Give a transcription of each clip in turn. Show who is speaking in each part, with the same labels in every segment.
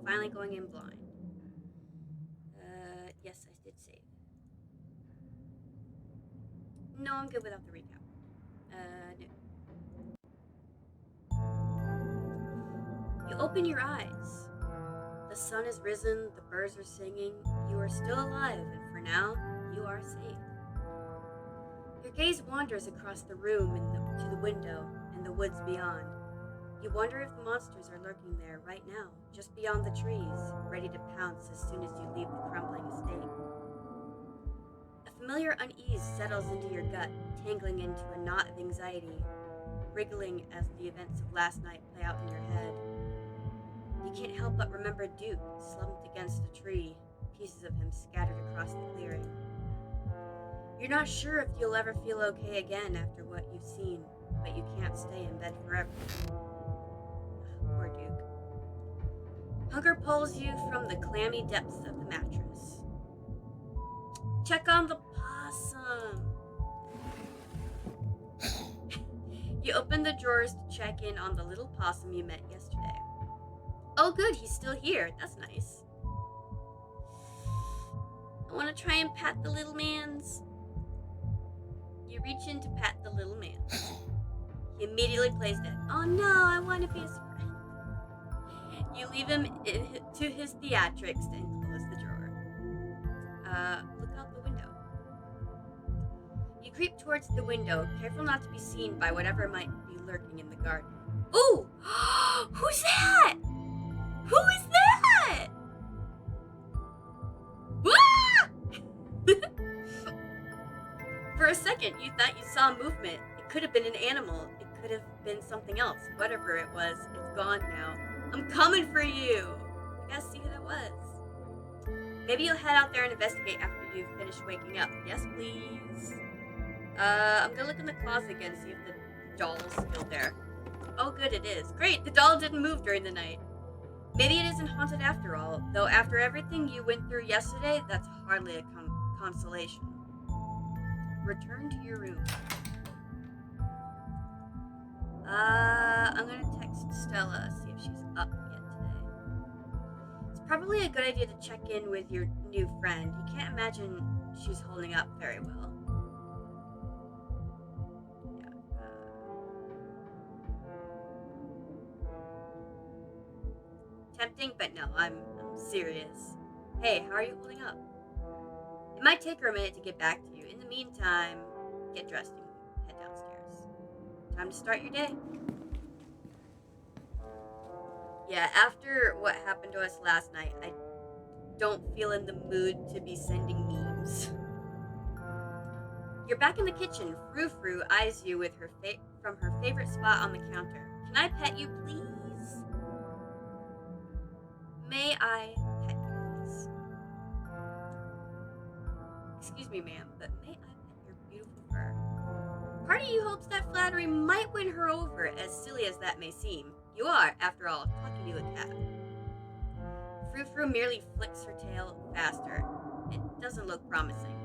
Speaker 1: finally going in blind. Yes, I did save. No, I'm good without the recap. No. You open your eyes. The sun has risen, the birds are singing, you are still alive, and for now, you are safe. Your gaze wanders across the room to the window and the woods beyond. You wonder if the monsters are lurking there right now, just beyond the trees, ready to pounce as soon as you leave the crumbling estate. A familiar unease settles into your gut, tangling into a knot of anxiety, wriggling as the events of last night play out in your head. You can't help but remember Duke, slumped against a tree, pieces of him scattered across the clearing. You're not sure if you'll ever feel okay again after what you've seen, but you can't stay in bed forever. Poor Duke. Hunger pulls you from the clammy depths of the mattress. Check on the possum. You open the drawers to check in on the little possum you met yesterday. Oh good, he's still here. That's nice. I want to try and pat the little man's. You reach in to pat the little man. He immediately plays dead. Oh no, I want to be his friend. You leave him to his theatrics and close the drawer. Look out the window. You creep towards the window, careful not to be seen by whatever might be lurking in the garden. Ooh! Who's that? Who is that? For a second, you thought you saw movement. It could have been an animal. It could have been something else. Whatever it was, it's gone now. I'm coming for you. You gotta see who that was. Maybe you'll head out there and investigate after you've finished waking up. Yes, please. I'm gonna look in the closet again to see if the doll's still there. Oh, good, it is. Great, the doll didn't move during the night. Maybe it isn't haunted after all, though after everything you went through yesterday, that's hardly a consolation. Return to your room. I'm gonna text Stella, see if she's up yet today. It's probably a good idea to check in with your new friend. You can't imagine she's holding up very well. Yeah. Tempting, but no, I'm serious. Hey, how are you holding up? It might take her a minute to get back to you. In the meantime, get dressed and head downstairs. Time to start your day. Yeah, after what happened to us last night, I don't feel in the mood to be sending memes. You're back in the kitchen. Frou Frou eyes you with her from her favorite spot on the counter. Can I pet you, please? May I pet you, please? Excuse me, ma'am, but may I pet your beautiful fur? Part of you hopes that flattery might win her over, as silly as that may seem. You are, after all, talking to a cat. Frou Frou merely flicks her tail faster. It doesn't look promising.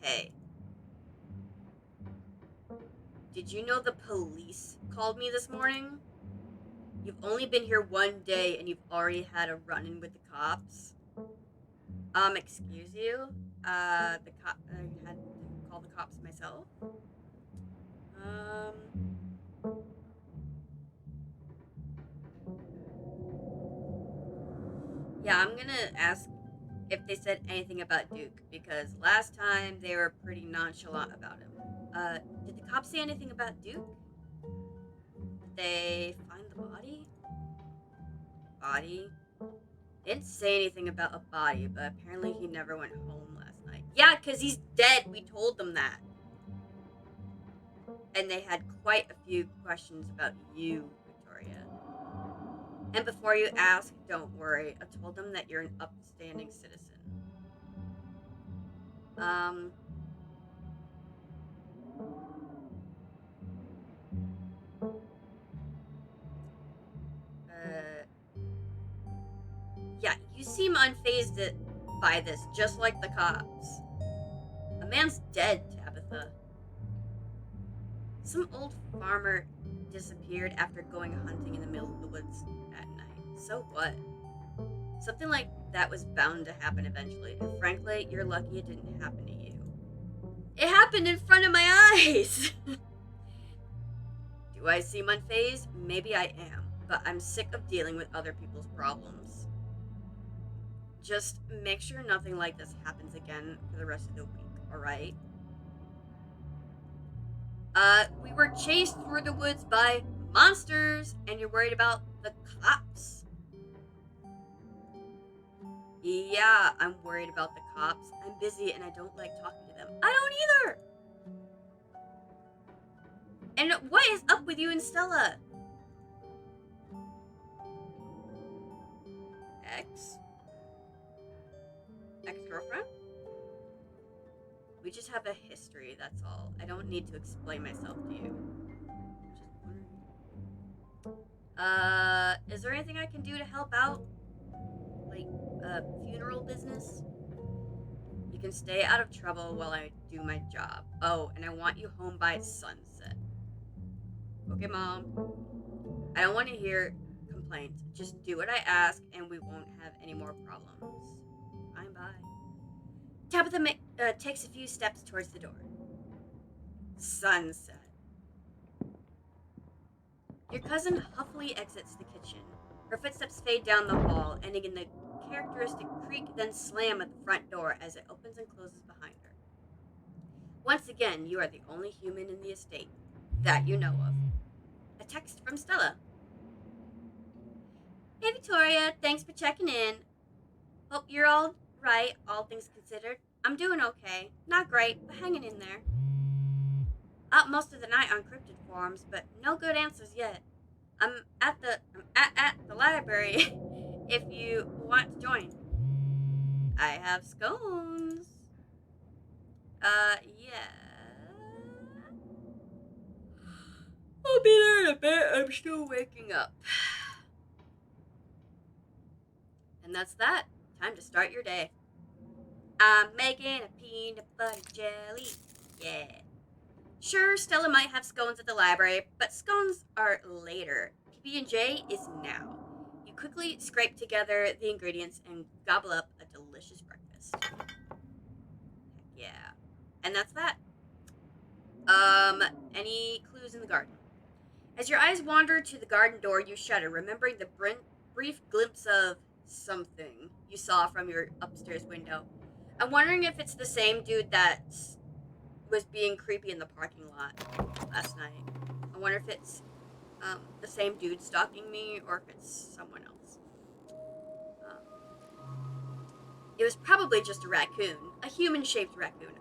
Speaker 1: Hey. Did you know the police called me this morning? You've only been here one day and you've already had a run-in with the cops. Excuse you? I had to call the cops myself. Yeah, I'm gonna ask if they said anything about Duke, because last time they were pretty nonchalant about him. Did the cops say anything about Duke? Did they find the body? Body? They didn't say anything about a body, but apparently he never went home last night. Yeah, because he's dead. We told them that. And they had quite a few questions about you, Victoria. And before you ask, don't worry. I told them that you're an upstanding citizen. Yeah, you seem unfazed by this, just like the cops. A man's dead, Tabitha. Some old farmer disappeared after going hunting in the middle of the woods at night. So what? Something like that was bound to happen eventually, and frankly, you're lucky it didn't happen to you. It happened in front of my eyes! Do I seem unfazed? Maybe I am, but I'm sick of dealing with other people's problems. Just make sure nothing like this happens again for the rest of the week, alright? We were chased through the woods by monsters, and you're worried about the cops. Yeah, I'm worried about the cops. I'm busy and I don't like talking to them. I don't either! And what is up with you and Stella? Ex-girlfriend? We just have a history, that's all. I don't need to explain myself to you. Is there anything I can do to help out? Like, funeral business? You can stay out of trouble while I do my job. Oh, and I want you home by sunset. Okay, Mom. I don't want to hear complaints. Just do what I ask and we won't have any more problems. Fine, bye. Tabitha takes a few steps towards the door. Sunset. Your cousin huffily exits the kitchen. Her footsteps fade down the hall, ending in the characteristic creak, then slam at the front door as it opens and closes behind her. Once again, you are the only human in the estate that you know of. A text from Stella. Hey Victoria, thanks for checking in. Hope you're all right, all things considered. I'm doing okay. Not great, but hanging in there. Up most of the night on cryptid forums, but no good answers yet. I'm at the library if you want to join. I have scones. Yeah. I'll be there in a bit. I'm still waking up. And that's that. Time to start your day. I'm making a peanut butter jelly. Yeah. Sure, Stella might have scones at the library, but scones are later. PB&J is now. You quickly scrape together the ingredients and gobble up a delicious breakfast. Heck yeah. And that's that. Any clues in the garden? As your eyes wander to the garden door, you shudder, remembering the brief glimpse of something you saw from your upstairs window. I'm wondering if it's the same dude that was being creepy in the parking lot last night. I wonder if it's the same dude stalking me or if it's someone else. It was probably just a raccoon, a human-shaped raccoon,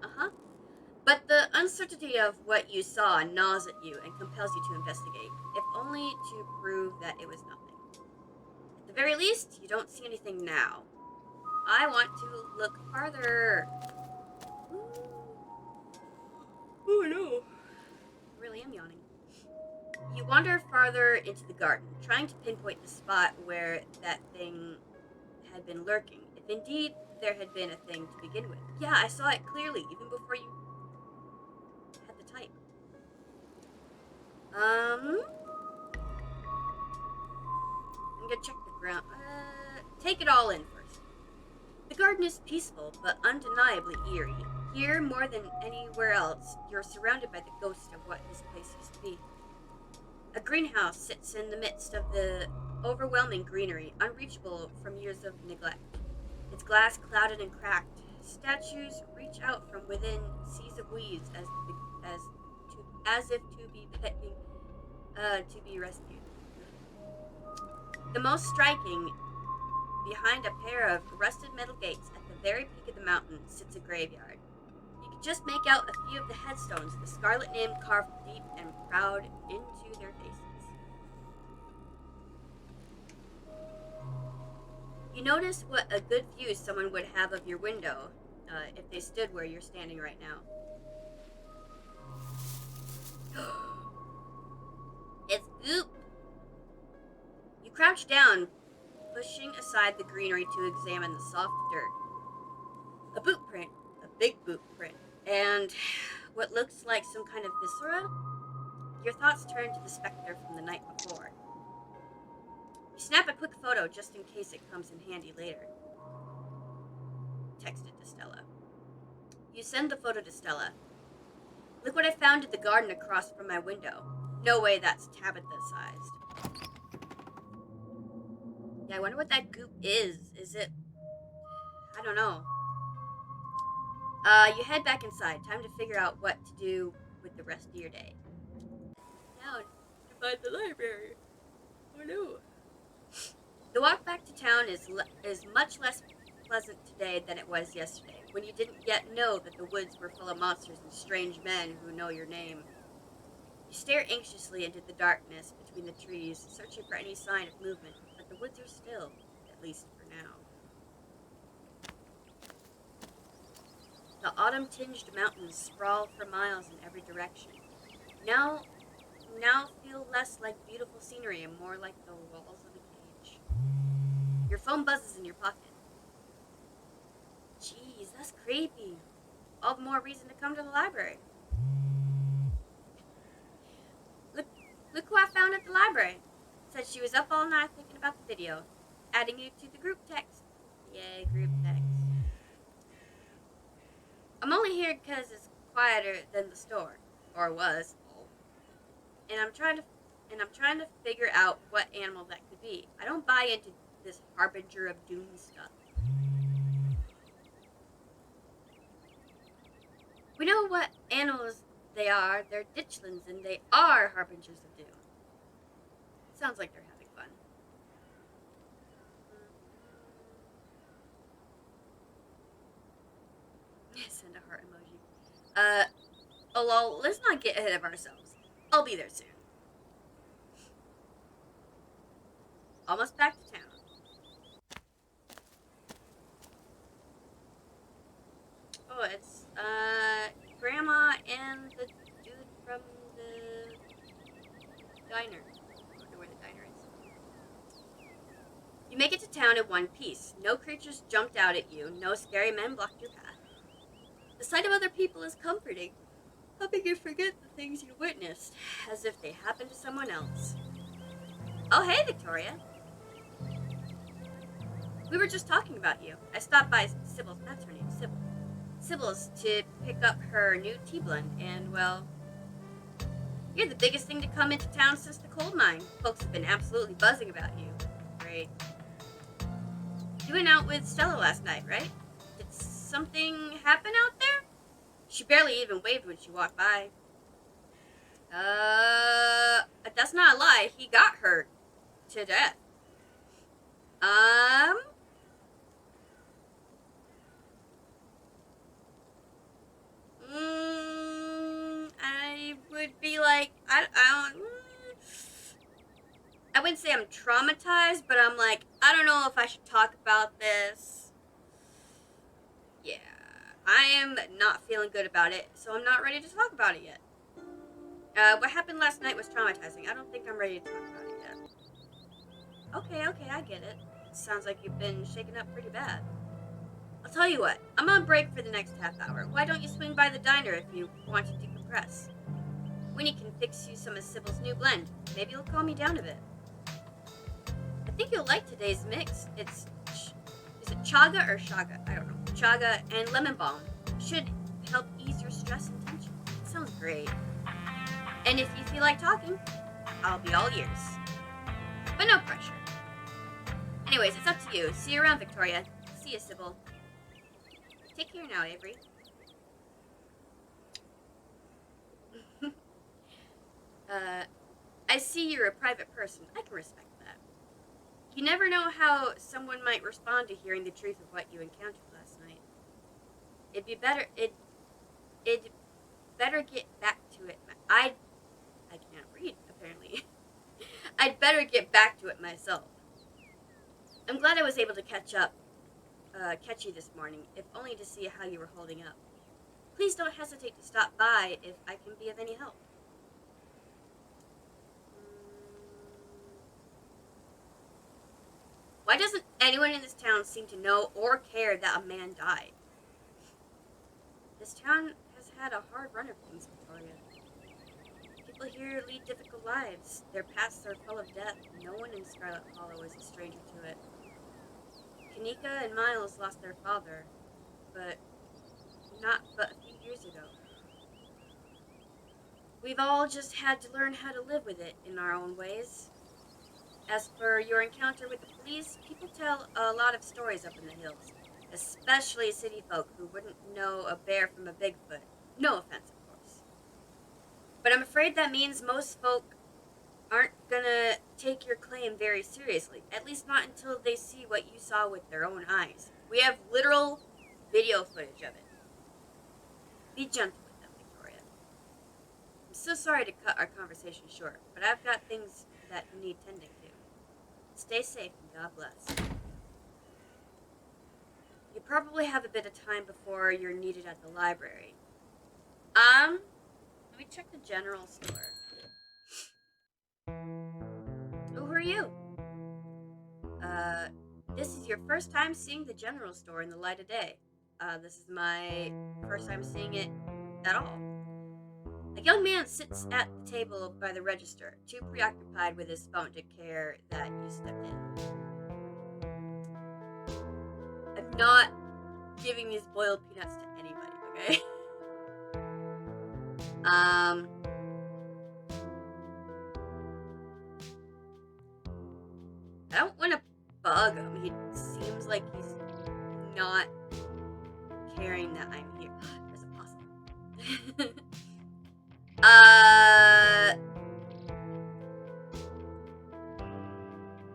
Speaker 1: But the uncertainty of what you saw gnaws at you and compels you to investigate, if only to prove that it was nothing. At the very least, you don't see anything now. I want to look farther. Oh no. I really am yawning. You wander farther into the garden, trying to pinpoint the spot where that thing had been lurking, if indeed there had been a thing to begin with. Yeah, I saw it clearly, even before you had the type. I'm gonna check the ground. Take it all in first. The garden is peaceful, but undeniably eerie. Here, more than anywhere else, you're surrounded by the ghost of what this place used to be. A greenhouse sits in the midst of the overwhelming greenery, unreachable from years of neglect. Its glass clouded and cracked. Statues reach out from within seas of weeds as if to be begging to be rescued. The most striking, behind a pair of rusted metal gates at the very peak of the mountain, sits a graveyard. You can just make out a few of the headstones, the Scarlet name carved deep and proud into their faces. You notice what a good view someone would have of your window if they stood where you're standing right now. It's goop! You crouch down, pushing aside the greenery to examine the soft dirt. A boot print, a big boot print, and what looks like some kind of viscera? Your thoughts turn to the specter from the night before. You snap a quick photo just in case it comes in handy later. Texted to Stella. You send the photo to Stella. Look what I found in the garden across from my window. No way that's Tabitha-sized. Yeah, I wonder what that goop is. Is it... I don't know. You head back inside. Time to figure out what to do with the rest of your day. Now, to find the library. Oh no. The walk back to town is much less pleasant today than it was yesterday, when you didn't yet know that the woods were full of monsters and strange men who know your name. You stare anxiously into the darkness between the trees, searching for any sign of movement, but the woods are still, at least for now. The autumn-tinged mountains sprawl for miles in every direction. Now feel less like beautiful scenery and more like the walls of a cage. Your phone buzzes in your pocket. Jeez, that's creepy. All the more reason to come to the library. Look who I found at the library. Said she was up all night thinking about the video. Adding you to the group text. Yay, group text. I'm only here because it's quieter than the store. Or was. And I'm trying to figure out what animal that could be. I don't buy into this harbinger of doom stuff. We know what animals they are. They're ditchlings, and they are harbingers of doom. Sounds like they're having fun. Send a heart emoji. Oh lol, let's not get ahead of ourselves. I'll be there soon. Almost back to town. Oh, it's, Grandma and the dude from the diner. I don't know where the diner is. You make it to town in one piece. No creatures jumped out at you. No scary men blocked your path. The sight of other people is comforting, helping you forget the things you witnessed, as if they happened to someone else. Oh, hey, Victoria. We were just talking about you. I stopped by Sybil's, that's her name, Sybil. Sybil's to pick up her new tea blend, and, well, you're the biggest thing to come into town since the coal mine. Folks have been absolutely buzzing about you. Great. You went out with Stella last night, right? Did something happen out there? She barely even waved when she walked by. That's not a lie. He got hurt to death. I would be like, I wouldn't say I'm traumatized, but I'm like, I don't know if I should talk about this. Yeah, I am not feeling good about it, so I'm not ready to talk about it yet. What happened last night was traumatizing. I don't think I'm ready to talk about it yet. Okay, I get it. Sounds like you've been shaken up pretty bad. I'll tell you what, I'm on break for the next half hour. Why don't you swing by the diner if you want to decompress? Winnie can fix you some of Sybil's new blend. Maybe you'll calm me down a bit. I think you'll like today's mix. Is it chaga or shaga? I don't know. Chaga and lemon balm. Should help ease your stress and tension. It sounds great. And if you feel like talking, I'll be all ears. But no pressure. Anyways, it's up to you. See you around, Victoria. See you, Sybil. Take care now, Avery. I see you're a private person. I can respect that. You never know how someone might respond to hearing the truth of what you encountered last night. It'd better get back to it. I can't read, apparently. I'd better get back to it myself. I'm glad I was able to catch you this morning, if only to see how you were holding up. Please don't hesitate to stop by if I can be of any help. Why doesn't anyone in this town seem to know or care that a man died? This town has had a hard run of things, Victoria. people here lead difficult lives. Their pasts are full of death. No one in Scarlet Hollow is a stranger to it. Kanika and Miles lost their father, but a few years ago. We've all just had to learn how to live with it in our own ways. As for your encounter with the police, people tell a lot of stories up in the hills, especially city folk who wouldn't know a bear from a Bigfoot. No offense, of course. But I'm afraid that means most folk aren't gonna take your claim very seriously, at least not until they see what you saw with their own eyes. We have literal video footage of it. Be gentle with them, Victoria. I'm so sorry to cut our conversation short, but I've got things that need tending to. Stay safe and God bless. You probably have a bit of time before you're needed at the library. Let me check the general store. Who are you? This is your first time seeing the general store in the light of day. This is my first time seeing it at all. A young man sits at the table by the register, too preoccupied with his phone to care that you stepped in. I'm not giving these boiled peanuts to anybody, okay? I don't want to bug him. He seems like he's not caring that I'm here. There's a possum.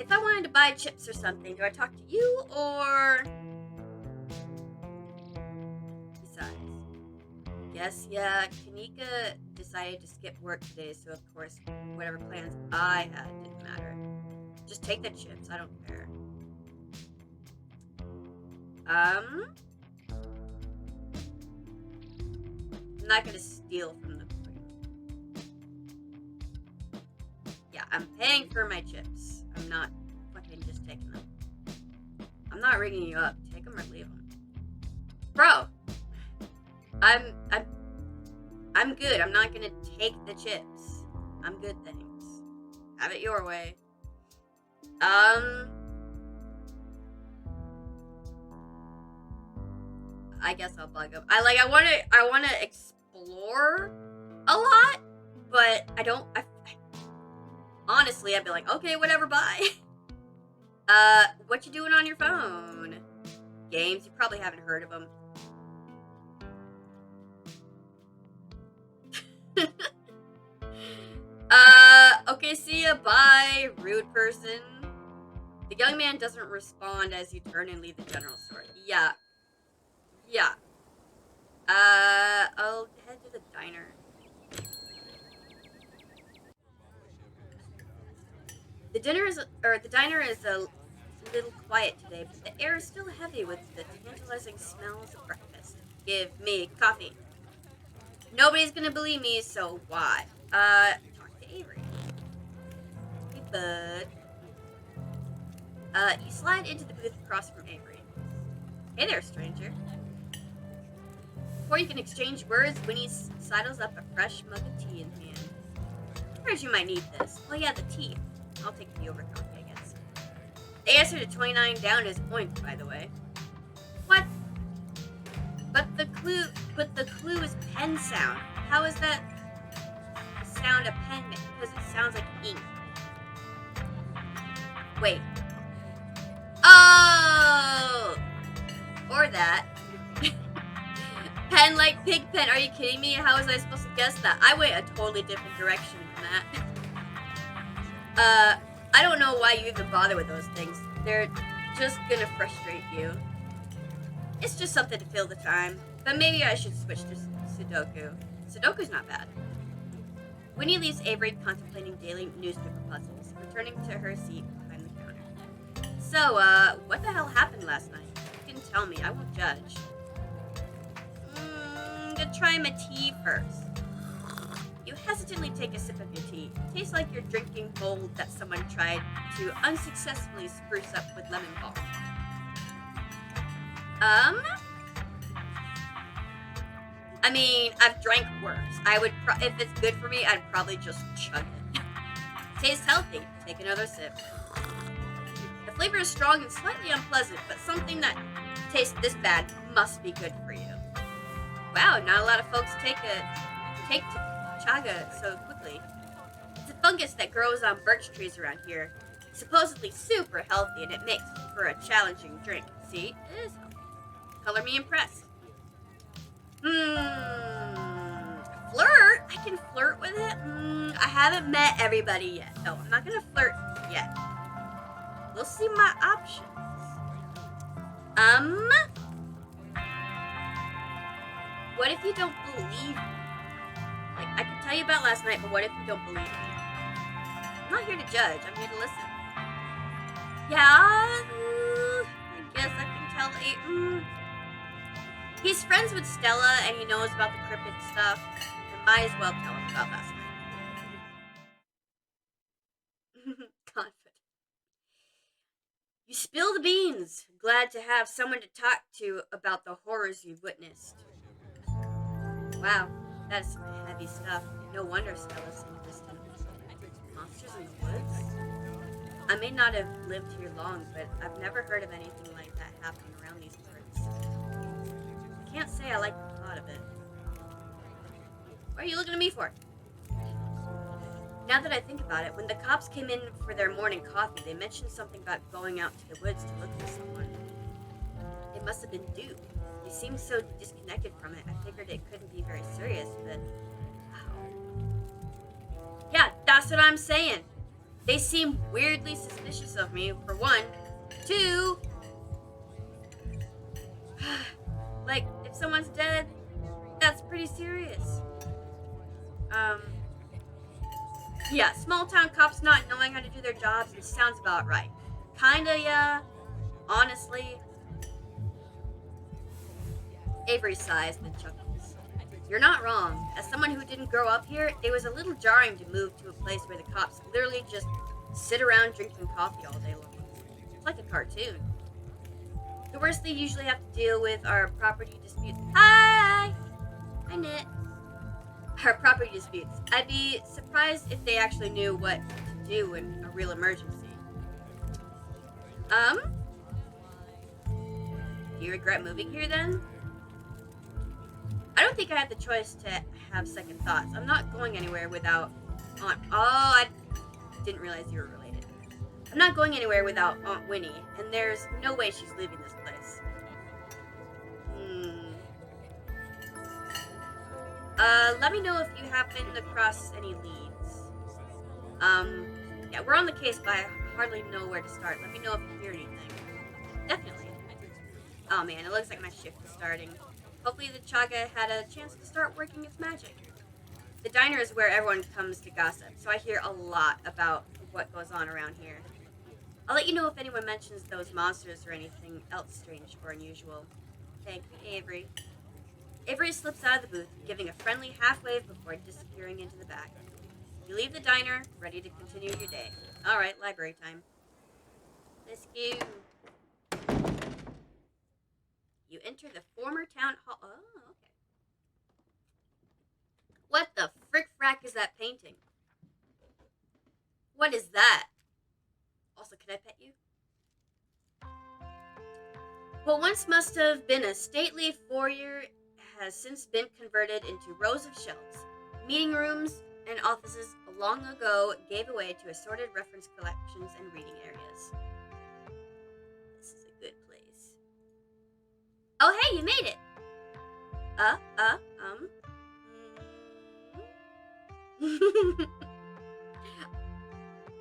Speaker 1: If I wanted to buy chips or something, do I talk to you or... Besides, yes, yeah, Kanika decided to skip work today, so of course, whatever plans I had didn't matter. Just take the chips, I don't care. I'm not gonna steal from the... Yeah, I'm paying for my chips. I'm not fucking just taking them. I'm not rigging you up. Take them or leave them. Bro! I'm good. I'm not gonna take the chips. I'm good, thanks. Have it your way. I guess I'll bug him. I wanna explore a lot, but honestly, I'd be like, okay, whatever, bye. What you doing on your phone? Games, you probably haven't heard of them. Okay, see ya, bye, rude person. The young man doesn't respond as you turn and leave the general store. Yeah. I'll head to the diner. The diner is a little quiet today, but the air is still heavy with the tantalizing smells of breakfast. Give me coffee. Nobody's gonna believe me, so why? Talk to Avery. Hey, bud. You slide into the booth across from Avery. Hey there, stranger. Before you can exchange words, Winnie sidles up a fresh mug of tea in hand. Heard you might need this. Oh yeah, the tea. I'll take the over coffee, I guess. The answer to 29 down is oink, by the way. What? But the clue is pen sound. How is that sound a pen? Because it sounds like ink. Wait. Oh! Or that. Pen like pig pen. Are you kidding me? How was I supposed to guess that? I went a totally different direction than that. I don't know why you even bother with those things. They're just gonna frustrate you. It's just something to fill the time. But maybe I should switch to Sudoku. Sudoku's not bad. Winnie leaves Avery contemplating daily newspaper puzzles, returning to her seat behind the counter. So, what the hell happened last night? You can tell me, I won't judge. I'm gonna try my tea first. You hesitantly take a sip of your tea. It tastes like you're drinking gold that someone tried to unsuccessfully spruce up with lemon balm. I mean, I've drank worse. I would, if it's good for me, I'd probably just chug it. Tastes healthy. Take another sip. The flavor is strong and slightly unpleasant, but something that tastes this bad must be good for you. Wow, not a lot of folks take to chaga so quickly. It's a fungus that grows on birch trees around here. Supposedly super healthy, and it makes for a challenging drink. See, it is healthy. Color me impressed. Flirt? I can flirt with it? I haven't met everybody yet. No, I'm not gonna flirt yet. We'll see my options. What if you don't believe me? Like, I can tell you about last night, but what if you don't believe me? I'm not here to judge, I'm here to listen. Yeah, I guess I can tell that he's friends with Stella and he knows about the cryptid stuff. I might as well tell him about last night. Confident. You spill the beans. Glad to have someone to talk to about the horrors you've witnessed. Wow, that's some heavy stuff. No wonder Stella seemed distant. Monsters in the woods? I may not have lived here long, but I've never heard of anything like that happening around these parts. I can't say I like the thought of it. What are you looking at me for? Now that I think about it, when the cops came in for their morning coffee, they mentioned something about going out to the woods to look for someone. It must have been Duke. He seemed so disconnected from it, I figured it couldn't be very serious, but... Wow. Yeah, that's what I'm saying. They seem weirdly suspicious of me, for one. Two... like, if someone's dead, that's pretty serious. Yeah, small town cops not knowing how to do their jobs, it sounds about right. Kinda, yeah. Honestly. Avery sighs and chuckles. You're not wrong. As someone who didn't grow up here, it was a little jarring to move to a place where the cops literally just sit around drinking coffee all day long. It's like a cartoon. The worst they usually have to deal with are property disputes. Hi! Hi, Knit. Our property disputes. I'd be surprised if they actually knew what to do in a real emergency. Do you regret moving here then? I don't think I had the choice to have second thoughts. I'm not going anywhere without Aunt... Oh, I didn't realize you were related. I'm not going anywhere without Aunt Winnie, and there's no way she's leaving this place. Let me know if you happen across any leads. Yeah, we're on the case, but I hardly know where to start. Let me know if you hear anything. Definitely. Oh man, it looks like my shift is starting. Hopefully the chaga had a chance to start working its magic. The diner is where everyone comes to gossip, so I hear a lot about what goes on around here. I'll let you know if anyone mentions those monsters or anything else strange or unusual. Thank you, Avery. Avery slips out of the booth, giving a friendly half wave before disappearing into the back. You leave the diner, ready to continue your day. Alright, library time. Let's go. You enter the former town hall. Oh, okay. What the frick-frack is that painting? What is that? Also, can I pet you? What once must have been a stately foyer has since been converted into rows of shelves. Meeting rooms and offices long ago gave way to assorted reference collections and reading areas. This is a good place. Oh, hey, you made it!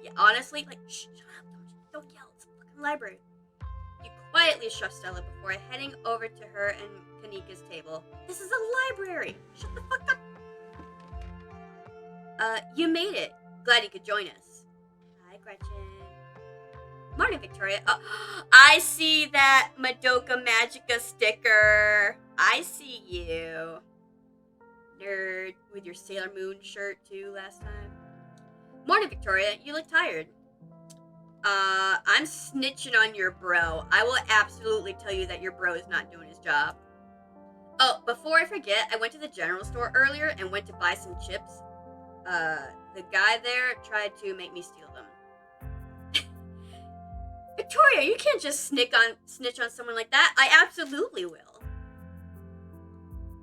Speaker 1: Yeah, honestly, like, shh, shut up, don't yell, it's a fucking library. You quietly shove Stella before heading over to her and Kanika's table. This is a library! Shut the fuck up! You made it. Glad you could join us. Hi, Gretchen. Morning, Victoria. Oh, I see that Madoka Magica sticker. I see you. Nerd with your Sailor Moon shirt, too, last time. Morning, Victoria. You look tired. I'm snitching on your bro. I will absolutely tell you that your bro is not doing his job. Oh, before I forget, I went to the general store earlier and went to buy some chips. The guy there tried to make me steal them. Victoria, you can't just snitch on someone like that. I absolutely will.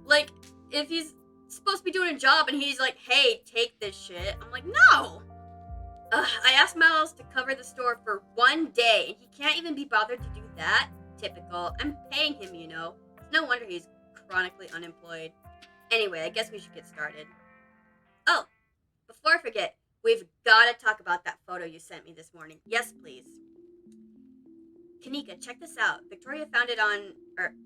Speaker 1: Like, if he's supposed to be doing a job and he's like, hey, take this shit, I'm like, no. I asked Miles to cover the store for 1 day, and he can't even be bothered to do that. Typical. I'm paying him, you know. It's no wonder he's chronically unemployed. Anyway, I guess we should get started. Oh, before I forget, we've got to talk about that photo you sent me this morning. Yes, please. Kanika, check this out. Victoria found it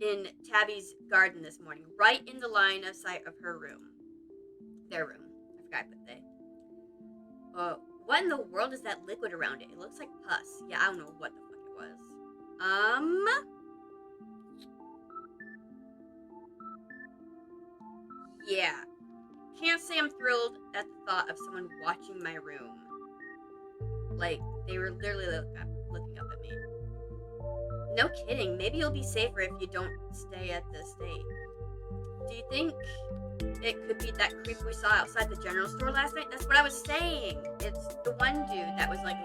Speaker 1: in Tabby's garden this morning, right in the line of sight of her room. Their room. I forgot what they. What in the world is that liquid around it? It looks like pus. Yeah, I don't know what the fuck it was. Yeah. Can't say I'm thrilled at the thought of someone watching my room. Like, they were literally looking up at me. No kidding. Maybe you'll be safer if you don't stay at the estate. Do you think it could be that creep we saw outside the general store last night? That's what I was saying. It's the one dude that was like,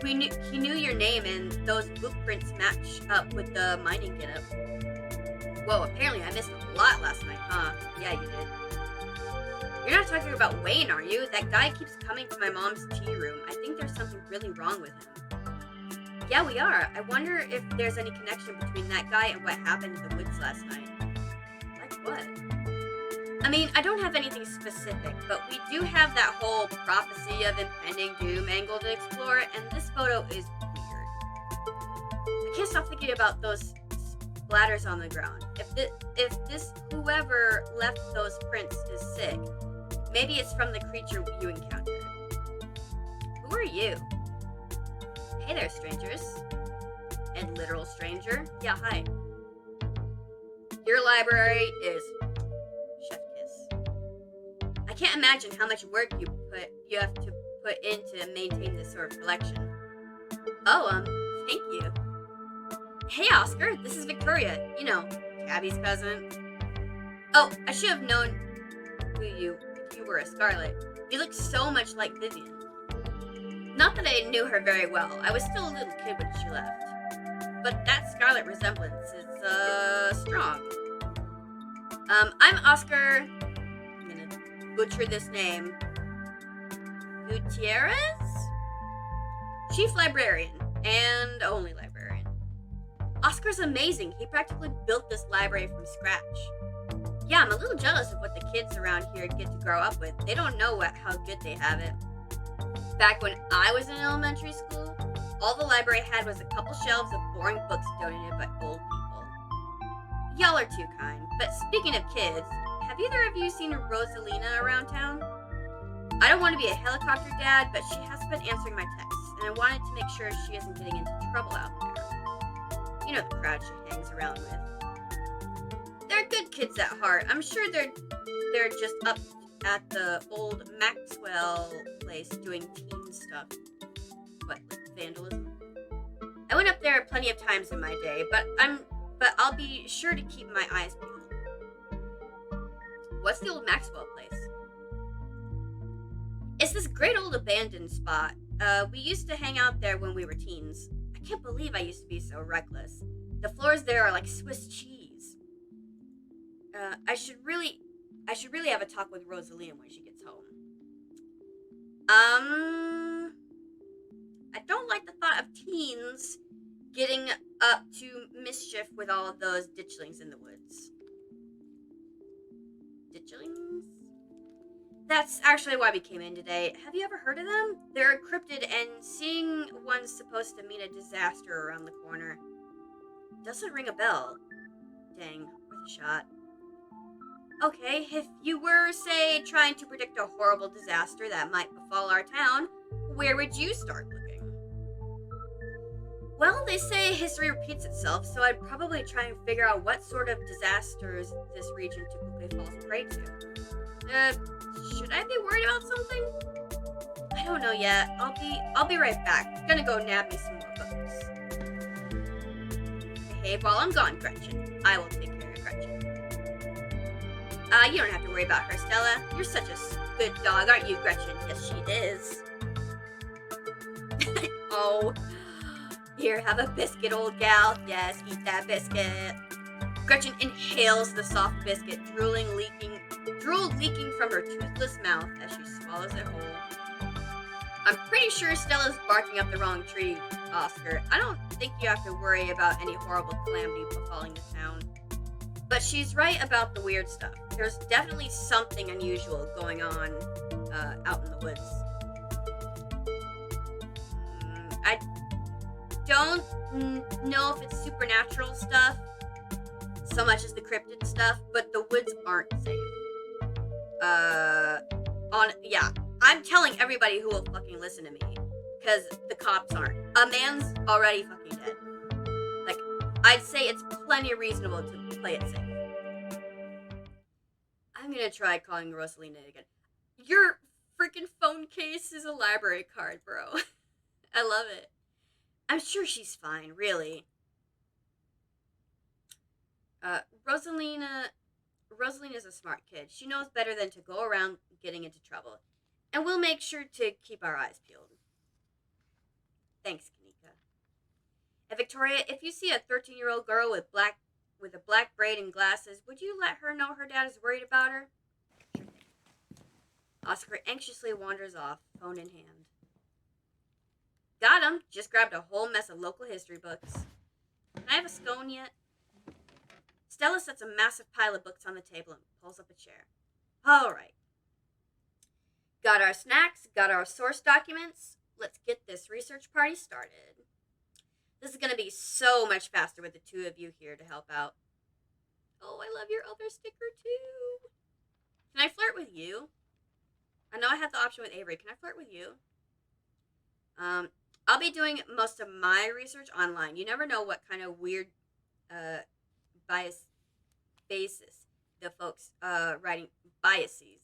Speaker 1: he knew your name, and those boot prints match up with the mining getup. Whoa, apparently I missed a lot last night, huh? Yeah, you did. You're not talking about Wayne, are you? That guy keeps coming to my mom's tea room. I think there's something really wrong with him. Yeah, we are. I wonder if there's any connection between that guy and what happened in the woods last night. Like what? I mean, I don't have anything specific, but we do have that whole prophecy of impending doom angle to explore, and this photo is weird. I can't stop thinking about those splatters on the ground. If this whoever left those prints is sick, maybe it's from the creature you encountered. Who are you? Hey there, strangers. And literal stranger. Yeah, hi. Your library is chef kiss. I can't imagine how much work you have to put in to maintain this sort of collection. Oh, thank you. Hey, Oscar, this is Victoria. You know, Tabby's cousin. Oh, I should have known who you were a Scarlet. You look so much like Vivian. Not that I knew her very well. I was still a little kid when she left. But that Scarlet resemblance is, strong. I'm Oscar. I'm gonna butcher this name. Gutierrez? Chief librarian. And only librarian. Oscar's amazing. He practically built this library from scratch. Yeah, I'm a little jealous of what the kids around here get to grow up with. They don't know how good they have it. Back when I was in elementary school, all the library had was a couple shelves of boring books donated by old people. Y'all are too kind. But speaking of kids, have either of you seen Rosalina around town? I don't want to be a helicopter dad, but she hasn't been answering my texts, and I wanted to make sure she isn't getting into trouble out there. You know the crowd she hangs around with. They're good kids at heart. I'm sure they're just up at the old Maxwell place doing teen stuff. What, like vandalism? I went up there plenty of times in my day, but I'll be sure to keep my eyes peeled. What's the old Maxwell place? It's this great old abandoned spot. We used to hang out there when we were teens. I can't believe I used to be so reckless. The floors there are like Swiss cheese. I should really have a talk with Rosalina when she gets home. I don't like the thought of teens getting up to mischief with all of those ditchlings in the woods. Ditchlings? That's actually why we came in today. Have you ever heard of them? They're a cryptid, and seeing one's supposed to mean a disaster around the corner. Doesn't ring a bell. Dang, worth a shot. Okay, if you were, say, trying to predict a horrible disaster that might befall our town, where would you start looking? Well, they say history repeats itself, so I'd probably try and figure out what sort of disasters this region typically falls prey to. Should I be worried about something? I don't know yet. I'll be right back. I'm gonna go nab me some more books. behave while I'm gone, Gretchen. I will take care of Gretchen. You don't have to worry about her, Stella. You're such a good dog, aren't you, Gretchen? Yes, she is. Oh, here, have a biscuit, old gal. Yes, eat that biscuit. Gretchen inhales the soft biscuit, drool leaking from her toothless mouth as she swallows it whole. I'm pretty sure Stella's barking up the wrong tree, Oscar. I don't think you have to worry about any horrible calamity befalling the town. But she's right about the weird stuff. There's definitely something unusual going on out in the woods. I don't know if it's supernatural stuff so much as the cryptid stuff, but the woods aren't safe. I'm telling everybody who will fucking listen to me, because the cops aren't. A man's already fucking dead. Like, I'd say it's plenty reasonable to play it safe. I'm gonna try calling Rosalina again. Your freaking phone case is a library card, bro. I love it. I'm sure she's fine, really. Rosalina's a smart kid. She knows better than to go around getting into trouble. And we'll make sure to keep our eyes peeled. Thanks, Kanika. And Victoria, if you see a 13-year-old girl with a black braid and glasses, would you let her know her dad is worried about her? Sure thing. Oscar anxiously wanders off, phone in hand. Got him. Just grabbed a whole mess of local history books. Can I have a scone yet? Stella sets a massive pile of books on the table and pulls up a chair. All right. Got our snacks, got our source documents. Let's get this research party started. This is going to be so much faster with the two of you here to help out. Oh, I love your other sticker too. Can I flirt with you? I know I had the option with Avery. Can I flirt with you? I'll be doing most of my research online. You never know what kind of weird basis the folks writing biases.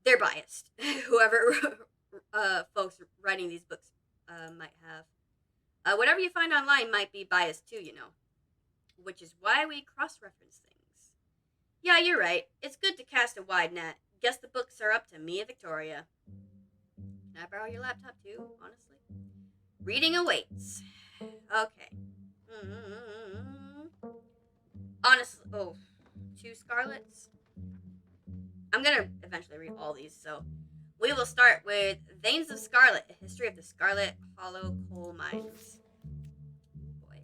Speaker 1: They're biased. Whoever folks writing these books might have. Whatever you find online might be biased too, you know. Which is why we cross-reference things. Yeah, you're right. It's good to cast a wide net. Guess the books are up to me and Victoria. Can I borrow your laptop too, honestly? Reading awaits. Okay. Honestly, two Scarlets? I'm gonna eventually read all these, so we will start with Veins of Scarlet, a history of the Scarlet Hollow coal mines. Boy.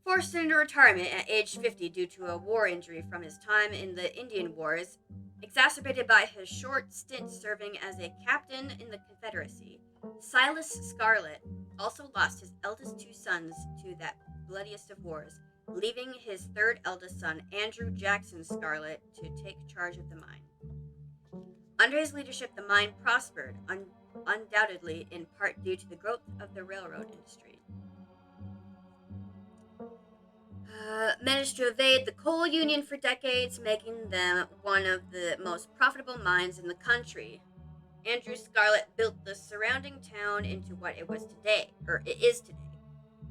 Speaker 1: Forced into retirement at age 50 due to a war injury from his time in the Indian Wars, exacerbated by his short stint serving as a captain in the Confederacy, Silas Scarlet also lost his eldest two sons to that bloodiest of wars, leaving his third eldest son, Andrew Jackson Scarlet, to take charge of the mine. Under his leadership, the mine prospered, undoubtedly in part due to the growth of the railroad industry. Managed to evade the coal union for decades, making them one of the most profitable mines in the country. Andrew Scarlet built the surrounding town into what it is today,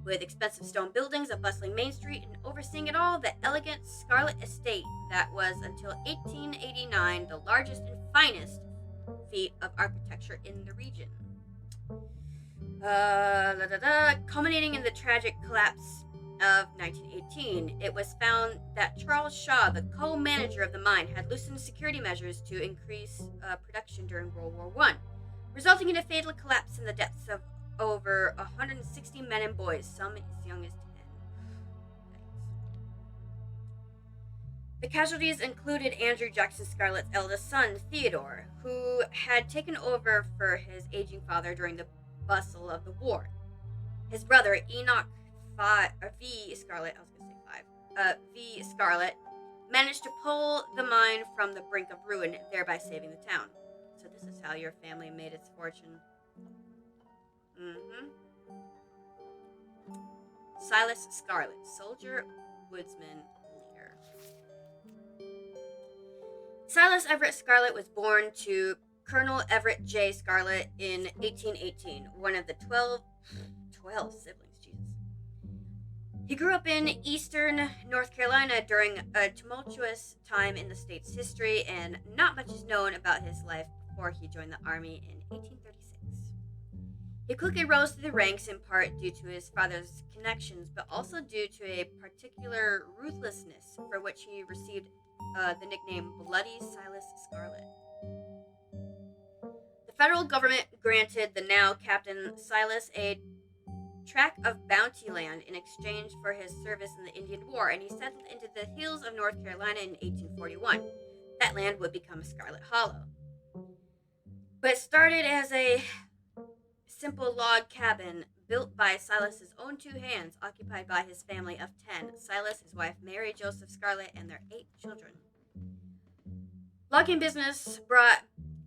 Speaker 1: with expensive stone buildings, a bustling main street, and overseeing it all, the elegant Scarlet Estate that was, until 1889, the largest and finest feat of architecture in the region. Culminating in the tragic collapse of 1918, it was found that Charles Shaw, the co-manager of the mine, had loosened security measures to increase production during World War I, resulting in a fatal collapse in the deaths of over 160 men and boys, some as young as 10. The casualties included Andrew Jackson Scarlet's eldest son, Theodore, who had taken over for his aging father during the bustle of the war. His brother, Enoch V. Scarlet, managed to pull the mine from the brink of ruin, thereby saving the town. So this is how your family made its fortune. Silas Scarlet, soldier, woodsman, leader. Silas Everett Scarlet was born to Colonel Everett J. Scarlet in 1818, one of the 12 12 siblings, Jesus. He grew up in eastern North Carolina during a tumultuous time in the state's history, and not much is known about his life before he joined the Army in 1836. He quickly rose through the ranks in part due to his father's connections, but also due to a particular ruthlessness for which he received the nickname Bloody Silas Scarlet. The federal government granted the now Captain Silas a tract of bounty land in exchange for his service in the Indian War, and he settled into the hills of North Carolina in 1841. That land would become Scarlet Hollow. But it started as a simple log cabin built by Silas's own two hands, occupied by his family of 10, Silas, his wife Mary Joseph Scarlet, and their 8 children. Logging business brought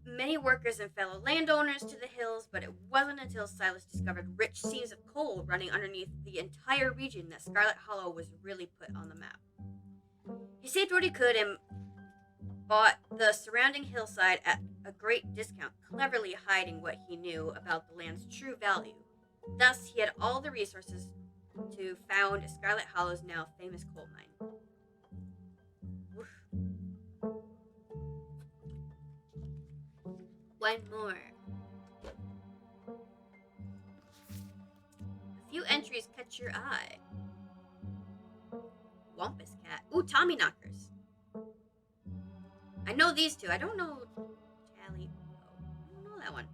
Speaker 1: many workers and fellow landowners to the hills, but it wasn't until Silas discovered rich seams of coal running underneath the entire region that Scarlet Hollow was really put on the map. He saved what he could and bought the surrounding hillside at a great discount, cleverly hiding what he knew about the land's true value. Thus, he had all the resources to found Scarlet Hollow's now famous coal mine. Oof. One more. A few entries catch your eye. Wampus Cat. Ooh, Tommy Knockers. I know these two. I don't know Tally. I don't know that one.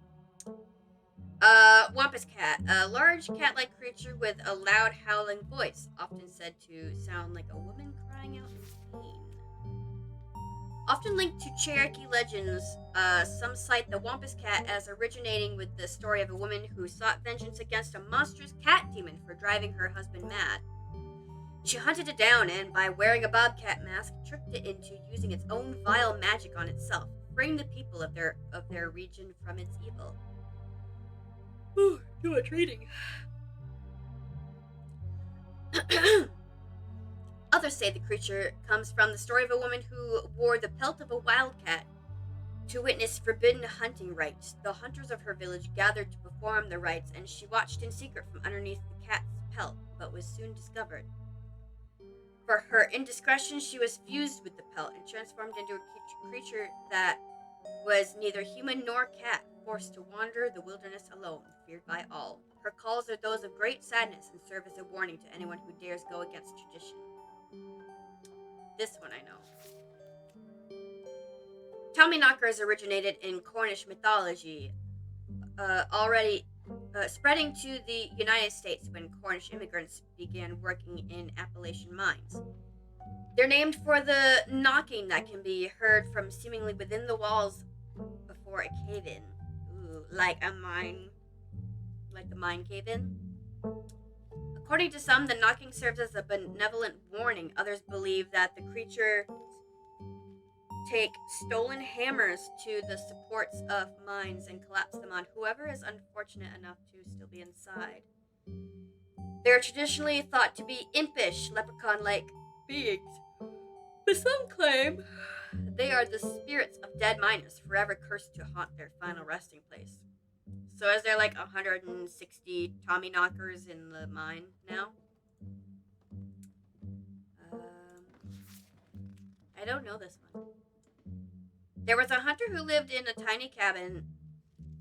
Speaker 1: Wampus Cat. A large cat-like creature with a loud howling voice, often said to sound like a woman crying out in pain. Often linked to Cherokee legends, some cite the Wampus Cat as originating with the story of a woman who sought vengeance against a monstrous cat demon for driving her husband mad. She hunted it down and, by wearing a bobcat mask, tricked it into using its own vile magic on itself, freeing the people of their region from its evil. Ooh, too much reading. Others say the creature comes from the story of a woman who wore the pelt of a wildcat to witness forbidden hunting rites. The hunters of her village gathered to perform the rites, and she watched in secret from underneath the cat's pelt, but was soon discovered. For her indiscretion, she was fused with the pelt and transformed into a creature that was neither human nor cat, forced to wander the wilderness alone, feared by all. Her calls are those of great sadness and serve as a warning to anyone who dares go against tradition. This one I know. Tommyknockers originated in Cornish mythology, already spreading to the United States when Cornish immigrants began working in Appalachian mines. They're named for the knocking that can be heard from seemingly within the walls before a cave-in. Ooh, like the mine cave-in. According to some, the knocking serves as a benevolent warning. Others believe that the creature take stolen hammers to the supports of mines and collapse them on whoever is unfortunate enough to still be inside. They are traditionally thought to be impish, leprechaun-like beings, but some claim they are the spirits of dead miners, forever cursed to haunt their final resting place. So is there like 160 Tommyknockers in the mine now? I don't know this one. There was a hunter who lived in a tiny cabin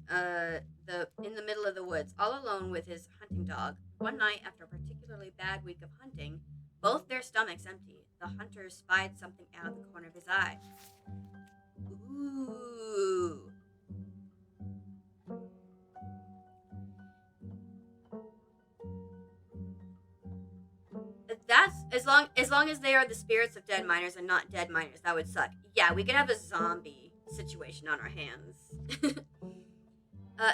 Speaker 1: in the middle of the woods, all alone with his hunting dog. One night, after a particularly bad week of hunting, both their stomachs empty, the hunter spied something out of the corner of his eye. Ooh. That's as long as they are the spirits of dead miners and not dead miners. That would suck. Yeah, we could have a zombie situation on our hands.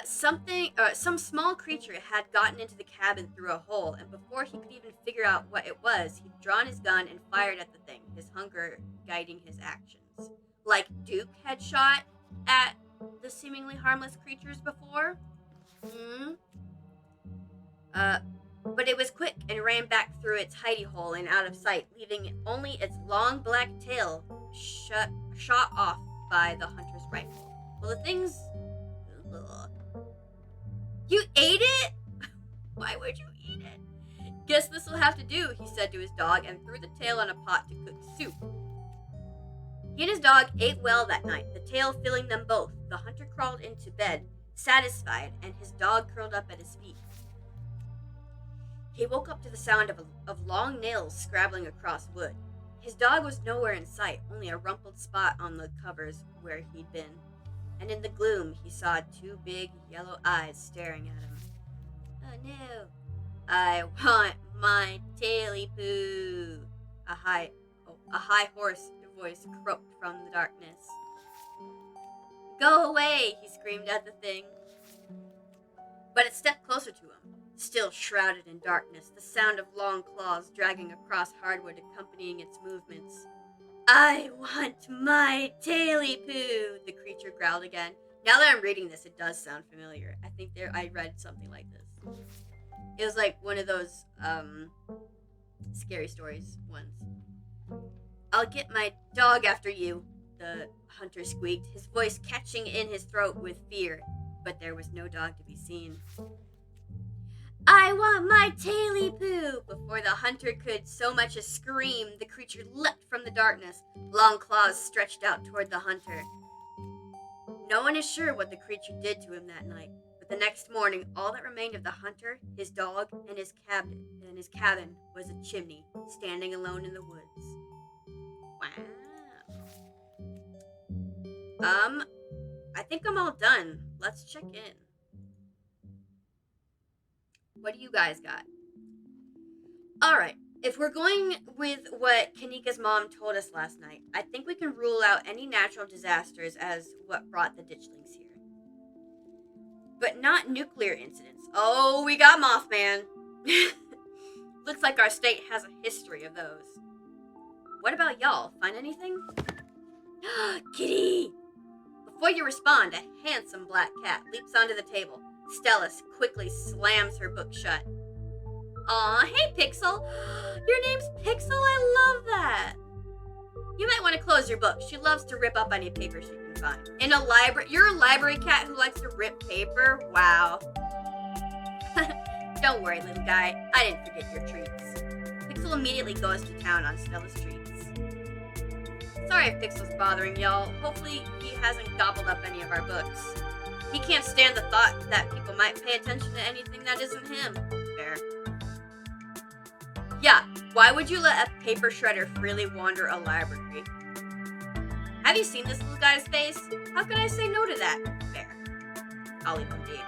Speaker 1: Some small creature had gotten into the cabin through a hole, and before he could even figure out what it was, he'd drawn his gun and fired at the thing, his hunger guiding his actions. Like Duke had shot at the seemingly harmless creatures before. But it was quick and ran back through its hidey hole and out of sight, leaving only its long black tail shot off by the hunter's rifle. Well, the thing's... Ugh. You ate it? Why would you eat it? Guess this'll have to do, he said to his dog, and threw the tail in a pot to cook soup. He and his dog ate well that night, the tail filling them both. The hunter crawled into bed, satisfied, and his dog curled up at his feet. He woke up to the sound of long nails scrabbling across wood. His dog was nowhere in sight, only a rumpled spot on the covers where he'd been. And in the gloom, he saw two big yellow eyes staring at him. Oh no, I want my taily poo. A high hoarse voice croaked from the darkness. Go away, he screamed at the thing. But it stepped closer to him, still shrouded in darkness, the sound of long claws dragging across hardwood accompanying its movements. I want my taily poo, the creature growled again. Now that I'm reading this, it does sound familiar. I think I read something like this. It was like one of those scary stories ones. I'll get my dog after you, the hunter squeaked, his voice catching in his throat with fear, but there was no dog to be seen. I want my taily poo! Before the hunter could so much as scream, the creature leapt from the darkness, long claws stretched out toward the hunter. No one is sure what the creature did to him that night, but the next morning, all that remained of the hunter, his dog, and his cabin was a chimney, standing alone in the woods. Wow. I think I'm all done. Let's check in. What do you guys got? Alright, if we're going with what Kanika's mom told us last night, I think we can rule out any natural disasters as what brought the ditchlings here. But not nuclear incidents. Oh, we got Mothman. Looks like our state has a history of those. What about y'all? Find anything? Kitty! Before you respond, a handsome black cat leaps onto the table. Stellis quickly slams her book shut. Aw, hey Pixel! Your name's Pixel? I love that! You might want to close your book. She loves to rip up any paper she can find. In a library? You're a library cat who likes to rip paper? Wow. Don't worry, little guy. I didn't forget your treats. Pixel immediately goes to town on Stella's treats. Sorry if Pixel's bothering y'all. Hopefully he hasn't gobbled up any of our books. He can't stand the thought that people might pay attention to anything that isn't him. Fair. Yeah, why would you let a paper shredder freely wander a library? Have you seen this little guy's face? How could I say no to that? Fair. I'll leave him be.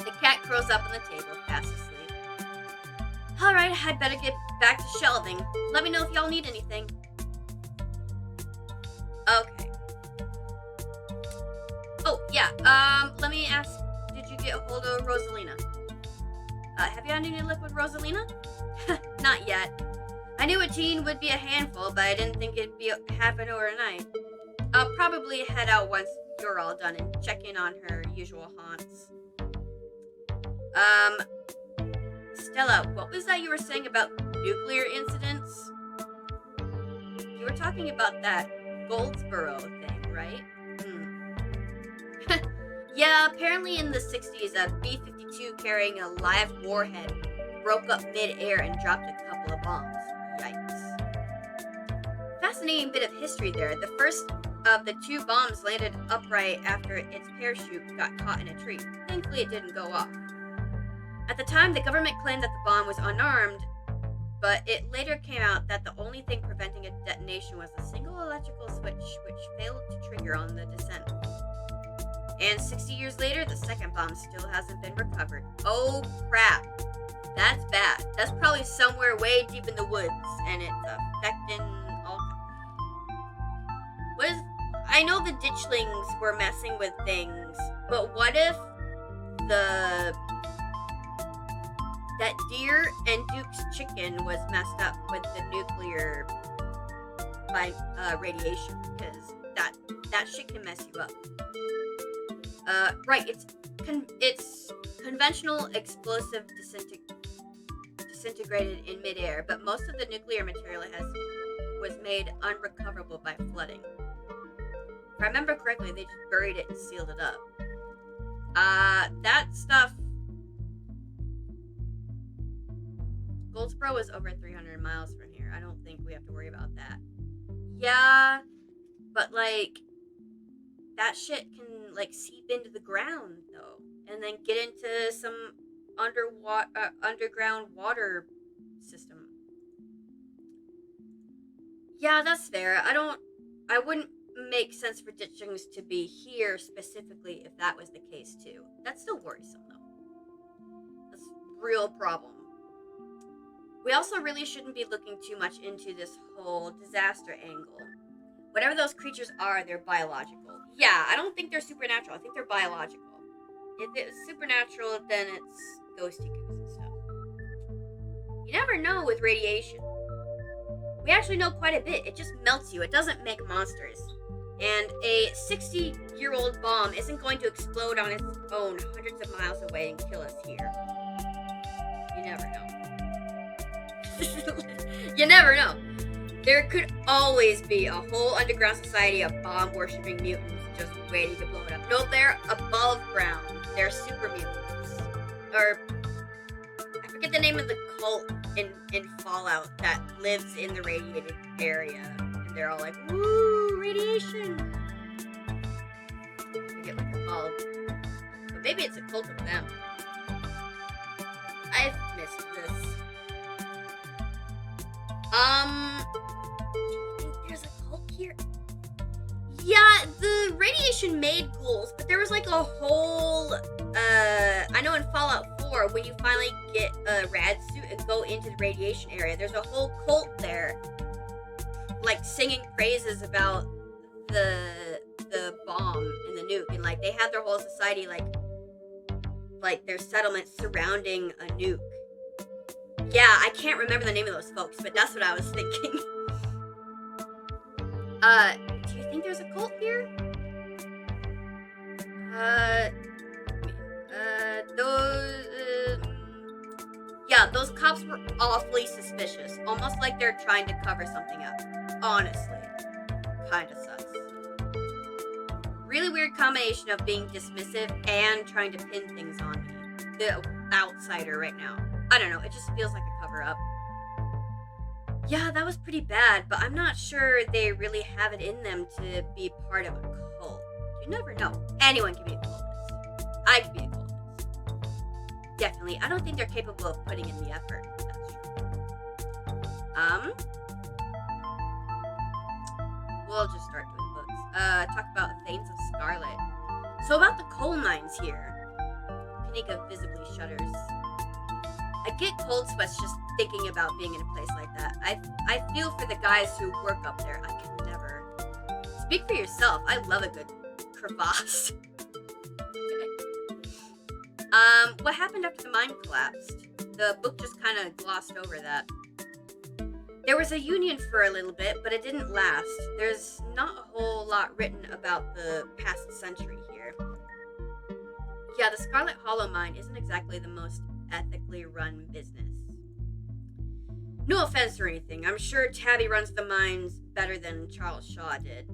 Speaker 1: The cat curls up on the table, fast asleep. Alright, I'd better get back to shelving. Let me know if y'all need anything. Okay. Oh, yeah, let me ask, did you get a hold of Rosalina? Have you had any luck with Rosalina? Not yet. I knew a teen would be a handful, but I didn't think it'd happen overnight. I'll probably head out once you're all done and check in on her usual haunts. Stella, what was that you were saying about nuclear incidents? You were talking about that Goldsboro thing, right? Yeah, apparently in the 60s, a B-52 carrying a live warhead broke up mid-air and dropped a couple of bombs. Yikes. Fascinating bit of history there. The first of the two bombs landed upright after its parachute got caught in a tree. Thankfully, it didn't go off. At the time, the government claimed that the bomb was unarmed, but it later came out that the only thing preventing a detonation was a single electrical switch, which failed to trigger on the descent. And 60 years later, the second bomb still hasn't been recovered. Oh crap. That's bad. That's probably somewhere way deep in the woods, and it's affecting all. I know the ditchlings were messing with things, but what if that deer and Duke's chicken was messed up with the nuclear radiation? Because that shit can mess you up. Right, it's conventional explosive disintegrated in midair, but most of the nuclear material was made unrecoverable by flooding. If I remember correctly, they just buried it and sealed it up. That stuff Goldsboro is over 300 miles from here. I don't think we have to worry about that. Yeah, but like that shit can like seep into the ground though, and then get into some underground water system. Yeah, that's fair. I wouldn't make sense for ditchings to be here specifically if that was the case too. That's still worrisome though. That's a real problem. We also really shouldn't be looking too much into this whole disaster angle. Whatever those creatures are, they're biological. Yeah, I don't think they're supernatural. I think they're biological. If it's supernatural, then it's ghosty goose and stuff. You never know with radiation. We actually know quite a bit. It just melts you. It doesn't make monsters. And a 60-year-old bomb isn't going to explode on its own hundreds of miles away and kill us here. You never know. You never know. There could always be a whole underground society of bomb-worshipping mutants just waiting to blow it up. No, they're above ground. They're super mutants. Or, I forget the name of the cult in Fallout that lives in the radiated area. And they're all like, woo, radiation. I forget what they're called. But maybe it's a cult of them. I've missed this. Do you think there's a cult here? Yeah, the radiation made ghouls, but there was like a whole, I know in Fallout 4, when you finally get a rad suit and go into the radiation area, there's a whole cult there, like singing praises about the bomb and the nuke, and like they had their whole society like their settlement surrounding a nuke. Yeah, I can't remember the name of those folks, but that's what I was thinking. Do you think there's a cult here? Those cops were awfully suspicious. Almost like they're trying to cover something up. Honestly. Kinda sus. Really weird combination of being dismissive and trying to pin things on me. The outsider right now. I don't know, it just feels like a cover-up. Yeah, that was pretty bad, but I'm not sure they really have it in them to be part of a cult. You never know. Anyone can be a cultist. I could be a cultist. Definitely. I don't think they're capable of putting in the effort. That's true. We'll just start doing books. Talk about Thanes of Scarlet. So about the coal mines here. Kanika visibly shudders. I get cold sweats just thinking about being in a place like that. I feel for the guys who work up there. I can never. Speak for yourself. I love a good crevasse. What happened after the mine collapsed? The book just kind of glossed over that. There was a union for a little bit, but it didn't last. There's not a whole lot written about the past century here. Yeah, the Scarlet Hollow mine isn't exactly the most ethically run business. No offense or anything. I'm sure Tabby runs the mines better than Charles Shaw did.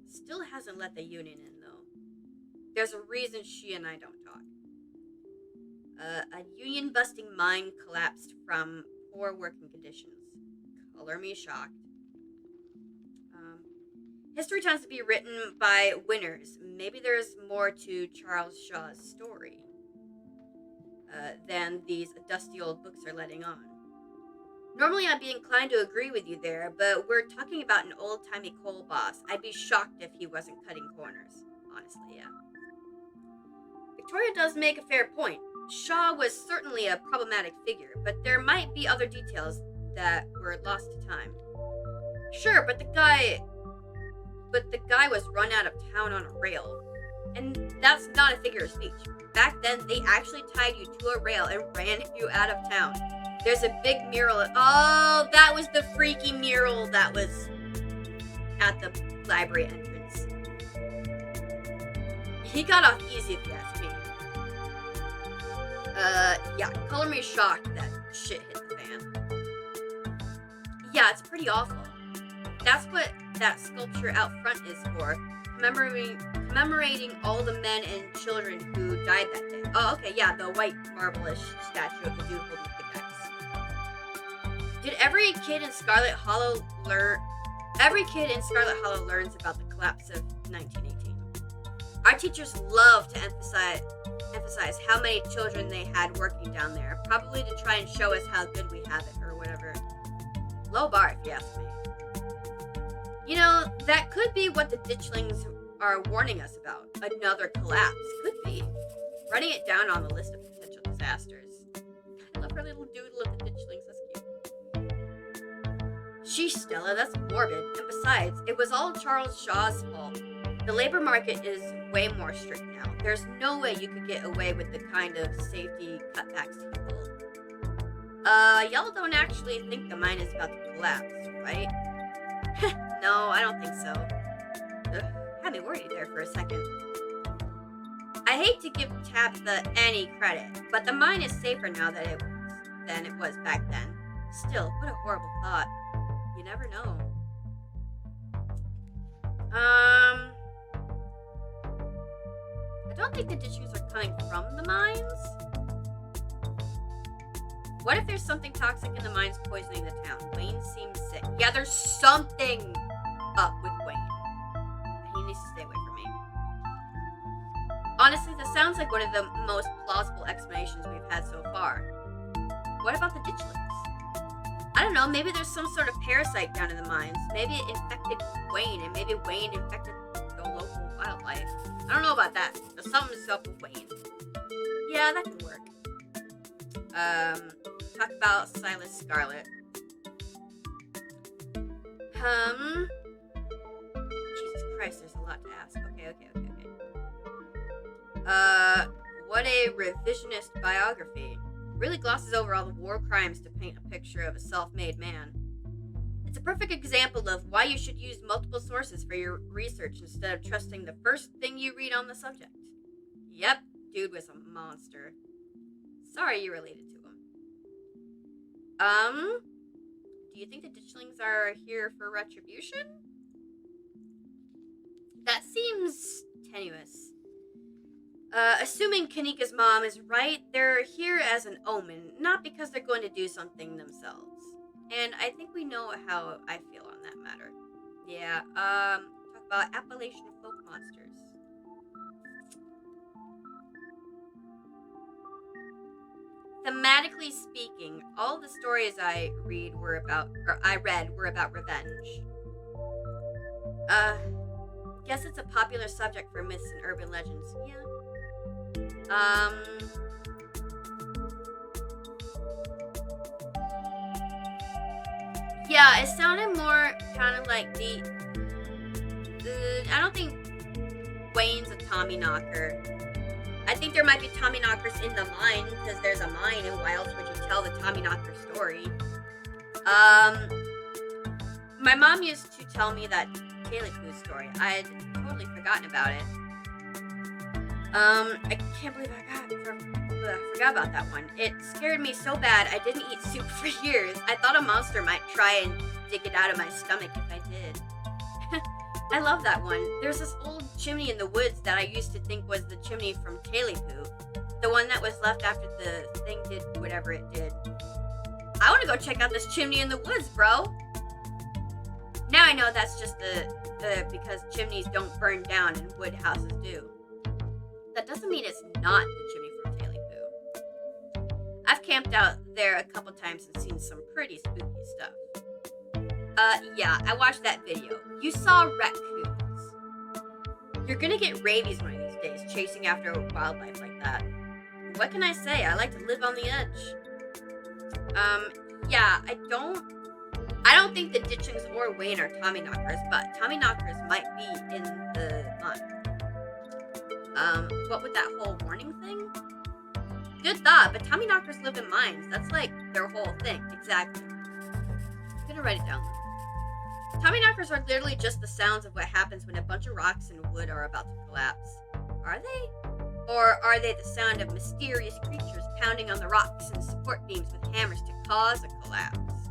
Speaker 1: Still hasn't let the union in, though. There's a reason she and I don't talk. A union-busting mine collapsed from poor working conditions. Color me shocked. History tends to be written by winners. Maybe there's more to Charles Shaw's story than these dusty old books are letting on. Normally I'd be inclined to agree with you there, but we're talking about an old-timey coal boss. I'd be shocked if he wasn't cutting corners. Honestly, yeah. Victoria does make a fair point. Shaw was certainly a problematic figure, but there might be other details that were lost to time. Sure, but the guy was run out of town on a rail. And that's not a figure of speech. Back then, they actually tied you to a rail and ran you out of town. There's a big mural. Oh, that was the freaky mural that was at the library entrance. He got off easy if you ask me. Yeah, color me shocked that shit hit the fan. Yeah, it's pretty awful. That's what that sculpture out front is for, commemorating all the men and children who died that day. Oh, okay, yeah, the white marble-ish statue of the dude holding the pickaxe. Did every kid in Scarlet Hollow learn? Every kid in Scarlet Hollow learns about the collapse of 1918. Our teachers love to emphasize how many children they had working down there, probably to try and show us how good we have it or whatever. Low bar, if you ask me. You know, that could be what the ditchlings are warning us about. Another collapse. Could be. Running it down on the list of potential disasters. I love her little doodle of the ditchlings. That's cute. Sheesh, Stella, that's morbid. And besides, it was all Charles Shaw's fault. The labor market is way more strict now. There's no way you could get away with the kind of safety cutbacks he pulled. Y'all don't actually think the mine is about to collapse, right? No, I don't think so. Ugh, had me worried there for a second. I hate to give Tabitha any credit, but the mine is safer now than it was back then. Still, what a horrible thought. You never know. I don't think the ditchers are coming from the mines. What if there's something toxic in the mines poisoning the town? Wayne seems sick. Yeah, there's something up with Wayne. He needs to stay away from me. Honestly, this sounds like one of the most plausible explanations we've had so far. What about the ditchlings? I don't know, maybe there's some sort of parasite down in the mines. Maybe it infected Wayne, and maybe Wayne infected the local wildlife. I don't know about that, but something's up with Wayne. Yeah, that could work. Talk about Silas Scarlet. Jesus Christ, there's a lot to ask. Okay. What a revisionist biography. Really glosses over all the war crimes to paint a picture of a self-made man. It's a perfect example of why you should use multiple sources for your research instead of trusting the first thing you read on the subject. Yep, dude was a monster. Sorry you related to him. Do you think the ditchlings are here for retribution? That seems tenuous. Assuming Kanika's mom is right, they're here as an omen, not because they're going to do something themselves. And I think we know how I feel on that matter. Yeah, talk about Appalachian folk monsters. Thematically speaking, all the stories I read were about revenge. Guess it's a popular subject for myths and urban legends. Yeah. Yeah, it sounded more kind of like I don't think Wayne's a Tommyknocker. I think there might be Tommyknockers in the mine, because there's a mine, and why else would you tell the Tommyknocker story? My mom used to tell me that Kaylee story. I'd totally forgotten about it. I can't believe I forgot about that one. It scared me so bad I didn't eat soup for years. I thought a monster might try and dig it out of my stomach if I did. I love that one. There's this old chimney in the woods that I used to think was the chimney from Kaylee Poo. The one that was left after the thing did whatever it did. I want to go check out this chimney in the woods, bro. Now I know that's just because chimneys don't burn down and wood houses do. That doesn't mean it's not the chimney from Kaylee Poo. I've camped out there a couple times and seen some pretty spooky stuff. Yeah, I watched that video. You saw raccoons. You're gonna get rabies one of these days chasing after wildlife like that. What can I say? I like to live on the edge. Yeah, I don't think the ditchings or Wayne are Tommyknockers, but Tommyknockers might be in the mine. What with that whole warning thing? Good thought, but Tommyknockers live in mines. That's like their whole thing. Exactly. I'm gonna write it down. Tommyknockers are literally just the sounds of what happens when a bunch of rocks and wood are about to collapse. Are they? Or are they the sound of mysterious creatures pounding on the rocks and support beams with hammers to cause a collapse?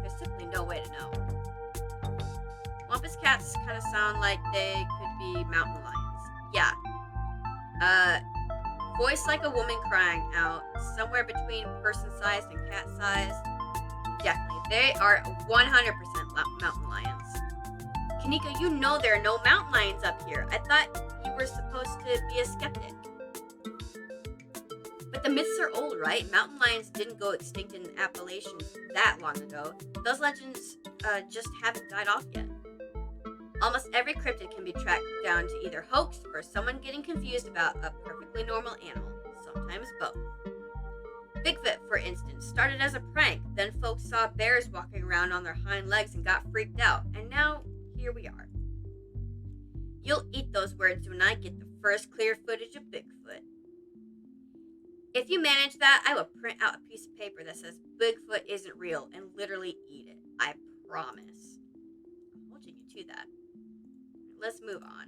Speaker 1: There's simply no way to know. Wampus cats kind of sound like they could be mountain lions. Yeah. Voice like a woman crying out, somewhere between person-sized and cat-sized. Definitely. They are 100% mountain lions. Kanika, you know there are no mountain lions up here. I thought you were supposed to be a skeptic. But the myths are old, right? Mountain lions didn't go extinct in Appalachian that long ago. Those legends just haven't died off yet. Almost every cryptid can be tracked down to either hoax or someone getting confused about a perfectly normal animal, sometimes both. Bigfoot, for instance, started as a prank, then folks saw bears walking around on their hind legs and got freaked out, and now here we are. You'll eat those words when I get the first clear footage of Bigfoot. If you manage that, I will print out a piece of paper that says Bigfoot isn't real and literally eat it. I promise. I'm holding you to that. Let's move on.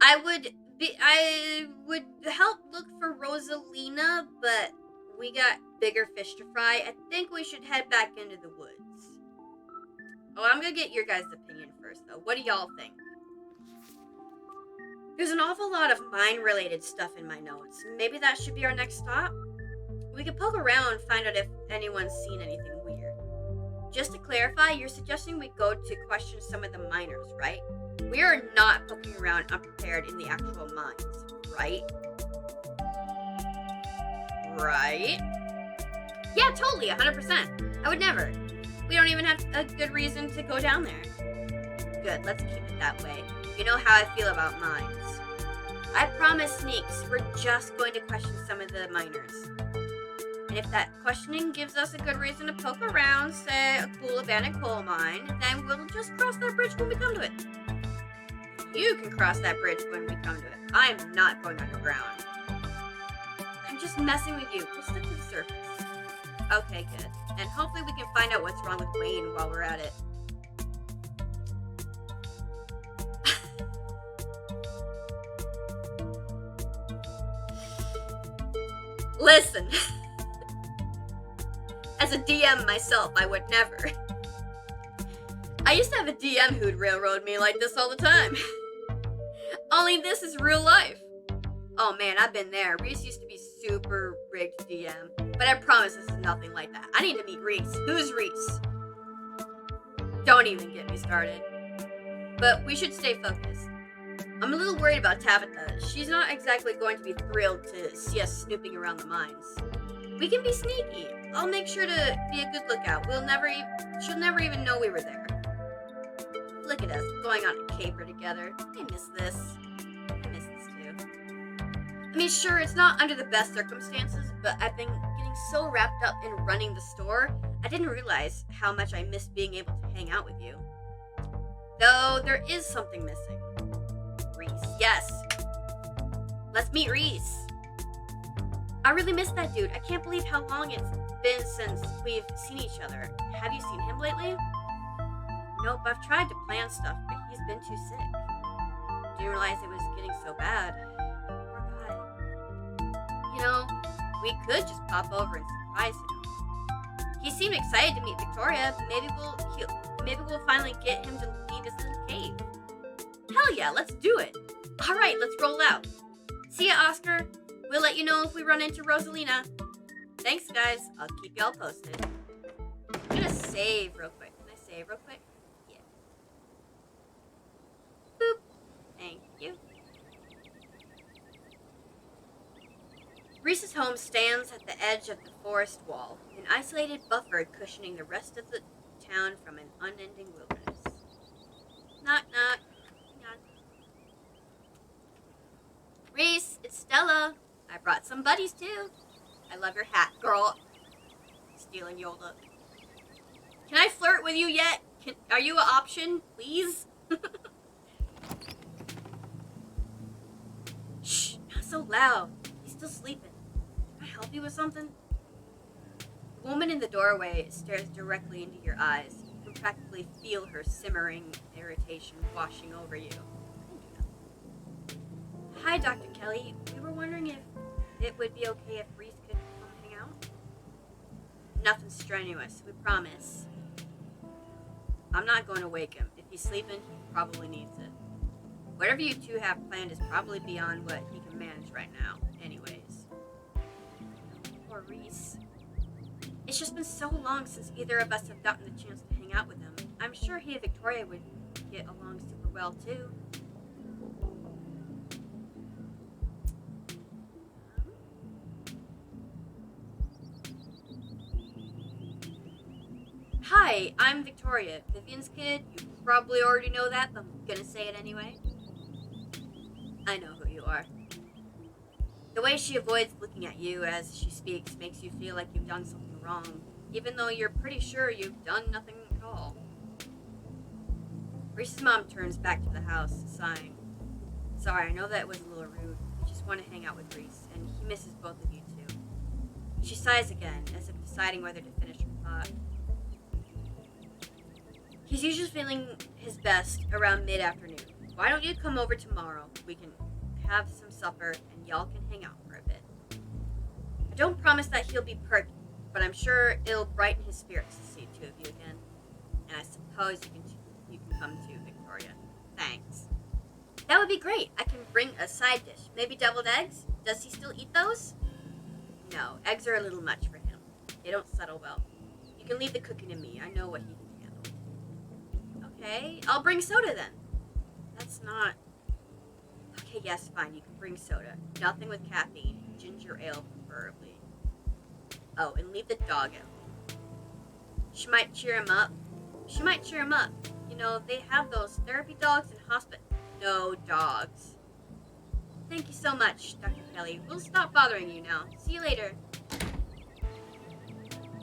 Speaker 1: I would help look for Rosalina, but we got bigger fish to fry. I think we should head back into the woods. Oh, I'm gonna get your guys' opinion first, though. What do y'all think? There's an awful lot of mine-related stuff in my notes. Maybe that should be our next stop? We could poke around and find out if anyone's seen anything weird. Just to clarify, you're suggesting we go to question some of the miners, right? We are not poking around unprepared in the actual mines, right? Right? Yeah, totally, 100%. I would never. We don't even have a good reason to go down there. Good, let's keep it that way. You know how I feel about mines. I promise, Sneaks, we're just going to question some of the miners. And if that questioning gives us a good reason to poke around, say a cool abandoned coal mine, then we'll just cross that bridge when we come to it. You can cross that bridge when we come to it. I am not going underground. I'm just messing with you. We'll stick to the surface. Okay, good. And hopefully we can find out what's wrong with Wayne while we're at it. Listen. As a DM myself, I would never. I used to have a DM who'd railroad me like this all the time. Only this is real life. Oh man, I've been there. Reese used to be super rigged DM, but I promise this is nothing like that. I need to meet Reese. Who's Reese? Don't even get me started. But we should stay focused. I'm a little worried about Tabitha. She's not exactly going to be thrilled to see us snooping around the mines. We can be sneaky. I'll make sure to be a good lookout. She'll never even know we were there. Look at us, going on a caper together. I miss this. I miss this too. I mean, sure, it's not under the best circumstances, but I've been getting so wrapped up in running the store, I didn't realize how much I missed being able to hang out with you. Though there is something missing. Reese, yes. Let's meet Reese. I really miss that dude. I can't believe how long it's been since we've seen each other. Have you seen him lately? Nope, I've tried to plan stuff, but he's been too sick. Didn't realize it was getting so bad. Poor guy. You know, we could just pop over and surprise him. He seemed excited to meet Victoria. Maybe we'll finally get him to leave his little cave. Hell yeah, let's do it. All right, let's roll out. See ya, Oscar. We'll let you know if we run into Rosalina. Thanks, guys. I'll keep y'all posted. I'm gonna save real quick. Can I save real quick? Yeah. Boop. Thank you. Reese's home stands at the edge of the forest wall, an isolated buffer cushioning the rest of the town from an unending wilderness. Knock, knock. Knock. Reese, it's Stella. I brought some buddies, too. I love your hat, girl. Stealing Yola. Can I flirt with you yet? Are you an option, please? Shh, not so loud. He's still sleeping. Can I help you with something? The woman in the doorway stares directly into your eyes. You can practically feel her simmering irritation washing over you. Hi, Dr. Kelly. We were wondering if it would be okay if Reese could come hang out? Nothing strenuous, we promise. I'm not going to wake him. If he's sleeping, he probably needs it. Whatever you two have planned is probably beyond what he can manage right now, anyways. Poor Reese. It's just been so long since either of us have gotten the chance to hang out with him. I'm sure he and Victoria would get along super well, too. Hi, I'm Victoria, Vivian's kid. You probably already know that, but I'm gonna say it anyway. I know who you are. The way she avoids looking at you as she speaks makes you feel like you've done something wrong, even though you're pretty sure you've done nothing at all. Reese's mom turns back to the house, sighing. Sorry, I know that was a little rude. I just want to hang out with Reese, and he misses both of you too. She sighs again, as if deciding whether to finish her thought. He's usually feeling his best around mid-afternoon. Why don't you come over tomorrow? We can have some supper, and y'all can hang out for a bit. I don't promise that he'll be perky, but I'm sure it'll brighten his spirits to see two of you again. And I suppose you can come too, Victoria. Thanks. That would be great. I can bring a side dish. Maybe deviled eggs? Does he still eat those? No, eggs are a little much for him. They don't settle well. You can leave the cooking to me. I know what he can handle. Okay, I'll bring soda then. That's not... Okay, yes, fine. You can bring soda. Nothing with caffeine. Ginger ale, preferably. Oh, and leave the dog at home. She might cheer him up. You know, they have those therapy dogs in hospital. No dogs. Thank you so much, Dr. Kelly. We'll stop bothering you now. See you later.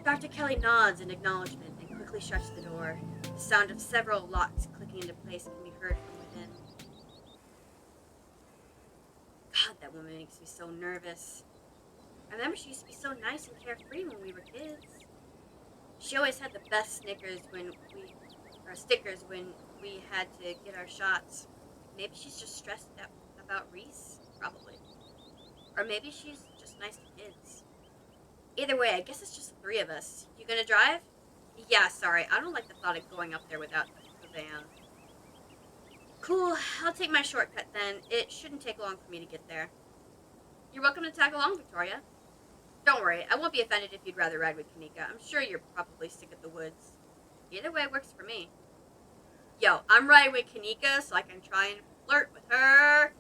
Speaker 1: Dr. Kelly nods in acknowledgement and quickly shuts the door. The sound of several locks clicking into place can be heard from within. God, that woman makes me so nervous. I remember she used to be so nice and carefree when we were kids. She always had the best stickers when we had to get our shots. Maybe she's just stressed about Reese, probably. Or maybe she's just nice to kids. Either way, I guess it's just the three of us. You gonna drive? Yeah, sorry. I don't like the thought of going up there without the van. Cool. I'll take my shortcut then. It shouldn't take long for me to get there. You're welcome to tag along, Victoria. Don't worry. I won't be offended if you'd rather ride with Kanika. I'm sure you're probably sick of the woods. Either way works for me. Yo, I'm riding with Kanika so I can try and flirt with her.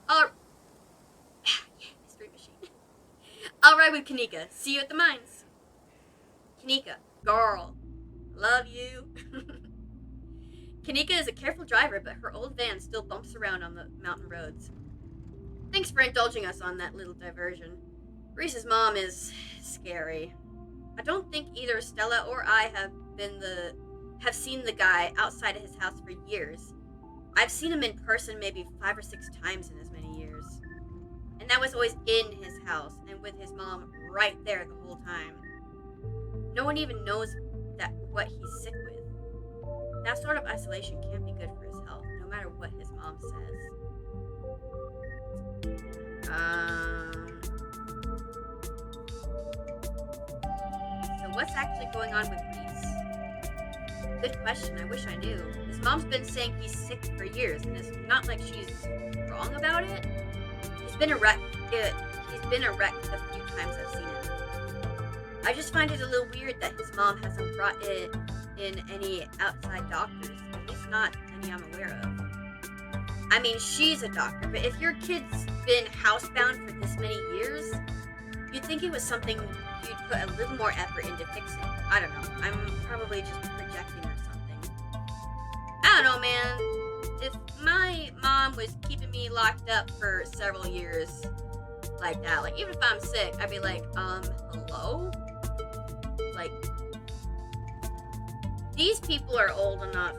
Speaker 1: Yeah, mystery machine. I'll ride with Kanika. See you at the mines. Kanika, girl, love you. Kanika is a careful driver, but her old van still bumps around on the mountain roads. Thanks for indulging us on that little diversion. Reese's mom is scary. I don't think either Stella or I have seen the guy outside of his house for years. I've seen him in person maybe 5 or 6 times in as many years. And that was always in his house and with his mom right there the whole time. No one even knows what he's sick with. That sort of isolation can't be good for his health, no matter what his mom says. So what's actually going on with Reese? Good question. I wish I knew. His mom's been saying he's sick for years, and it's not like she's wrong about it. He's been a wreck. He's been a wreck the few times I've seen him. I just find it a little weird that his mom hasn't brought in any outside doctors, at least not any I'm aware of. I mean, she's a doctor, but if your kid's been housebound for this many years, you'd think it was something you'd put a little more effort into fixing. I don't know. I'm probably just projecting or something. I don't know, man. If my mom was keeping me locked up for several years like that, like, even if I'm sick, I'd be like, hello? Like, these people are old enough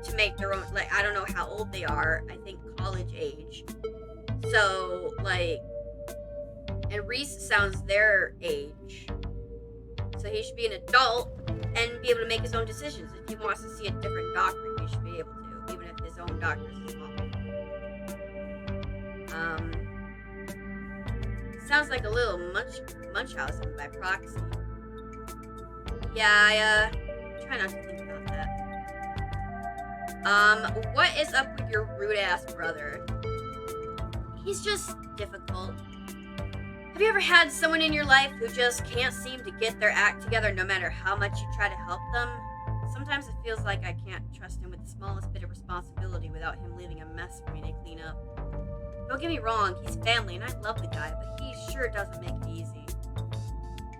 Speaker 1: to make their own, like, I don't know how old they are. I think college age. So, like, and Reese sounds their age. So he should be an adult and be able to make his own decisions. If he wants to see a different doctor, he should be able to, even if his own doctor is his mom. Sounds like a little Munchausen by proxy. Yeah, I try not to think about that. What is up with your rude-ass brother? He's just difficult. Have you ever had someone in your life who just can't seem to get their act together no matter how much you try to help them? Sometimes it feels like I can't trust him with the smallest bit of responsibility without him leaving a mess for me to clean up. Don't get me wrong, he's family and I love the guy, but he sure doesn't make it easy.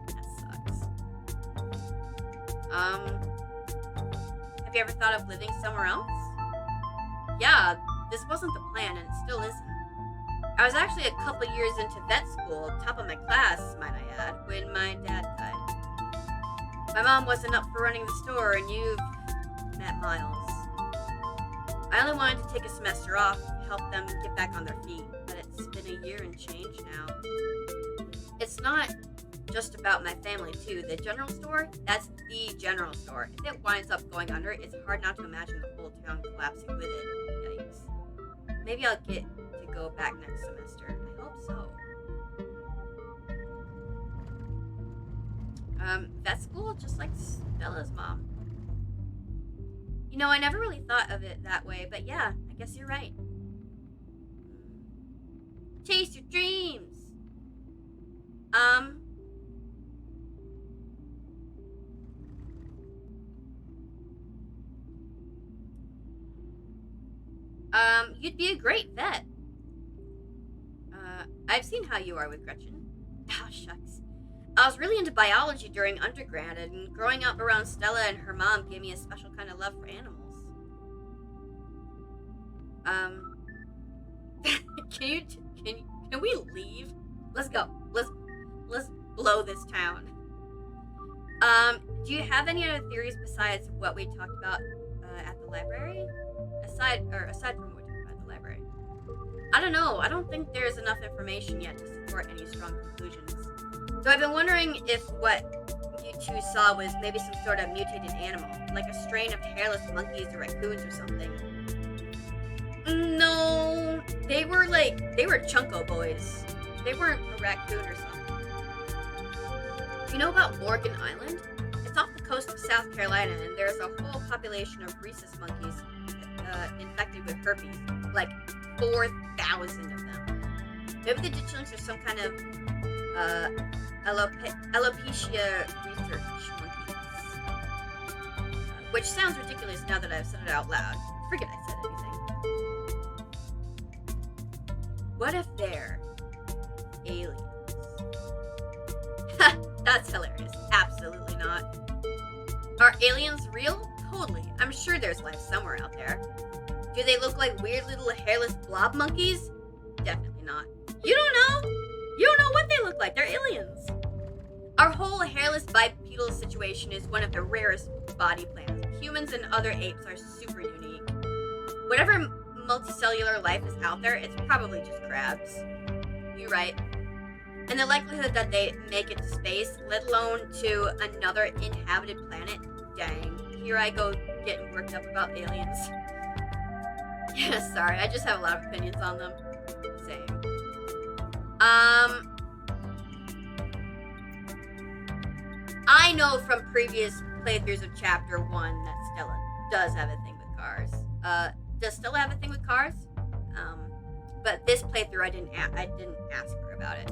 Speaker 1: That sucks. Have you ever thought of living somewhere else? Yeah, this wasn't the plan and it still isn't. I was actually a couple years into vet school, top of my class, might I add, when my dad died. My mom wasn't up for running the store and you've met Miles. I only wanted to take a semester off, help them get back on their feet, but it's been a year and change now. It's not just about my family too. The general store, that's the general store. If it winds up going under, it's hard not to imagine the whole town collapsing with it. Yikes. Maybe I'll get to go back next semester. I hope so. Vet school, just like Stella's mom. You know, I never really thought of it that way, but yeah, I guess you're right. Chase your dreams. You'd be a great vet. I've seen how you are with Gretchen. Ah, shucks. I was really into biology during undergrad, and growing up around Stella and her mom gave me a special kind of love for animals. Can we leave? Let's go. Let's blow this town. Do you have any other theories besides what we talked about at the library? Aside from what we talked about at the library. I don't know. I don't think there's enough information yet to support any strong conclusions. So I've been wondering if what you two saw was maybe some sort of mutated animal, like a strain of hairless monkeys or raccoons or something. No, they were Chunko boys. They weren't a raccoon or something. Do you know about Morgan Island? It's off the coast of South Carolina, and there's a whole population of rhesus monkeys infected with herpes, like 4,000 of them. Maybe the ditchlings are some kind of alopecia research monkeys. Which sounds ridiculous now that I've said it out loud. Forget I said anything. What if they're aliens? Ha! That's hilarious. Absolutely not. Are aliens real? Totally. I'm sure there's life somewhere out there. Do they look like weird little hairless blob monkeys? Definitely not. You don't know? You don't know what they look like. They're aliens. Our whole hairless bipedal situation is one of the rarest body plans. Humans and other apes are super unique. Whatever multicellular life is out there, it's probably just crabs. You're right. And the likelihood that they make it to space, let alone to another inhabited planet, dang. Here I go getting worked up about aliens. Yeah, sorry, I just have a lot of opinions on them. Same. I know from previous playthroughs of Chapter 1 that Stella does have a thing with cars. Does Stella have a thing with cars? But this playthrough I didn't ask her about it.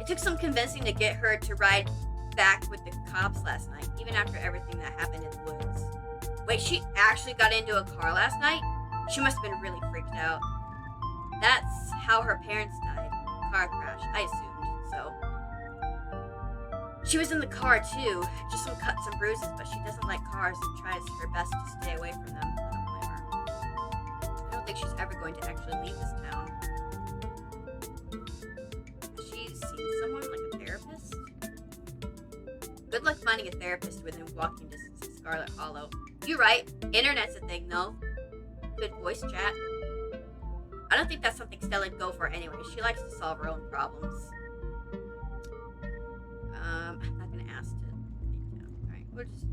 Speaker 1: It took some convincing to get her to ride back with the cops last night, even after everything that happened in the woods. Wait, she actually got into a car last night? She must have been really freaked out. That's how her parents died. Car crash, I assumed, so. She was in the car too, just some cuts and bruises, but she doesn't like cars and tries her best to stay away from them. I don't blame her. I don't think she's ever going to actually leave this town. Has she seen someone, like a therapist? Good luck finding a therapist within walking distance of Scarlet Hollow. You're right, internet's a thing though. Good voice chat. I don't think that's something Stella'd go for anyway. She likes to solve her own problems. I'm not gonna ask to. Alright, we'll just.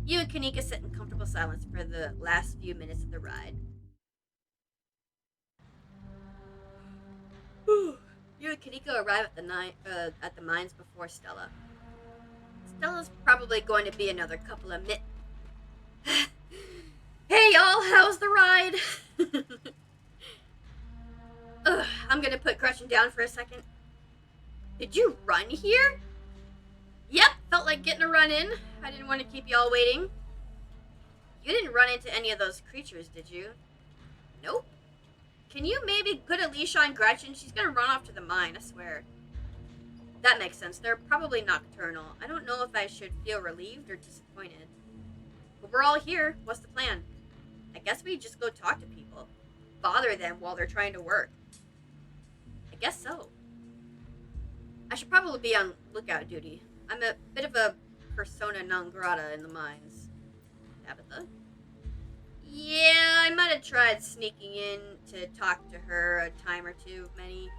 Speaker 1: You and Kanika sit in comfortable silence for the last few minutes of the ride. You and Kanika arrive at the mines before Stella. Stella's probably going to be another couple of Hey, Hey y'all, how's the ride? Ugh, I'm gonna put Gretchen down for a second. Did you run here? Yep, felt like getting a run in. I didn't want to keep y'all waiting. You didn't run into any of those creatures, did you? Nope. Can you maybe put a leash on Gretchen? She's gonna run off to the mine, I swear. That makes sense. They're probably nocturnal. I don't know if I should feel relieved or disappointed. But we're all here. What's the plan? I guess we just go talk to people. Bother them while they're trying to work. I guess so. I should probably be on lookout duty. I'm a bit of a persona non grata in the mines. Tabitha? Yeah, I might have tried sneaking in to talk to her a time or two, many.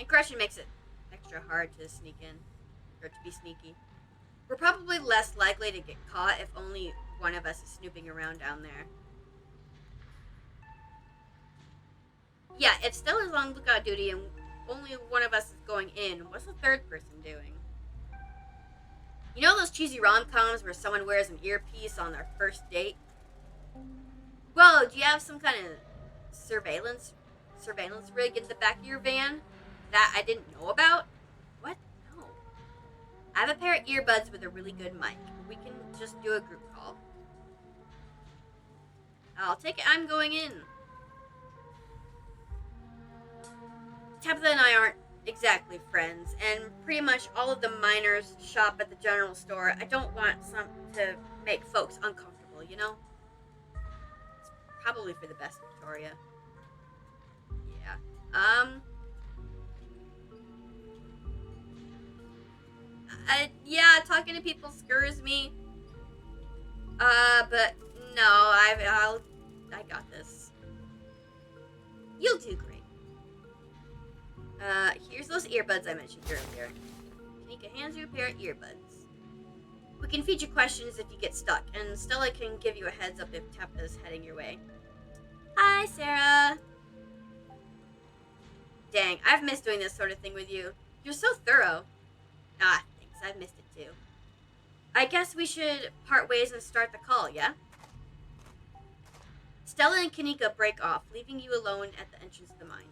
Speaker 1: And Gretchen makes it extra hard to sneak in. Or to be sneaky. We're probably less likely to get caught if only one of us is snooping around down there. Yeah, if Stella's on lookout duty and only one of us is going in, what's the third person doing? You know those cheesy rom-coms where someone wears an earpiece on their first date? Whoa, do you have some kind of surveillance rig in the back of your van that I didn't know about? What? No. I have a pair of earbuds with a really good mic. We can just do a group call. I'll take it I'm going in. Tabitha and I aren't exactly friends, and pretty much all of the miners shop at the general store. I don't want some to make folks uncomfortable, you know? It's probably for the best, Victoria. Yeah. Yeah, talking to people scurs me. But no, I got this. You'll do great. Here's those earbuds I mentioned earlier. Kanika hands you a pair of earbuds. We can feed you questions if you get stuck, and Stella can give you a heads up if Tabitha's heading your way. Hi, Sarah. Dang, I've missed doing this sort of thing with you. You're so thorough. Ah, thanks, I've missed it too. I guess we should part ways and start the call, yeah? Stella and Kanika break off, leaving you alone at the entrance of the mines.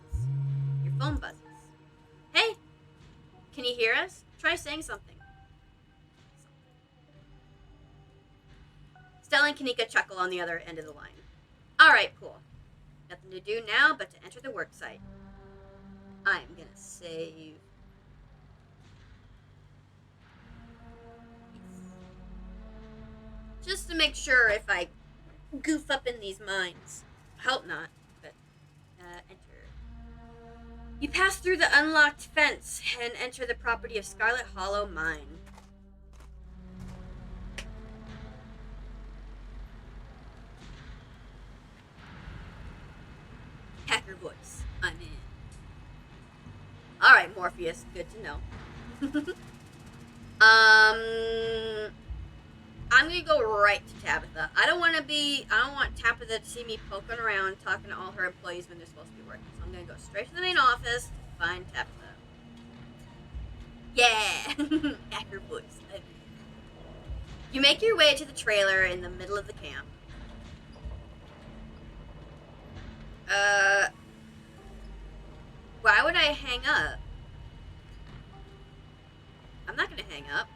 Speaker 1: Your phone buzzes. Hey, can you hear us? Try saying something. Stella and Kanika chuckle on the other end of the line. Alright, cool. Nothing to do now but to enter the work site. I'm gonna save. Just to make sure if I goof up in these mines. Hope not, but enter. You pass through the unlocked fence and enter the property of Scarlet Hollow Mine. Hacker voice. I'm in. Alright, Morpheus. Good to know. I'm gonna go right to Tabitha. I don't want Tabitha to see me poking around talking to all her employees when they're supposed to be working. So I'm gonna go straight to the main office to find Tabitha. Yeah! Hacker voice. You make your way to the trailer in the middle of the camp. Why would I hang up? I'm not gonna hang up.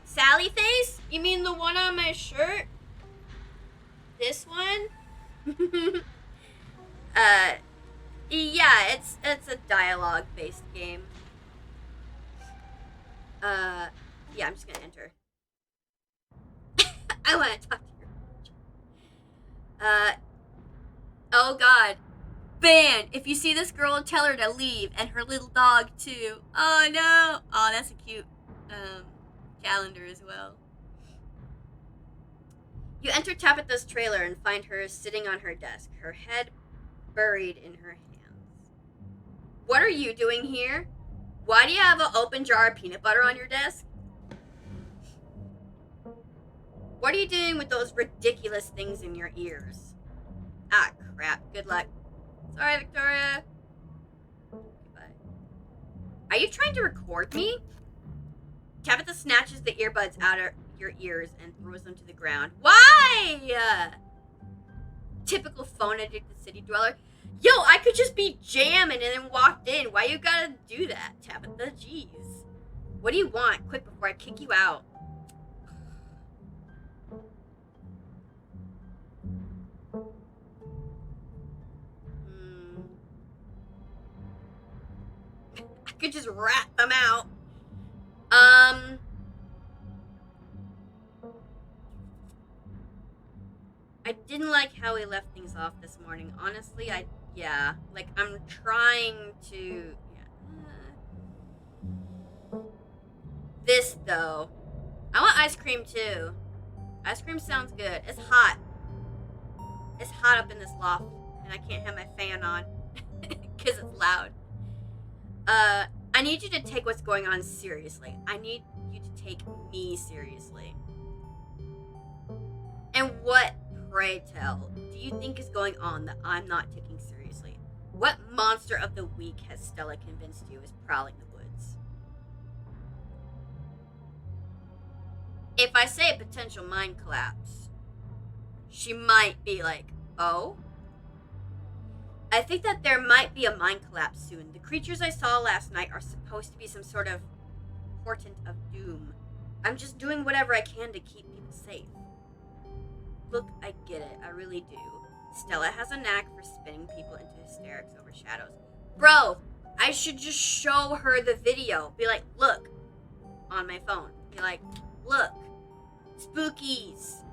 Speaker 1: Sally face? You mean the one on my shirt? This one? Yeah, it's a dialogue-based game. Yeah, I'm just gonna enter. I wanna talk to her. Oh god. Ban! If you see this girl, tell her to leave, and her little dog, too. Oh no! Oh, that's a cute, calendar as well. You enter Tabitha's trailer and find her sitting on her desk, her head buried in her hands. What are you doing here? Why do you have an open jar of peanut butter on your desk? What are you doing with those ridiculous things in your ears? Ah, crap. Good luck. Sorry, Victoria. Goodbye. Are you trying to record me? Tabitha snatches the earbuds out of your ears and throws them to the ground. Why? Typical phone-addicted city dweller. Yo, I could just be jamming and then walked in. Why you gotta do that, Tabitha? Jeez. What do you want? Quick, before I kick you out. I could just rat them out. I didn't like how he left things off this morning. Honestly, I'm trying to, This, though. I want ice cream, too. Ice cream sounds good. It's hot. It's hot up in this loft, and I can't have my fan on, because it's loud. I need you to take what's going on seriously. I need you to take me seriously. And what, pray tell, do you think is going on that I'm not taking seriously? What monster of the week has Stella convinced you is prowling the woods? If I say a potential mind collapse, she might be like, oh? I think that there might be a mind collapse soon. The creatures I saw last night are supposed to be some sort of portent of doom. I'm just doing whatever I can to keep people safe. Look, I get it. I really do. Stella has a knack for spinning people into hysterics over shadows. Bro, I should just show her the video. Be like, look, on my phone. Be like, look, spookies.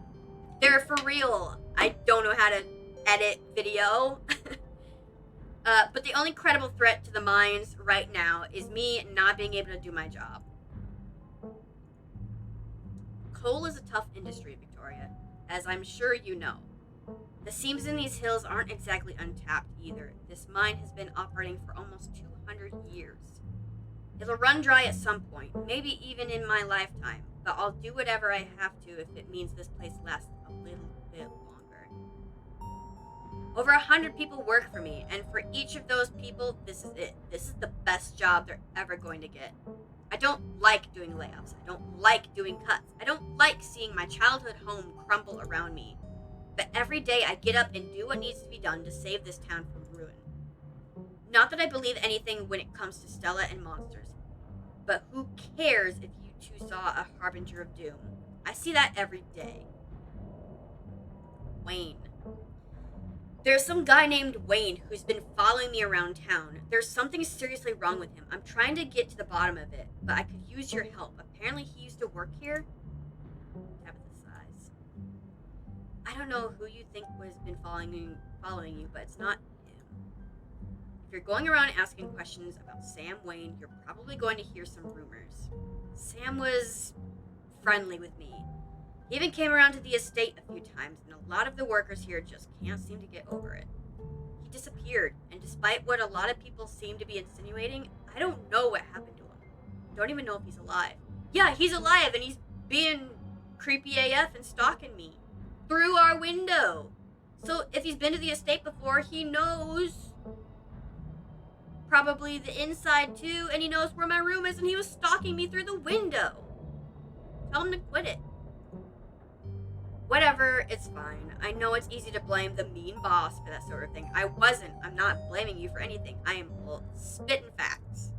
Speaker 1: They're for real. I don't know how to edit video. But the only credible threat to the mines right now is me not being able to do my job. Coal is a tough industry, Victoria, as I'm sure you know. The seams in these hills aren't exactly untapped either. This mine has been operating for almost 200 years. It'll run dry at some point, maybe even in my lifetime, but I'll do whatever I have to if it means this place lasts a little bit longer. Over 100 people work for me, and for each of those people, this is it. This is the best job they're ever going to get. I don't like doing layoffs. I don't like doing cuts. I don't like seeing my childhood home crumble around me. But every day I get up and do what needs to be done to save this town from ruin. Not that I believe anything when it comes to Stella and monsters, but who cares if you two saw a harbinger of doom? I see that every day. Wayne. There's some guy named Wayne who's been following me around town. There's something seriously wrong with him. I'm trying to get to the bottom of it, but I could use your help. Apparently he used to work here. Tabitha sighs. I don't know who you think has been following you, but it's not him. If you're going around asking questions about Sam Wayne, you're probably going to hear some rumors. Sam was friendly with me. He even came around to the estate a few times, and a lot of the workers here just can't seem to get over it. He disappeared, and despite what a lot of people seem to be insinuating, I don't know what happened to him. Don't even know if he's alive. Yeah, he's alive, and he's being creepy AF and stalking me through our window. So if he's been to the estate before, he knows probably the inside too, and he knows where my room is, and he was stalking me through the window. Tell him to quit it. Whatever, it's fine. I know it's easy to blame the mean boss for that sort of thing. I wasn't. I'm not blaming you for anything. I am spitting facts.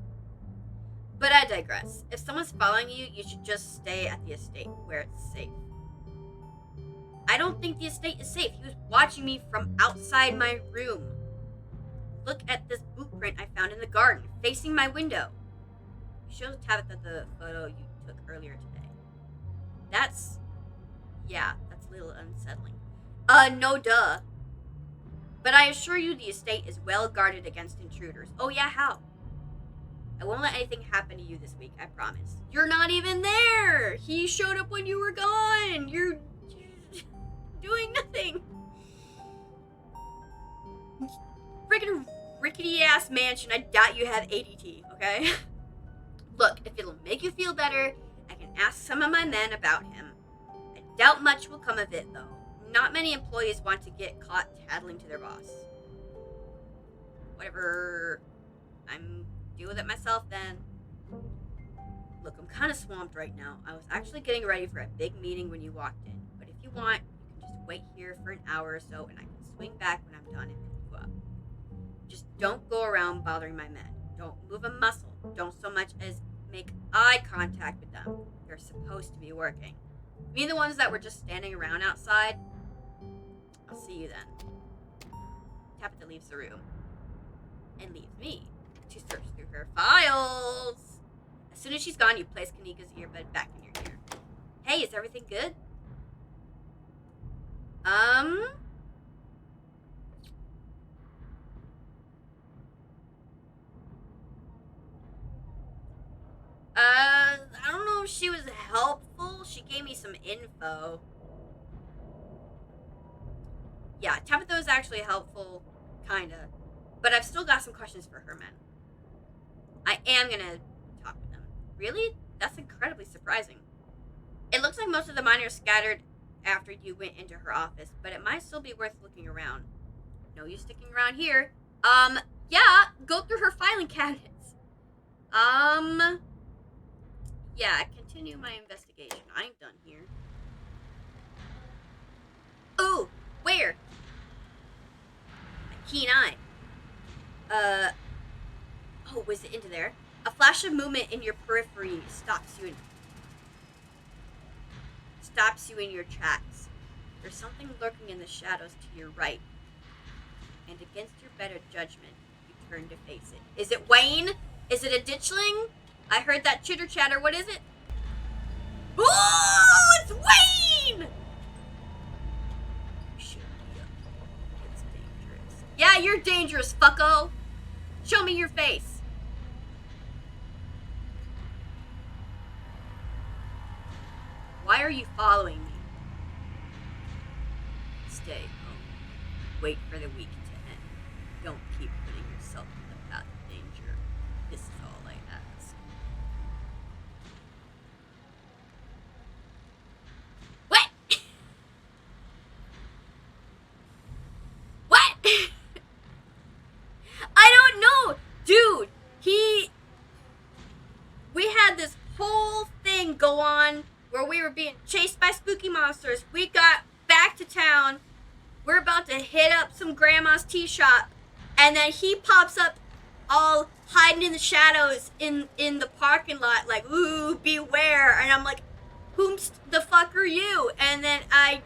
Speaker 1: But I digress. If someone's following you, you should just stay at the estate where it's safe. I don't think the estate is safe. He was watching me from outside my room. Look at this boot print I found in the garden, facing my window. You showed Tabitha the photo you took earlier today. That's a little unsettling. No duh. But I assure you the estate is well guarded against intruders. Oh yeah, how? I won't let anything happen to you this week, I promise. You're not even there! He showed up when you were gone! You're doing nothing! Freaking rickety ass mansion, I doubt you have ADT, okay? Look, if it'll make you feel better, I can ask some of my men about him. I doubt much will come of it, though. Not many employees want to get caught tattling to their boss. Whatever. I'm deal with it myself then. Look, I'm kind of swamped right now. I was actually getting ready for a big meeting when you walked in. But if you want, you can just wait here for an hour or so, and I can swing back when I'm done and pick you up. Just don't go around bothering my men. Don't move a muscle. Don't so much as make eye contact with them. They're supposed to be working. Me and the ones that were just standing around outside. I'll see you then. Tabitha leaves the room and leaves me to search through her files. As soon as she's gone, you place Kanika's earbud back in your ear. Hey, is everything good? I don't know if she was helpful. She gave me some info. Yeah, Tabitha was actually helpful, kinda. But I've still got some questions for her men. I am gonna talk with them. Really? That's incredibly surprising. It looks like most of the miners scattered after you went into her office, but it might still be worth looking around. No use sticking around here. Yeah, go through her filing cabinets. Yeah, continue my investigation. I ain't done here. Ooh, where? A keen eye. Oh, was it into there? A flash of movement in your periphery stops you in your tracks. There's something lurking in the shadows to your right. And against your better judgment, you turn to face it. Is it Wayne? Is it a ditchling? I heard that chitter chatter. What is it? Oh, it's Wayne! Shut me up. It's dangerous. Yeah, you're dangerous, fucko. Show me your face. Why are you following me? Stay home. Wait for the week to end. Don't keep putting yourself in the path of danger. This is all I ask. What? What? I don't know. Dude, we had this whole thing go on where we were being chased by spooky monsters. We got back to town. We're about to hit up some grandma's tea shop. And then he pops up all hiding in the shadows in the parking lot like, ooh, beware. And I'm like, whom the fuck are you? And then I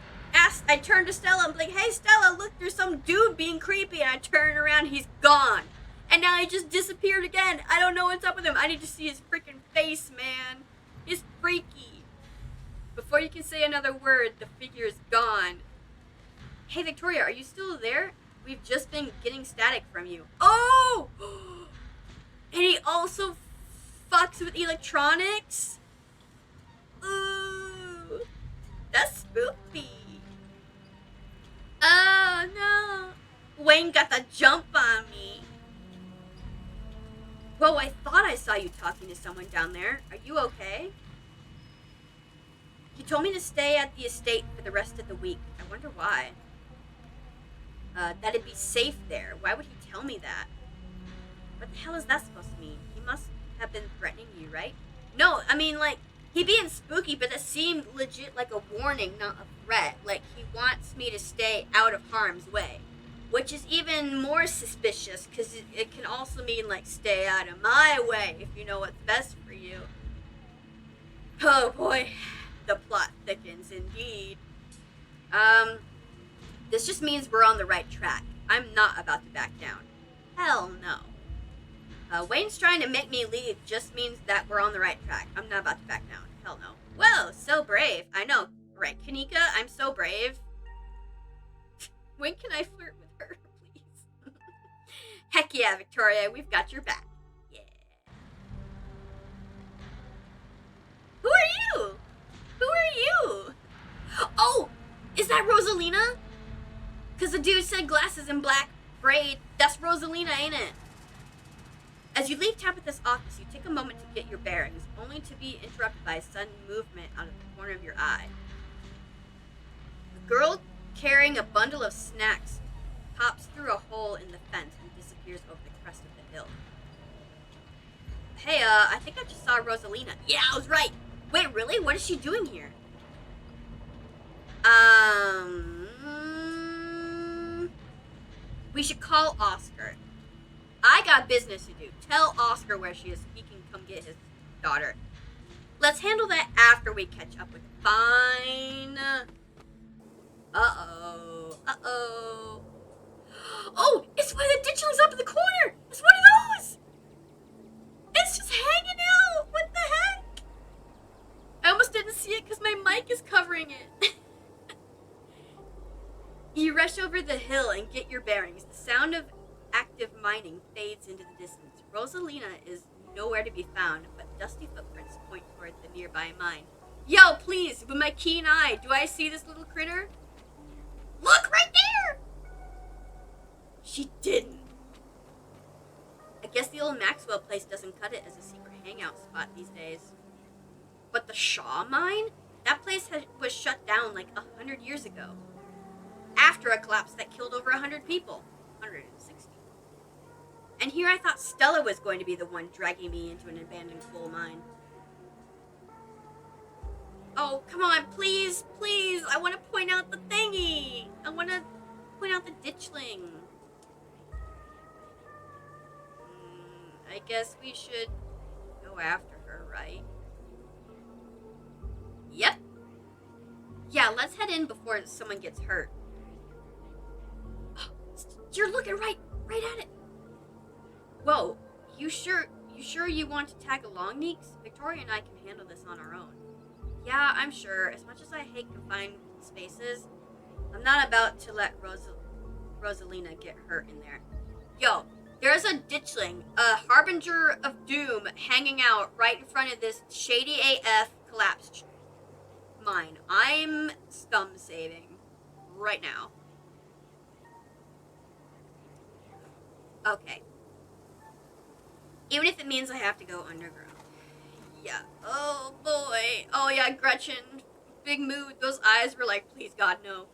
Speaker 1: turned to Stella. I'm like, hey, Stella, look, there's some dude being creepy. And I turn around, he's gone. And now he just disappeared again. I don't know what's up with him. I need to see his freaking face, man. He's freaky. Before you can say another word, the figure is gone. Hey, Victoria, are you still there? We've just been getting static from you. Oh! And he also fucks with electronics? Ooh. That's spooky. Oh, no. Wayne got the jump on me. Whoa, I thought I saw you talking to someone down there. Are you okay? He told me to stay at the estate for the rest of the week. I wonder why. That it'd be safe there. Why would he tell me that? What the hell is that supposed to mean? He must have been threatening you, right? No, I mean, like, he being spooky, but that seemed legit like a warning, not a threat. Like, he wants me to stay out of harm's way. Which is even more suspicious, because it can also mean, like, stay out of my way, if you know what's best for you. Oh, boy. The plot thickens, indeed. This just means we're on the right track. I'm not about to back down. Hell no. Wayne's trying to make me leave just means that we're on the right track. I'm not about to back down. Hell no. Whoa, so brave. I know. Right, Kanika, I'm so brave. When can I flirt with her, please? Heck yeah, Victoria, we've got your back. Yeah. Who are you? Who are you? Oh, is that Rosalina? Because the dude said glasses and black braid. That's Rosalina, ain't it? As you leave Tabitha's office, you take a moment to get your bearings, only to be interrupted by a sudden movement out of the corner of your eye. A girl carrying a bundle of snacks pops through a hole in the fence and disappears over the crest of the hill. Hey, I think I just saw Rosalina. Yeah, I was right. Wait, really? What is she doing here? We should call Oscar. I got business to do. Tell Oscar where she is so he can come get his daughter. Let's handle that after we catch up with it. Fine. Uh-oh. Uh-oh. Oh, it's one of the ditchlings up in the corner. It's one of those. It's just hanging out. What the heck? I almost didn't see it because my mic is covering it. You rush over the hill and get your bearings. The sound of active mining fades into the distance. Rosalina is nowhere to be found, but dusty footprints point toward the nearby mine. Yo, please, with my keen eye, do I see this little critter? Look right there! She didn't. I guess the old Maxwell place doesn't cut it as a secret hangout spot these days. But the Shaw mine? That place was shut down like 100 years ago. After a collapse that killed over 100 people. 160. And here I thought Stella was going to be the one dragging me into an abandoned coal mine. Oh, come on, please, please. I want to point out the thingy. I want to point out the ditchling. I guess we should go after her, right? Yep. Yeah, let's head in before someone gets hurt. You're looking right at it. Whoa, you sure you want to tag along, Neeks? Victoria and I can handle this on our own. Yeah, I'm sure. As much as I hate confined spaces, I'm not about to let Rosalina get hurt in there. Yo, there's a ditchling, a harbinger of doom, hanging out right in front of this shady AF collapsed mine. I'm scum saving right now. Okay. Even if it means I have to go underground. Yeah. Oh, boy. Oh, yeah, Gretchen. Big mood. Those eyes were like, please, God, no.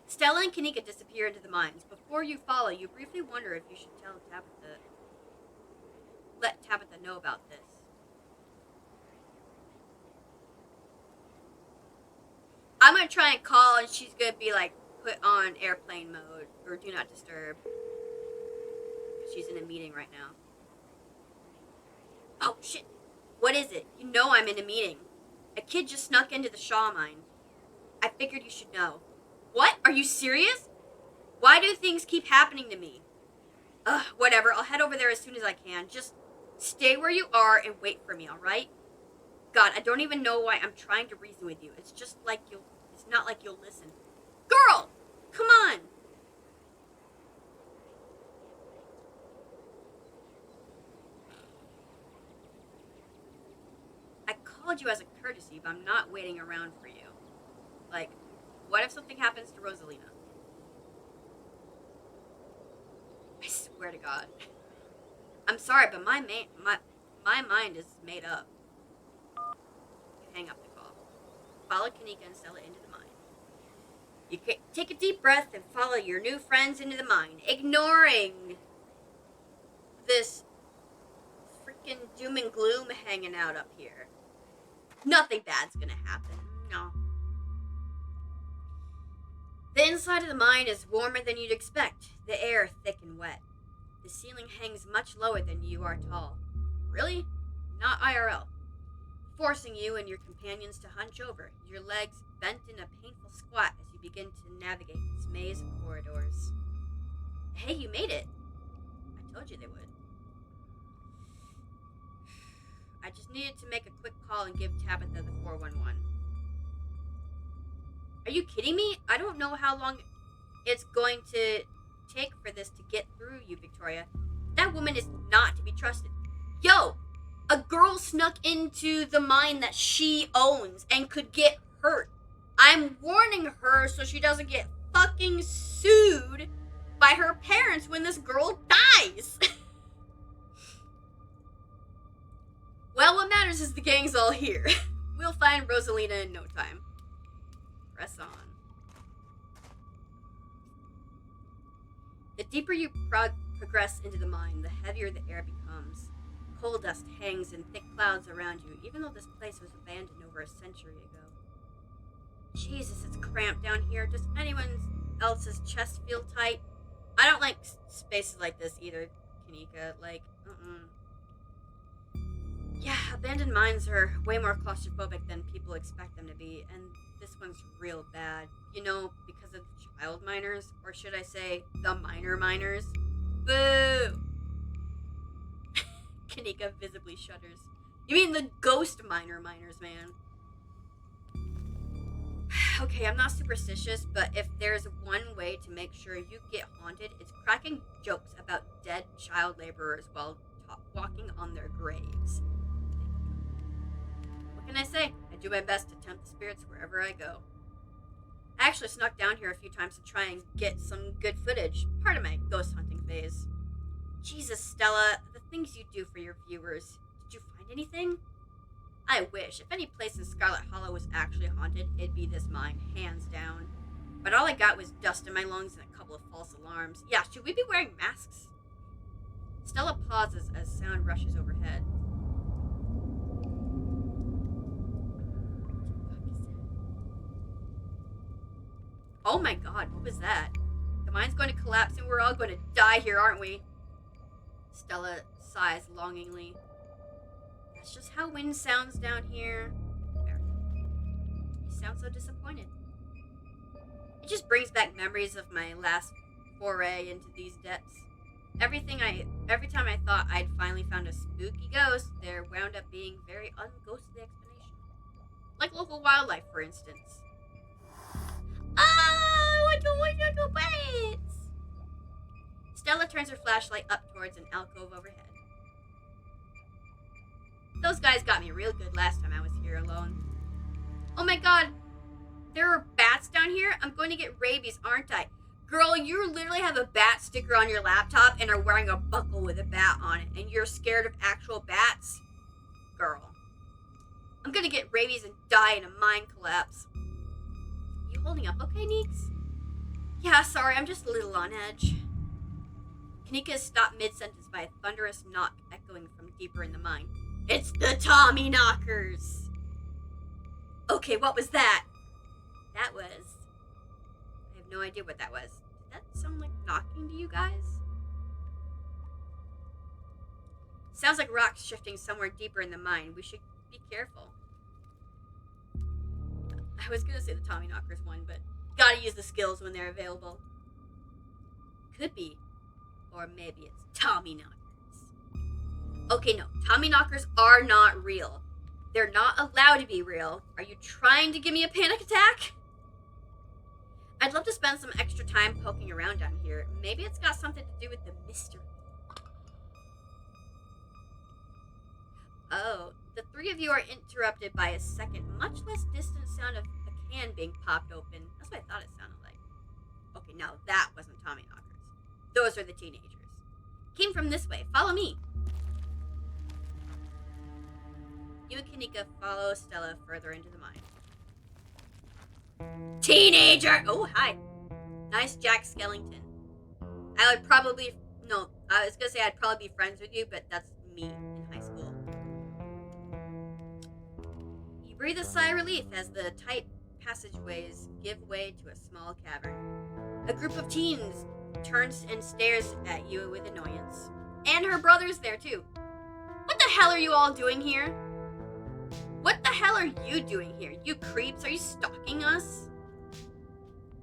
Speaker 1: Stella and Kanika disappear into the mines. Before you follow, you briefly wonder if you should tell Tabitha... Let Tabitha know about this. I'm going to try and call, and she's going to be, like, put on airplane mode. Or do not disturb. She's in a meeting right now. Oh, shit. What is it? You know I'm in a meeting. A kid just snuck into the Shaw mine. I figured you should know. What? Are you serious? Why do things keep happening to me? Ugh, whatever. I'll head over there as soon as I can. Just stay where you are and wait for me, alright? God, I don't even know why I'm trying to reason with you. It's just like it's not like you'll listen. Girl! Come on! I called you as a courtesy, but I'm not waiting around for you. Like, what if something happens to Rosalina? I swear to God. I'm sorry, but my mind is made up. Hang up the call. Follow Kanika and Stella into the mine. You can take a deep breath and follow your new friends into the mine, ignoring this freaking doom and gloom hanging out up here. Nothing bad's gonna happen. No. The inside of the mine is warmer than you'd expect. The air thick and wet. The ceiling hangs much lower than you are tall. Really? Not IRL. Forcing you and your companions to hunch over, your legs bent in a painful squat as you begin to navigate this maze of corridors. Hey, you made it. I told you they would. I just needed to make a quick call and give Tabitha the 411. Are you kidding me? I don't know how long it's going to take for this to get through you, Victoria. That woman is not to be trusted. Yo! A girl snuck into the mine that she owns and could get hurt. I'm warning her so she doesn't get fucking sued by her parents when this girl dies. Well, what matters is the gang's all here. We'll find Rosalina in no time. Press on. The deeper you progress into the mine, the heavier the air becomes. Coal dust hangs in thick clouds around you, even though this place was abandoned over a century ago. Jesus, it's cramped down here. Does anyone else's chest feel tight? I don't like spaces like this either, Kanika. Yeah, abandoned mines are way more claustrophobic than people expect them to be, and this one's real bad. You know, because of the child miners, or should I say, the minor miners? Boo! Kanika visibly shudders. You mean the ghost miners, man. Okay, I'm not superstitious, but if there's one way to make sure you get haunted, it's cracking jokes about dead child laborers while walking on their graves. What can I say? I do my best to tempt the spirits wherever I go. I actually snuck down here a few times to try and get some good footage, part of my ghost hunting phase. Jesus, Stella, the things you do for your viewers. Did you find anything? I wish. If any place in Scarlet Hollow was actually haunted, it'd be this mine, hands down. But all I got was dust in my lungs and a couple of false alarms. Yeah, should we be wearing masks? Stella pauses as sound rushes overhead. Oh my god, what was that? The mine's going to collapse and we're all going to die here, aren't we? Stella sighs longingly. That's just how wind sounds down here. You sound so disappointed. It just brings back memories of my last foray into these depths. Every time I thought I'd finally found a spooky ghost, there wound up being very unghostly explanation. Like local wildlife, for instance. Oh, I don't want you to wait! Stella turns her flashlight up towards an alcove overhead. Those guys got me real good last time I was here alone. Oh my god, there are bats down here? I'm going to get rabies, aren't I? Girl, you literally have a bat sticker on your laptop and are wearing a buckle with a bat on it, and you're scared of actual bats? Girl. I'm gonna get rabies and die in a mine collapse. You holding up okay, Neeks? Yeah, sorry, I'm just a little on edge. Kanika is stopped mid-sentence by a thunderous knock echoing from deeper in the mine. It's the Tommy Knockers! Okay, what was that? That was... I have no idea what that was. Did that sound like knocking to you guys? Sounds like rocks shifting somewhere deeper in the mine. We should be careful. I was gonna say the Tommy Knockers one, but gotta use the skills when they're available. Could be. Or maybe it's Tommy Knockers. Okay, no. Tommy Knockers are not real. They're not allowed to be real. Are you trying to give me a panic attack? I'd love to spend some extra time poking around down here. Maybe it's got something to do with the mystery. Oh, the three of you are interrupted by a second, much less distant sound of a can being popped open. That's what I thought it sounded like. Okay, now that wasn't Tommy Knockers. Those are the teenagers. Came from this way. Follow me. You and Kanika follow Stella further into the mine. Teenager! Oh, hi. Nice Jack Skellington. I was gonna say I'd probably be friends with you, but that's me in high school. You breathe a sigh of relief as the tight passageways give way to a small cavern. A group of teens turns and stares at you with annoyance. And her brother's there too. What the hell are you all doing here? What the hell are you doing here? You creeps, are you stalking us?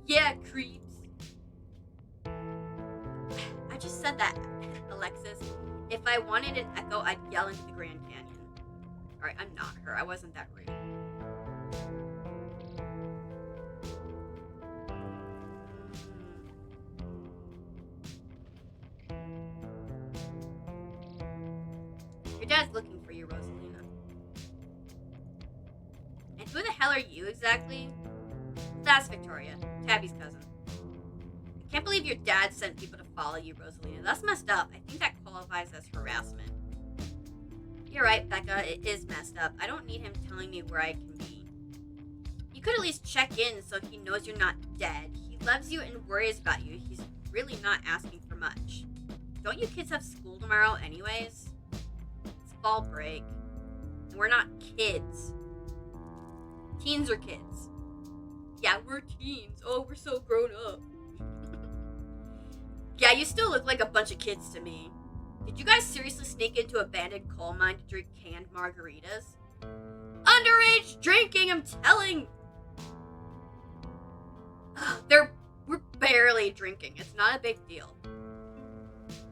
Speaker 1: Yeah, creeps. I just said that, Alexis. If I wanted an echo, I'd yell into the Grand Canyon. Alright, I'm not her. I wasn't that rude. Your dad's looking for you, Rosalina. And who the hell are you exactly? That's Victoria, Tabby's cousin. I can't believe your dad sent people to follow you, Rosalina. That's messed up. I think that qualifies as harassment. You're right, Becca. It is messed up. I don't need him telling me where I can be. You could at least check in so he knows you're not dead. He loves you and worries about you. He's really not asking for much. Don't you kids have school tomorrow anyways? fall break. And we're not kids. Teens are kids. Yeah, we're teens. Oh, we're so grown up. Yeah, you still look like a bunch of kids to me. Did you guys seriously sneak into abandoned coal mine to drink canned margaritas? Underage drinking, I'm telling. We're barely drinking. It's not a big deal.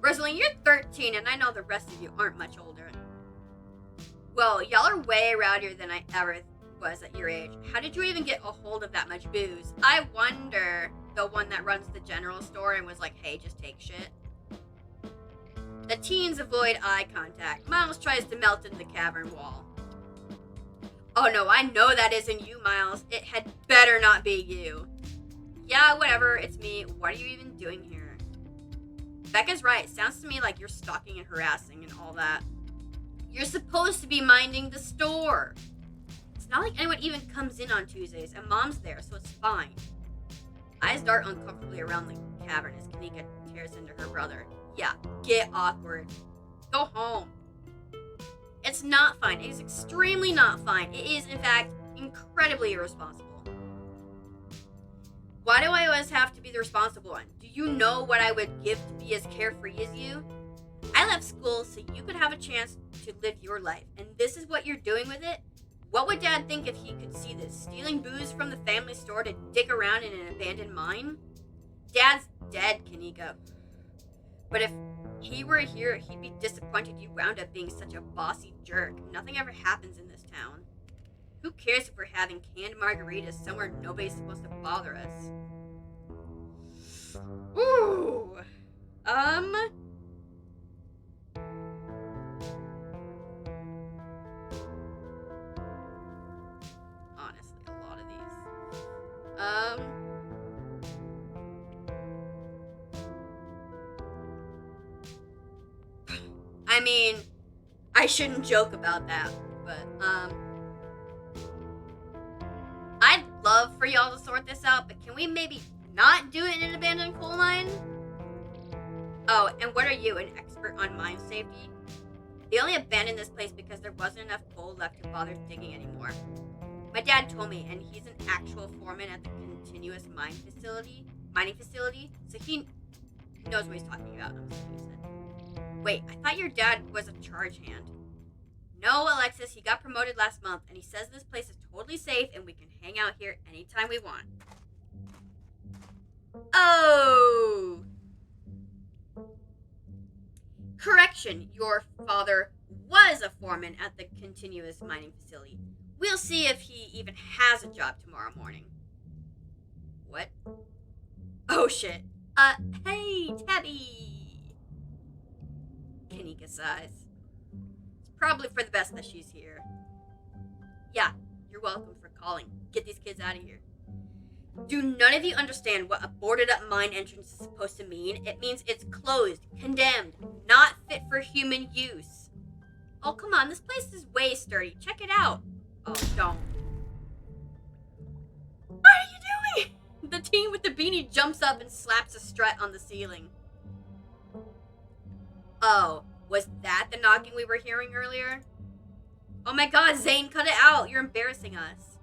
Speaker 1: Rosaline, you're 13, and I know the rest of you aren't much older. Well, y'all are way rowdier than I ever was at your age. How did you even get a hold of that much booze? I wonder, the one that runs the general store and was like, hey, just take shit. The teens avoid eye contact. Miles tries to melt in the cavern wall. Oh no, I know that isn't you, Miles. It had better not be you. Yeah, whatever, it's me. What are you even doing here? Becca's right. Sounds to me like you're stalking and harassing and all that. You're supposed to be minding the store. It's not like anyone even comes in on Tuesdays, and Mom's there, so it's fine. Eyes dart uncomfortably around the cavern as Kanika tears into her brother. Yeah, get awkward. Go home. It's not fine. It is extremely not fine. It is, in fact, incredibly irresponsible. Why do I always have to be the responsible one? Do you know what I would give to be as carefree as you? I left school so you could have a chance to live your life, and this is what you're doing with it? What would Dad think if he could see this? Stealing booze from the family store to dick around in an abandoned mine? Dad's dead, Kanika. But if he were here, he'd be disappointed you wound up being such a bossy jerk. Nothing ever happens in this town. Who cares if we're having canned margaritas somewhere nobody's supposed to bother us? Ooh. Honestly, a lot of these. I mean, I shouldn't joke about that, but, I'd love for y'all to sort this out, but can we maybe not do it in an abandoned coal mine? Oh, and what are you, an expert on mine safety? They only abandoned this place because there wasn't enough coal left to bother digging anymore. My dad told me, and he's an actual foreman at the continuous mining facility, so he knows what he's talking about. I'm just kidding. Wait, I thought your dad was a charge hand. No, Alexis, he got promoted last month, and he says this place is totally safe and we can hang out here anytime we want. Oh! Correction, your father was a foreman at the continuous mining facility. We'll see if he even has a job tomorrow morning. What? Oh shit. Hey, Tabby! Kanika sighs. Probably for the best that she's here. Yeah, you're welcome for calling. Get these kids out of here. Do none of you understand what a boarded up mine entrance is supposed to mean? It means it's closed, condemned, not fit for human use. Oh, come on, this place is way sturdy. Check it out. Oh, don't. What are you doing? The teen with the beanie jumps up and slaps a strut on the ceiling. Oh. Was that the knocking we were hearing earlier? Oh my god, Zane, cut it out. You're embarrassing us.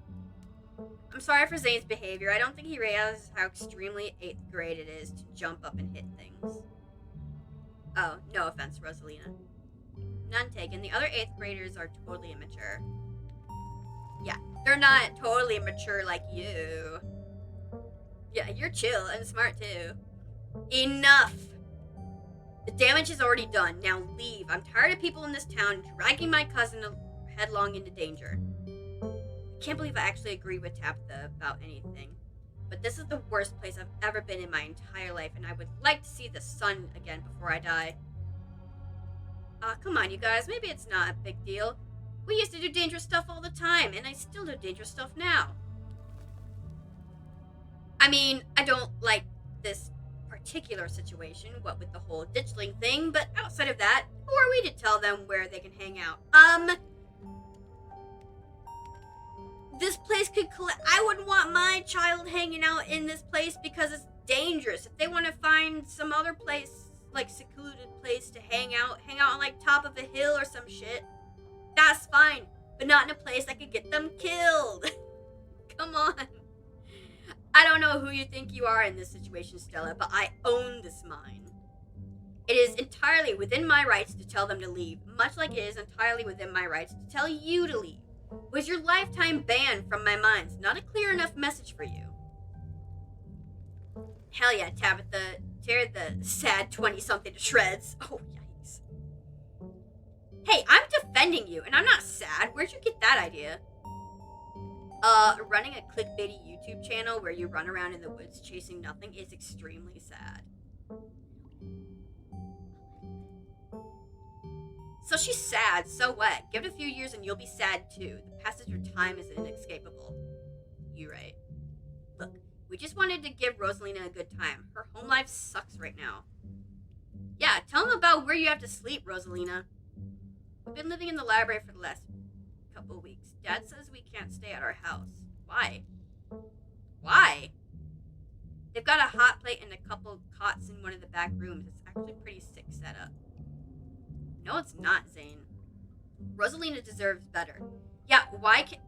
Speaker 1: I'm sorry for Zane's behavior. I don't think he realizes how extremely 8th grade it is to jump up and hit things. Oh, no offense, Rosalina. None taken. The other 8th graders are totally immature. Yeah, they're not totally immature like you. Yeah, you're chill and smart too. Enough! The damage is already done. Now leave. I'm tired of people in this town dragging my cousin headlong into danger. I can't believe I actually agree with Tabitha about anything. But this is the worst place I've ever been in my entire life, and I would like to see the sun again before I die. Come on, you guys. Maybe it's not a big deal. We used to do dangerous stuff all the time, and I still do dangerous stuff now. I mean, I don't like this particular situation, what with the whole ditchling thing, but outside of that, who are we to tell them where they can hang out? This place could I wouldn't want my child hanging out in this place because it's dangerous. If they want to find some other place, like secluded place to hang out on like top of a hill or some shit, That's fine, but not in a place that could get them killed. Come on. I don't know who you think you are in this situation, Stella, but I own this mine. It is entirely within my rights to tell them to leave, much like it is entirely within my rights to tell you to leave. Was your lifetime ban from my mines not a clear enough message for you? Hell yeah, Tabitha. Tear the sad 20-something to shreds. Oh, yikes. Hey, I'm defending you, and I'm not sad. Where'd you get that idea? Running a clickbaity YouTube channel where you run around in the woods chasing nothing is extremely sad. So she's sad, so what? Give it a few years and you'll be sad too. The passage of time is inescapable. You're right. Look, we just wanted to give Rosalina a good time. Her home life sucks right now. Yeah, tell them about where you have to sleep, Rosalina. We've been living in the library for the last couple of weeks. Dad says we can't stay at our house. Why? Why? They've got a hot plate and a couple cots in one of the back rooms. It's actually pretty sick setup. No, it's not, Zane. Rosalina deserves better. Yeah, why can't...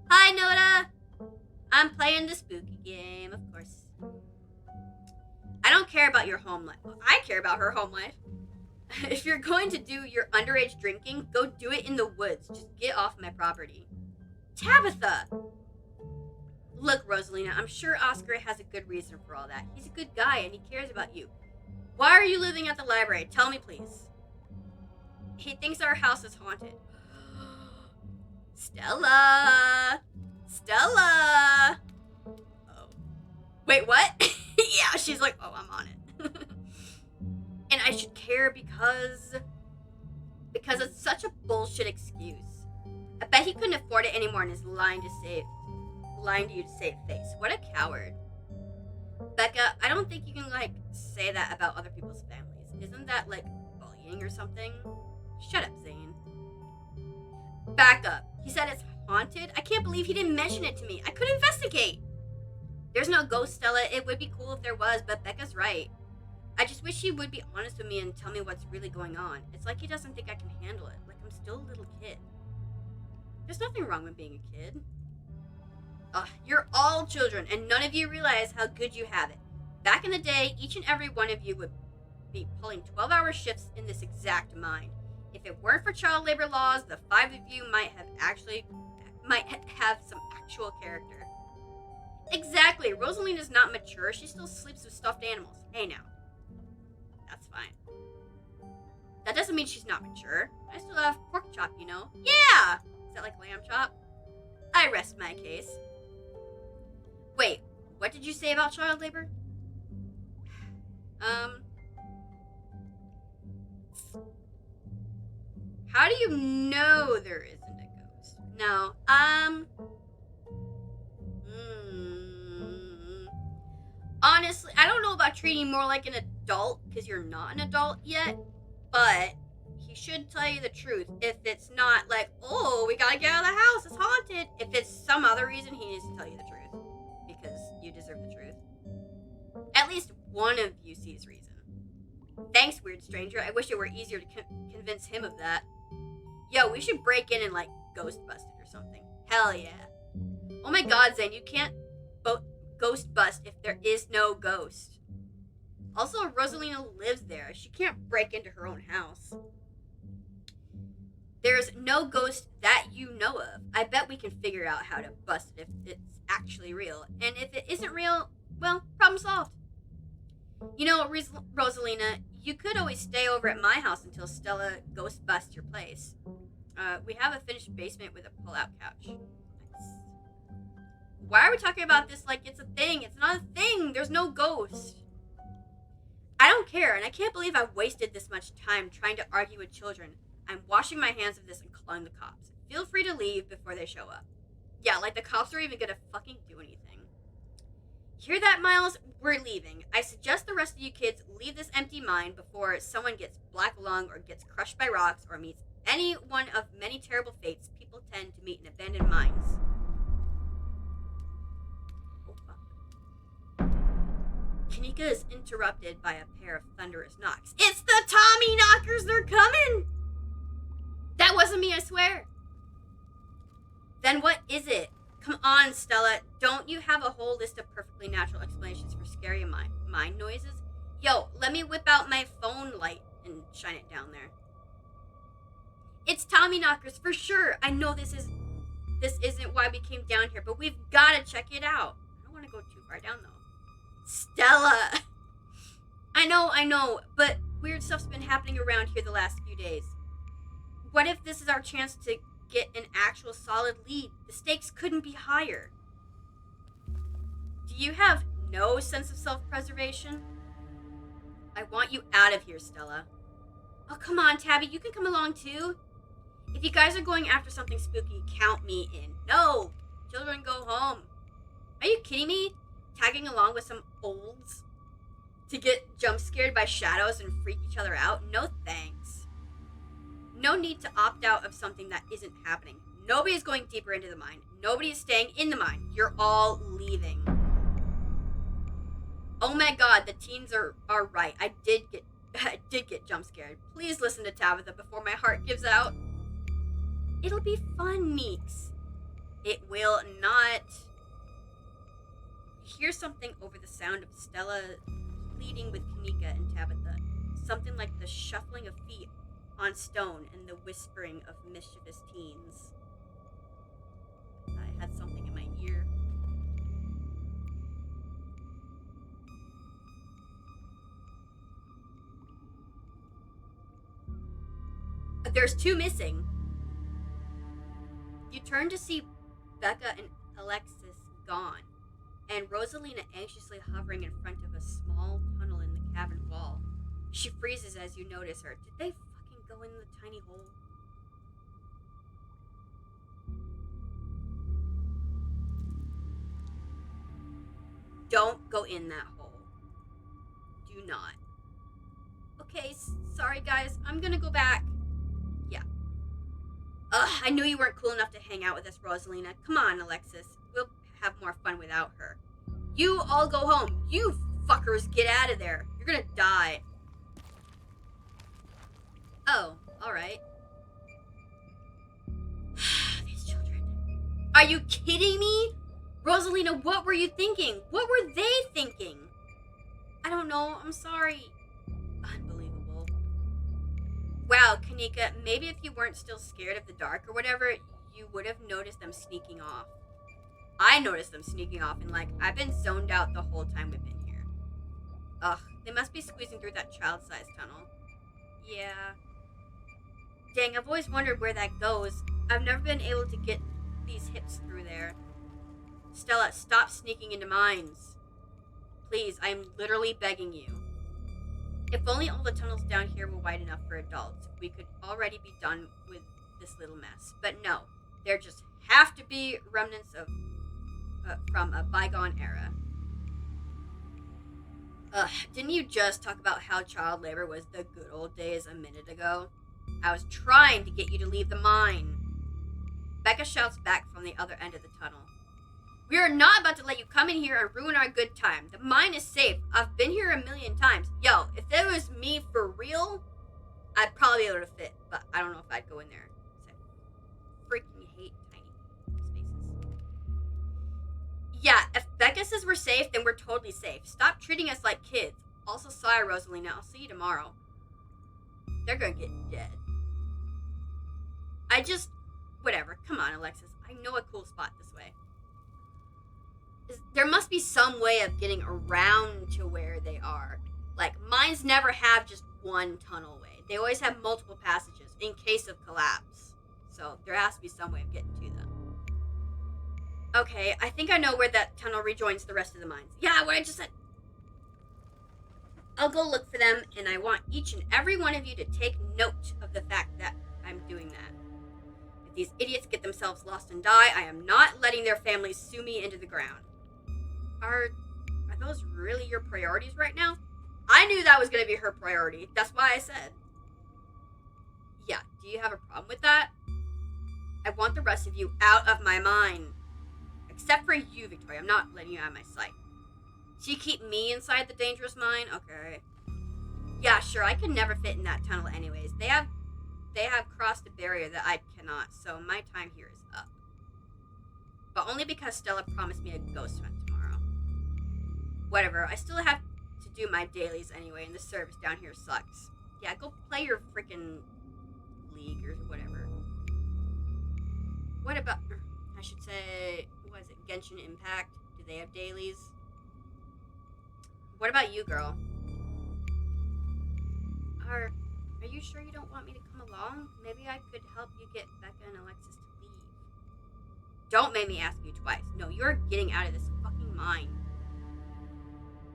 Speaker 1: Hi, Noda! I'm playing the spooky game, of course. I don't care about your home life. Well, I care about her home life. If you're going to do your underage drinking, go do it in the woods. Just get off my property. Tabitha! Look, Rosalina, I'm sure Oscar has a good reason for all that. He's a good guy and he cares about you. Why are you living at the library? Tell me, please. He thinks our house is haunted. Stella! Stella! Oh. Wait, what? Yeah, she's like, oh, I'm on it. And I should care because it's such a bullshit excuse. I bet he couldn't afford it anymore and is lying to you to save face. What a coward. Becca, I don't think you can, say that about other people's families. Isn't that, bullying or something? Shut up, Zane. Back up. He said it's haunted? I can't believe he didn't mention it to me. I could investigate. There's no ghost, Stella. It would be cool if there was, but Becca's right. I just wish he would be honest with me and tell me what's really going on. It's like he doesn't think I can handle it. Like I'm still a little kid. There's nothing wrong with being a kid. You're all children, and none of you realize how good you have it. Back in the day, each and every one of you would be pulling 12-hour shifts in this exact mine. If it weren't for child labor laws, the 5 of you might have some actual character. Exactly. Rosalina's not mature. She still sleeps with stuffed animals. Hey now. That's fine. That doesn't mean she's not mature. I still have pork chop, you know? Yeah! Is that like lamb chop? I rest my case. Wait, what did you say about child labor? How do you know there isn't a ghost? No, honestly, I don't know about treating you more like an adult, because you're not an adult yet, but he should tell you the truth. If it's not like, oh, we gotta get out of the house, it's haunted. If it's some other reason, he needs to tell you the truth, because you deserve the truth. At least one of you sees reason. Thanks, weird stranger. I wish it were easier to convince him of that. Yo, we should break in and, ghost bust it or something. Hell yeah. Oh my god, Zane, you can't ghost bust if there is no ghost. Also, Rosalina lives there. She can't break into her own house. There's no ghost that you know of. I bet we can figure out how to bust it if it's actually real. And if it isn't real, well, problem solved. You know, Rosalina, you could always stay over at my house until Stella ghost busts your place. We have a finished basement with a pull-out couch. Nice. Why are we talking about this like it's a thing? It's not a thing. There's no ghost. I don't care, and I can't believe I've wasted this much time trying to argue with children. I'm washing my hands of this and calling the cops. Feel free to leave before they show up. Yeah, the cops are even gonna fucking do anything. Hear that, Miles? We're leaving. I suggest the rest of you kids leave this empty mine before someone gets black lung or gets crushed by rocks or meets any one of many terrible fates people tend to meet in abandoned mines. Oh, fuck. Kanika is interrupted by a pair of thunderous knocks. It's the Tommy knockers! They're coming! That wasn't me, I swear. Then what is it? Come on, Stella. Don't you have a whole list of perfectly natural explanations for scary mind noises? Yo, let me whip out my phone light and shine it down there. It's Tommyknockers for sure. I know this isn't why we came down here, but we've got to check it out. I don't want to go too far down though. Stella. I know, but weird stuff's been happening around here the last few days. What if this is our chance to get an actual solid lead? The stakes couldn't be higher. Do you have no sense of self-preservation? I want you out of here, Stella. Oh, come on, Tabby, you can come along too. If you guys are going after something spooky, count me in. No! Children, go home. Are you kidding me? Tagging along with some olds to get jump scared by shadows and freak each other out? No thanks. No need to opt out of something that isn't happening. Nobody is going deeper into the mine. Nobody is staying in the mine. You're all leaving. Oh my god, the teens are right. I did get jump scared. Please listen to Tabitha before my heart gives out. It'll be fun, Meeks. It will not. You hear something over the sound of Stella pleading with Kanika and Tabitha. Something like the shuffling of feet on stone and the whispering of mischievous teens. I had something in my ear. There's two missing. You turn to see Becca and Alexis gone, and Rosalina anxiously hovering in front of a small tunnel in the cabin wall. She freezes as you notice her. Did they fucking go in the tiny hole? Don't go in that hole. Do not. Okay, sorry guys. I'm gonna go back. Yeah. I knew you weren't cool enough to hang out with us, Rosalina. Come on, Alexis. We'll have more fun without her. You all go home. You fuckers get out of there. You're gonna die. Oh, alright. These children. Are you kidding me? Rosalina, what were you thinking? What were they thinking? I don't know. I'm sorry. Unbelievable. Wow, Kanika, maybe if you weren't still scared of the dark or whatever, you would have noticed them sneaking off. I noticed them sneaking off, and I've been zoned out the whole time we've been here. Ugh, they must be squeezing through that child-sized tunnel. Yeah. Dang, I've always wondered where that goes. I've never been able to get these hips through there. Stella, stop sneaking into mines. Please, I am literally begging you. If only all the tunnels down here were wide enough for adults, we could already be done with this little mess. But no, there just have to be remnants of from a bygone era. Didn't you just talk about how child labor was the good old days a minute ago? I was trying to get you to leave the mine. Becca shouts back from the other end of the tunnel. We are not about to let you come in here and ruin our good time. The mine is safe. I've been here a million times. Yo, if it was me for real, I'd probably be able to fit, but I don't know if I'd go in there. I freaking hate tiny spaces. Yeah, if Becca says we're safe, then we're totally safe. Stop treating us like kids. Also, sorry, Rosalina. I'll see you tomorrow. They're gonna get dead. Whatever. Come on, Alexis. I know a cool spot this way. There must be some way of getting around to where they are. Mines never have just one tunnel way. They always have multiple passages in case of collapse. So there has to be some way of getting to them. Okay, I think I know where that tunnel rejoins the rest of the mines. Yeah, what I just said. I'll go look for them, and I want each and every one of you to take note of the fact that I'm doing that. If these idiots get themselves lost and die, I am not letting their families sue me into the ground. Are those really your priorities right now? I knew that was going to be her priority. That's why I said. Yeah, do you have a problem with that? I want the rest of you out of my mind. Except for you, Victoria. I'm not letting you out of my sight. So you keep me inside the dangerous mine? Okay. Yeah, sure, I could never fit in that tunnel anyways. They have crossed a barrier that I cannot, so my time here is up. but only because Stella promised me a ghost hunt tomorrow. Whatever, I still have to do my dailies anyway, and the service down here sucks. Yeah, go play your freaking league or whatever. What about, I should say, what is it, Genshin Impact? Do they have dailies? What about you, girl? Are you sure you don't want me to come along? Maybe I could help you get Becca and Alexis to leave. Don't make me ask you twice. No, you're getting out of this fucking mind.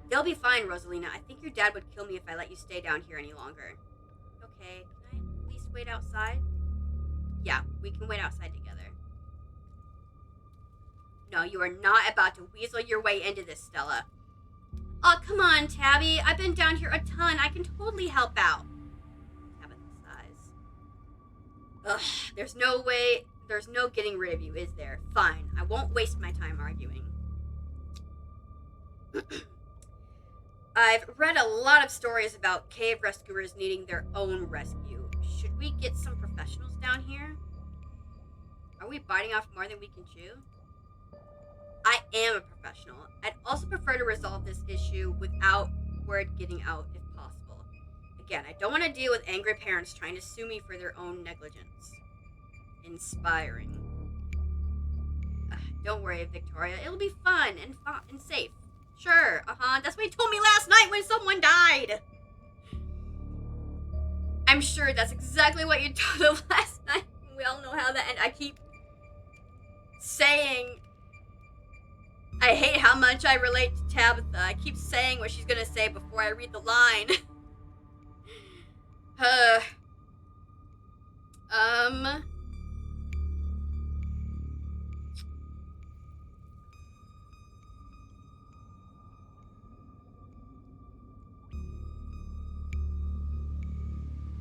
Speaker 1: They'll be fine, Rosalina. I think your dad would kill me if I let you stay down here any longer. Okay, can I at least wait outside? Yeah, we can wait outside together. No, you are not about to weasel your way into this, Stella. Oh, come on, Tabby. I've been down here a ton. I can totally help out. Tabitha sighs. Ugh, there's no getting rid of you, is there? Fine, I won't waste my time arguing. I've read a lot of stories about cave rescuers needing their own rescue. Should we get some professionals down here? Are we biting off more than we can chew? I am a professional. I'd also prefer to resolve this issue without word getting out if possible. Again, I don't want to deal with angry parents trying to sue me for their own negligence. Inspiring. Don't worry, Victoria. It'll be fun and safe. Sure, that's what you told me last night when someone died. I'm sure that's exactly what you told them last night. We all know how that ended. I keep saying I hate how much I relate to Tabitha. I keep saying what she's gonna say before I read the line.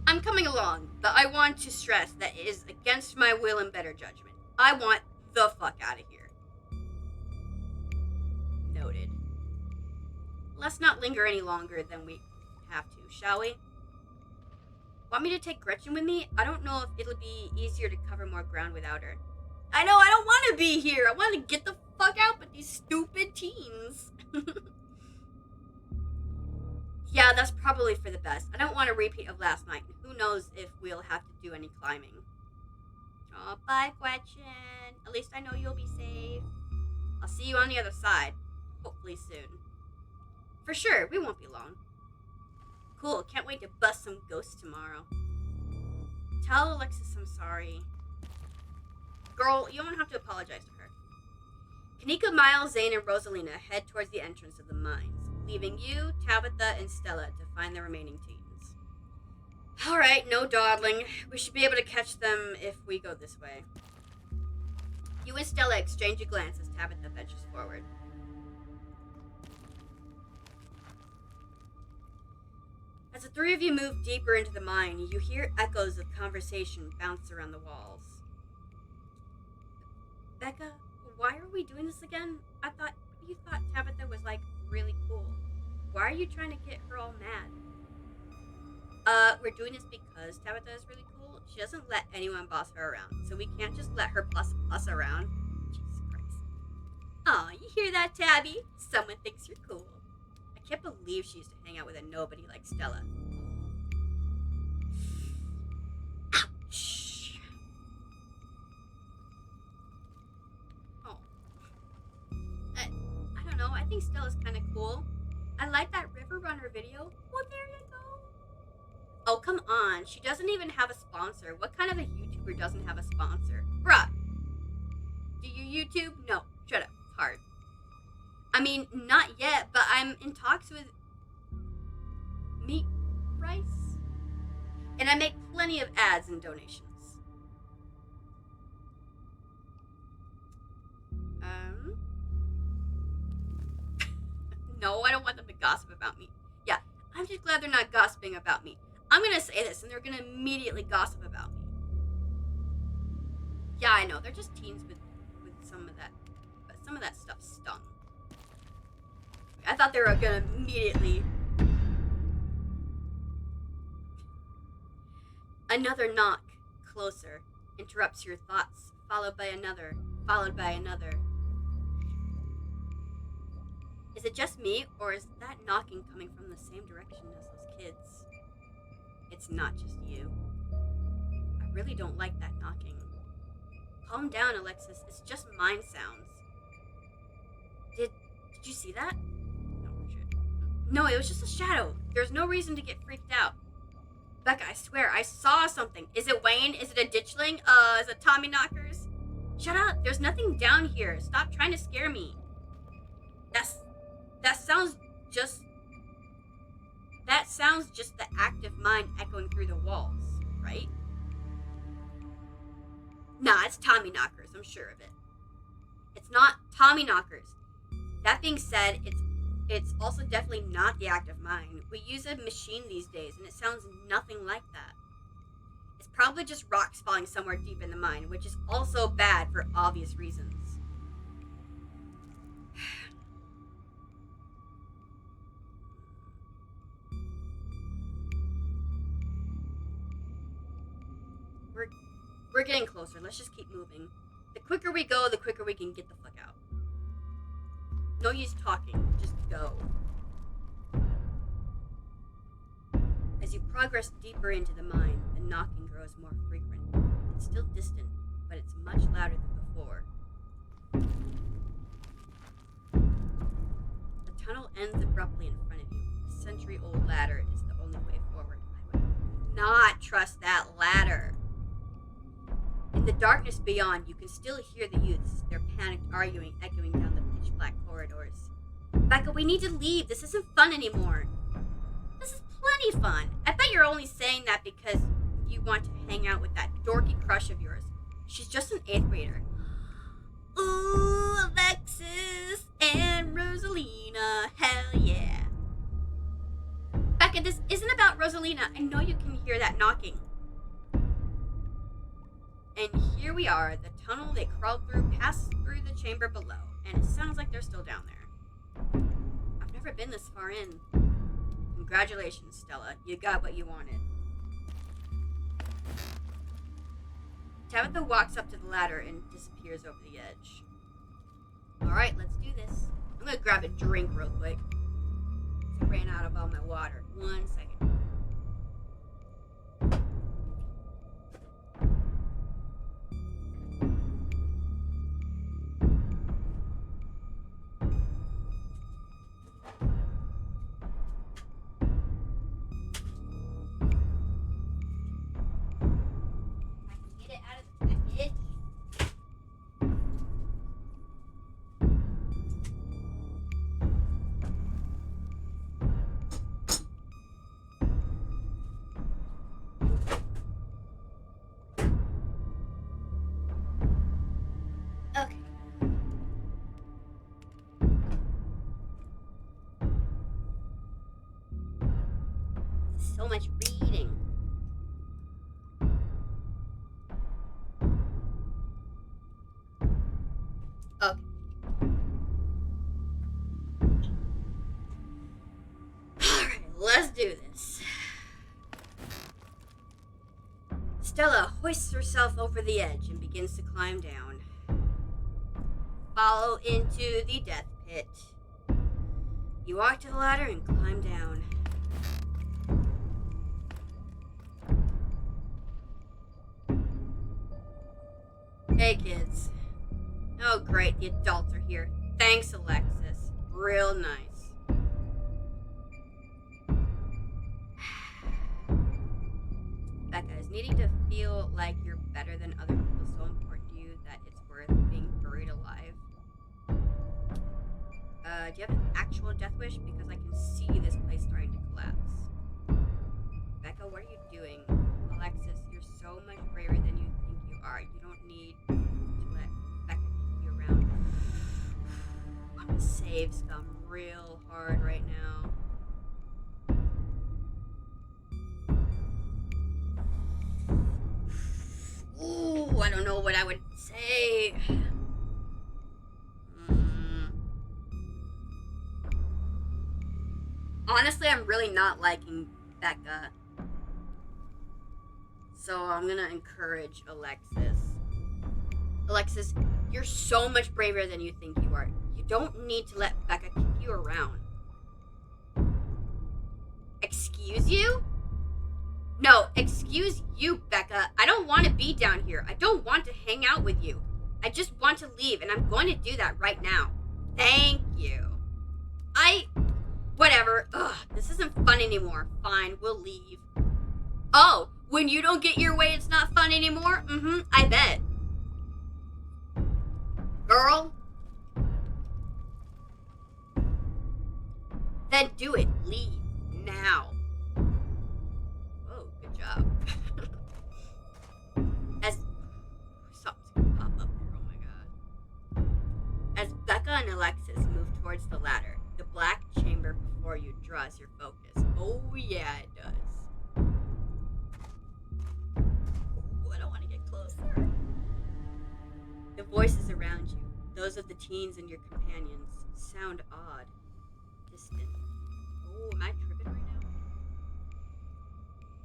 Speaker 1: I'm coming along, but I want to stress that it is against my will and better judgment. I want the fuck out of here. Noted. Let's not linger any longer than we have to, shall we? Want me to take Gretchen with me? I don't know if it'll be easier to cover more ground without her. I know, I don't want to be here. I want to get the fuck out with these stupid teens. Yeah, that's probably for the best. I don't want a repeat of last night. Who knows if we'll have to do any climbing. Oh, bye, Gretchen. At least I know you'll be safe. I'll see you on the other side. Hopefully soon. For sure, we won't be long. Cool, can't wait to bust some ghosts tomorrow. Tell Alexis I'm sorry. Girl, you don't have to apologize to her. Kanika, Miles, Zane, and Rosalina head towards the entrance of the mines, leaving you, Tabitha, and Stella to find the remaining teens. Alright, no dawdling. We should be able to catch them if we go this way. You and Stella exchange a glance as Tabitha ventures forward. As the three of you move deeper into the mine, you hear echoes of conversation bounce around the walls. Becca, why are we doing this again? You thought Tabitha was, really cool. Why are you trying to get her all mad? We're doing this because Tabitha is really cool. She doesn't let anyone boss her around, so we can't just let her boss us around. Jesus Christ. Aw, you hear that, Tabby? Someone thinks you're cool. I can't believe she used to hang out with a nobody like Stella. Ouch. Oh. I don't know. I think Stella's kind of cool. I like that River Runner video. Well, there you go. Oh, come on. She doesn't even have a sponsor. What kind of a YouTuber doesn't have a sponsor? Bruh. Do you YouTube? No. Shut up. It's hard. I mean, not yet, but I'm in talks with Meat Rice. And I make plenty of ads and donations. No, I don't want them to gossip about me. Yeah, I'm just glad they're not gossiping about me. I'm gonna say this, and they're gonna immediately gossip about me. Yeah, I know, they're just teens with some of that, but some of that stuff stung. I thought they were gonna immediately. Another knock, closer, interrupts your thoughts, followed by another, followed by another. Is it just me, or is that knocking coming from the same direction as those kids? It's not just you. I really don't like that knocking. Calm down, Alexis. It's just mind sounds. Did you see that? No, it was just a shadow. There's no reason to get freaked out. Becca, I swear, I saw something. Is it Wayne? Is it a ditchling? Is it Tommy Knockers? Shut up. There's nothing down here. Stop trying to scare me. That sounds just the active mind echoing through the walls, right? Nah, it's Tommy Knockers. I'm sure of it. It's not Tommy Knockers. That being said, it's also definitely not the active mind. We use a machine these days, and it sounds nothing like that. It's probably just rocks falling somewhere deep in the mine, which is also bad for obvious reasons. We're getting closer. Let's just keep moving. The quicker we go, the quicker we can get the fuck out. No use talking. Just go. As you progress deeper into the mine, the knocking grows more frequent. It's still distant, but it's much louder than before. The tunnel ends abruptly in front of you. A century-old ladder is the only way forward. I would not trust that ladder. In the darkness beyond, you can still hear the youths, their panicked arguing echoing down the pitch-black corridors. Becca, we need to leave. This isn't fun anymore. This is plenty fun. I bet you're only saying that because you want to hang out with that dorky crush of yours. She's just an 8th grader. Ooh, Alexis and Rosalina. Hell yeah. Becca, this isn't about Rosalina. I know you can hear that knocking. And here we are, the tunnel they crawled through passed through the chamber below, and it sounds like they're still down there. I've never been this far in. Congratulations, Stella. You got what you wanted. Tabitha walks up to the ladder and disappears over the edge. Alright, let's do this. I'm gonna grab a drink real quick. I ran out of all my water. 1 second. So much reading. Okay. Alright, let's do this. Stella hoists herself over the edge and begins to climb down. Follow into the death pit. You walk to the ladder and climb down. Hey kids. Oh great, the adults are here. Thanks, Alexis. Real nice. Becca, is needing to feel like you're better than other people so important to you that it's worth being buried alive? Do you have an actual death wish? Because I can see this place starting to collapse. Becca, what are you doing? Alexis, you're so much braver than you think you are. You don't need to let Becca keep you around. I'm gonna save Scum real hard right now. Ooh, I don't know what I would say. Honestly, I'm really not liking Becca. So I'm gonna encourage Alexis. Alexis, you're so much braver than you think you are. You don't need to let Becca kick you around. Excuse you? No, excuse you, Becca. I don't want to be down here. I don't want to hang out with you. I just want to leave, and I'm going to do that right now. Thank you. Whatever. Ugh, this isn't fun anymore. Fine, we'll leave. Oh, when you don't get your way, it's not fun anymore? I bet. Girl? Then do it. Leave. Now. Whoa, good job. As something's gonna pop up there, oh my god. As Becca and Alexis move towards the ladder, the black chamber before you draws your focus. Oh yeah, it does. Oh, I don't want to get closer. The voices around you, those of the teens and your companions, sound odd, distant. Oh, am I tripping right now?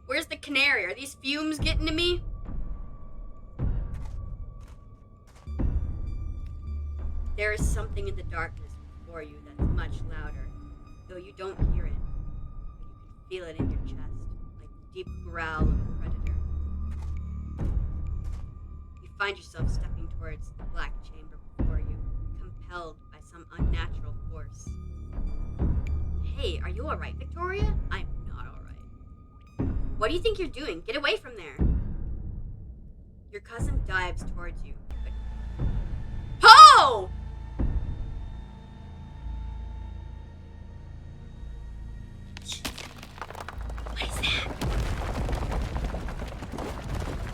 Speaker 1: Where's the canary? Are these fumes getting to me? There is something in the darkness before you that's much louder, though you don't hear it. But you can feel it in your chest, like the deep growl of a predator. You find yourself stepping towards the black chamber before you, compelled by some unnatural force. Hey, are you alright, Victoria? I'm not alright. What do you think you're doing? Get away from there. Your cousin dives towards you. Oh! What is that?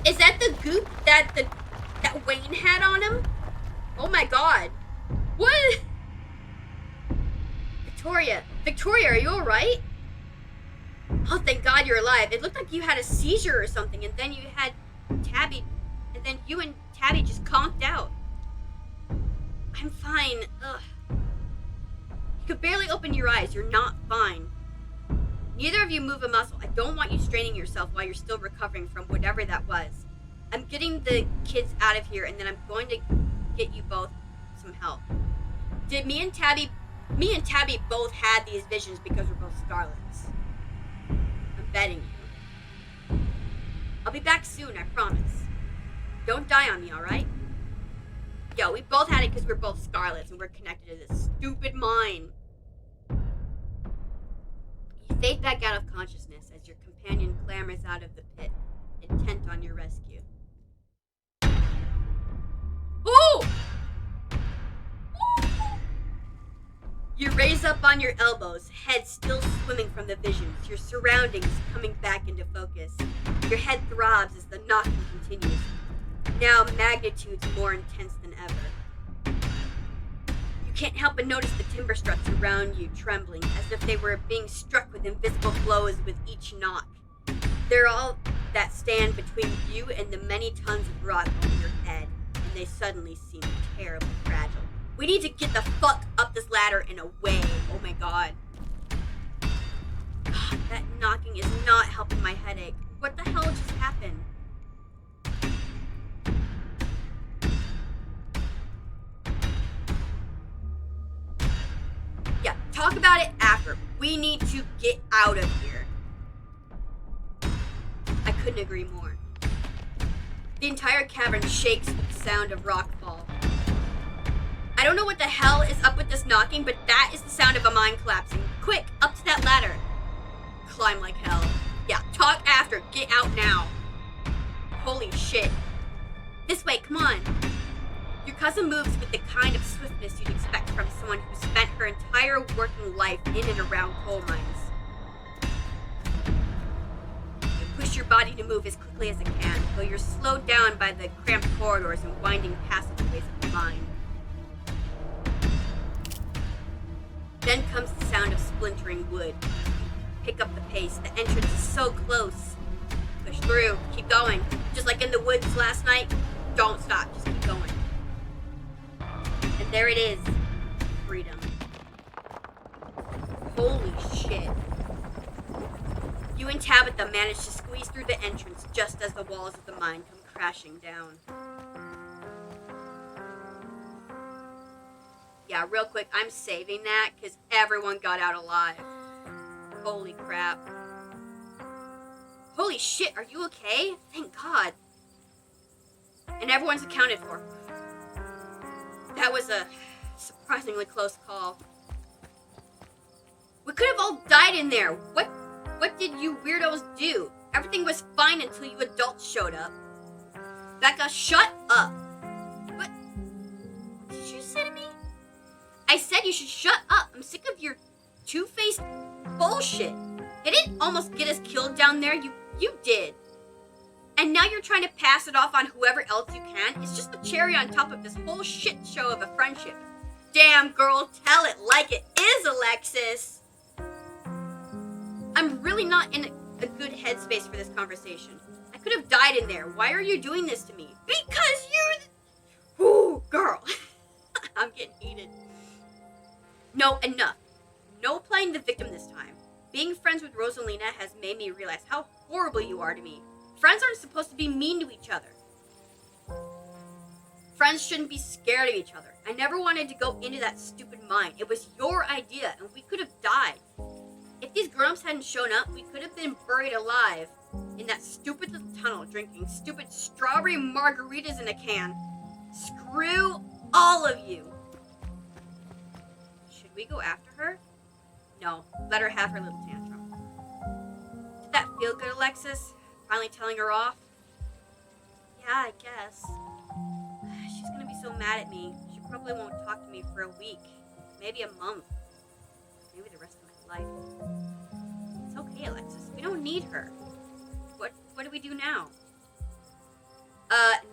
Speaker 1: Is that the goop that Wayne had on him? Oh my god. What? Victoria, are you alright? Oh, thank God you're alive. It looked like you had a seizure or something, and then you had Tabby, and then you and Tabby just conked out. I'm fine. Ugh. You could barely open your eyes. You're not fine. Neither of you move a muscle. I don't want you straining yourself while you're still recovering from whatever that was. I'm getting the kids out of here, and then I'm going to get you both some help. Did me and Tabby both had these visions because we're both Scarlets. I'm betting you. I'll be back soon, I promise. Don't die on me, alright? Yo, we both had it because we're both Scarlets and we're connected to this stupid mine. You fade back out of consciousness as your companion clambers out of the pit, intent on your rescue. Ooh! You raise up on your elbows, head still swimming from the visions, your surroundings coming back into focus. Your head throbs as the knocking continues, now magnitudes more intense than ever. You can't help but notice the timber struts around you trembling, as if they were being struck with invisible blows with each knock. They're all that stand between you and the many tons of rock over your head, and they suddenly seem terribly fragile. We need to get the fuck up this ladder and away. Oh my god. God, that knocking is not helping my headache. What the hell just happened? Yeah, talk about it after. We need to get out of here. I couldn't agree more. The entire cavern shakes with the sound of rockfall. I don't know what the hell is up with this knocking, but that is the sound of a mine collapsing. Quick, up to that ladder. Climb like hell. Yeah, talk after. Get out now. Holy shit. This way, come on. Your cousin moves with the kind of swiftness you'd expect from someone who spent her entire working life in and around coal mines. You push your body to move as quickly as it can, though you're slowed down by the cramped corridors and winding passageways of the mine. Then comes the sound of splintering wood. Pick up the pace. The entrance is so close. Push through. Keep going. Just like in the woods last night. Don't stop. Just keep going. And there it is. Freedom. Holy shit. You and Tabitha manage to squeeze through the entrance just as the walls of the mine come crashing down. Yeah, real quick, I'm saving that because everyone got out alive. Holy crap. Holy shit, are you okay? Thank God. And everyone's accounted for. That was a surprisingly close call. We could have all died in there. What did you weirdos do? Everything was fine until you adults showed up. Becca, shut up. What did you say to me? I said you should shut up. I'm sick of your two-faced bullshit. It didn't almost get us killed down there. You did. And now you're trying to pass it off on whoever else you can. It's just the cherry on top of this whole shit show of a friendship. Damn, girl, tell it like it is, Alexis. I'm really not in a good headspace for this conversation. I could have died in there. Why are you doing this to me? Because you're... Ooh, girl. I'm getting heated. No, enough. No playing the victim this time. Being friends with Rosalina has made me realize how horrible you are to me. Friends aren't supposed to be mean to each other. Friends shouldn't be scared of each other. I never wanted to go into that stupid mine. It was your idea, and we could have died. If these grown-ups hadn't shown up, we could have been buried alive in that stupid little tunnel, drinking stupid strawberry margaritas in a can. Screw all of you. Should we go after her? No, let her have her little tantrum. Did that feel good, Alexis? Finally telling her off? Yeah, I guess. She's gonna be so mad at me. She probably won't talk to me for a week. Maybe a month. Maybe the rest of my life. It's okay, Alexis. We don't need her. What do we do now?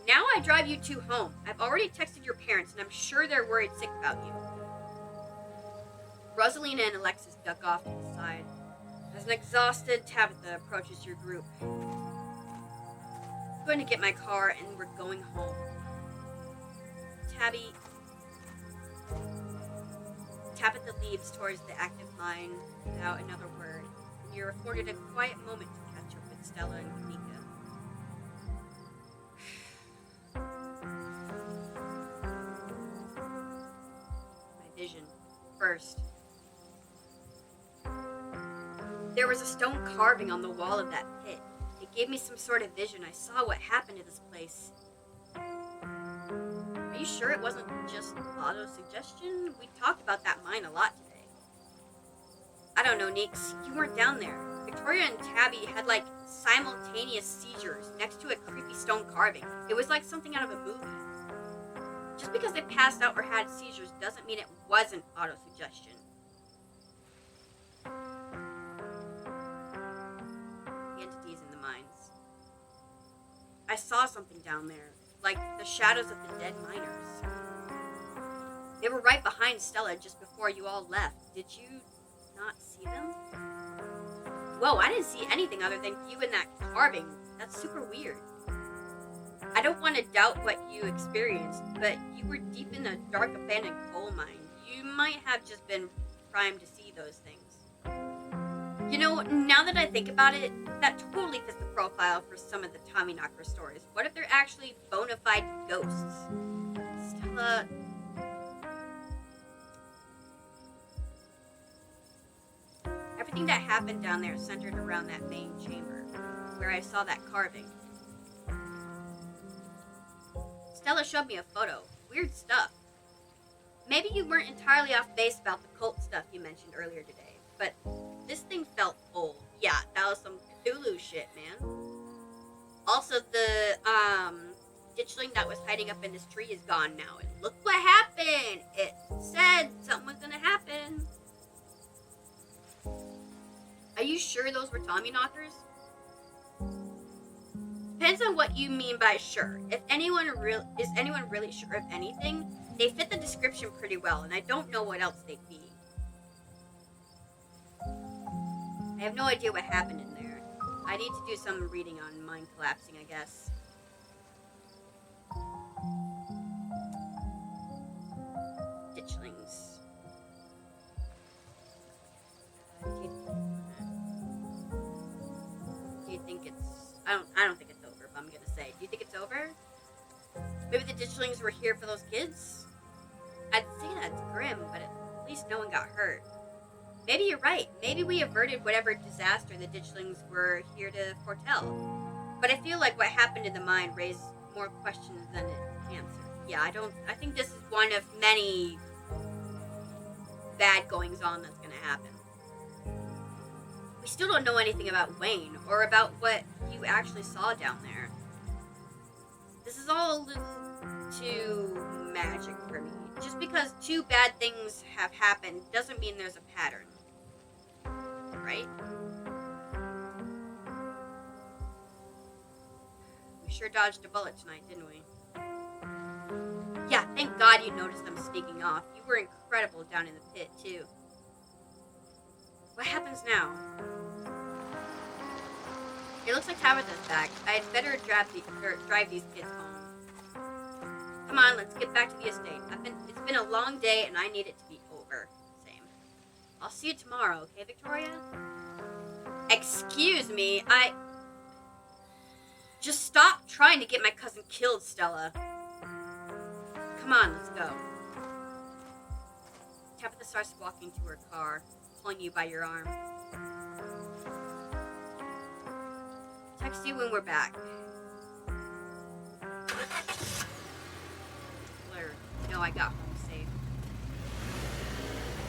Speaker 1: Now I drive you two home. I've already texted your parents, and I'm sure they're worried sick about you. Rosalina and Alexis duck off to the side. As an exhausted Tabitha approaches your group. I'm going to get my car, and we're going home. Tabitha leaves towards the active mine without another word. And you're afforded a quiet moment to catch up with Stella and Kamika. My vision. First. There was a stone carving on the wall of that pit. It gave me some sort of vision. I saw what happened to this place. Are you sure it wasn't just auto-suggestion? We talked about that mine a lot today. I don't know, Neeks. You weren't down there. Victoria and Tabby had, like, simultaneous seizures next to a creepy stone carving. It was like something out of a movie. Just because they passed out or had seizures doesn't mean it wasn't auto-suggestion. The entities in the mines. I saw something down there. Like the shadows of the dead miners. They were right behind Stella just before you all left. Did you not see them? Whoa, I didn't see anything other than you and that carving. That's super weird. I don't want to doubt what you experienced, but you were deep in a dark abandoned coal mine. You might have just been primed to see those things. You know, now that I think about it, that totally fits the profile for some of the Tommyknocker stories. What if they're actually bona fide ghosts? Stella... Everything that happened down there centered around that main chamber, where I saw that carving. Stella showed me a photo. Weird stuff. Maybe you weren't entirely off base about the cult stuff you mentioned earlier today, but this thing felt old. Yeah, that was some Cthulhu shit, man. Also, the ditchling that was hiding up in this tree is gone now. And look what happened! It said something was gonna happen. Are you sure those were Tommyknockers? Depends on what you mean by sure. Is anyone really sure of anything? They fit the description pretty well, and I don't know what else they'd be. I have no idea what happened in there. I need to do some reading on mine collapsing, I guess. Ditchlings. Do you think it's... I don't think it's over, but I'm gonna say. Do you think it's over? Maybe the ditchlings were here for those kids? I'd say that's grim, but at least no one got hurt. Maybe you're right. Maybe we averted whatever disaster the ditchlings were here to foretell. But I feel like what happened in the mine raised more questions than it answered. Yeah, I think this is one of many bad goings on that's gonna happen. We still don't know anything about Wayne or about what you actually saw down there. This is all a little too magic for me. Just because two bad things have happened doesn't mean there's a pattern. Right? We sure dodged a bullet tonight, didn't we? Yeah, thank God you noticed them sneaking off. You were incredible down in the pit, too. What happens now? It looks like Tabitha's back. I'd better drive these kids home. Come on, let's get back to the estate. It's been a long day, and I need it to be over. Same. I'll see you tomorrow, okay, Victoria? Excuse me, Just stop trying to get my cousin killed, Stella. Come on, let's go. Tabitha starts walking to her car, pulling you by your arm. Text you when we're back. Blair, no, I got home safe.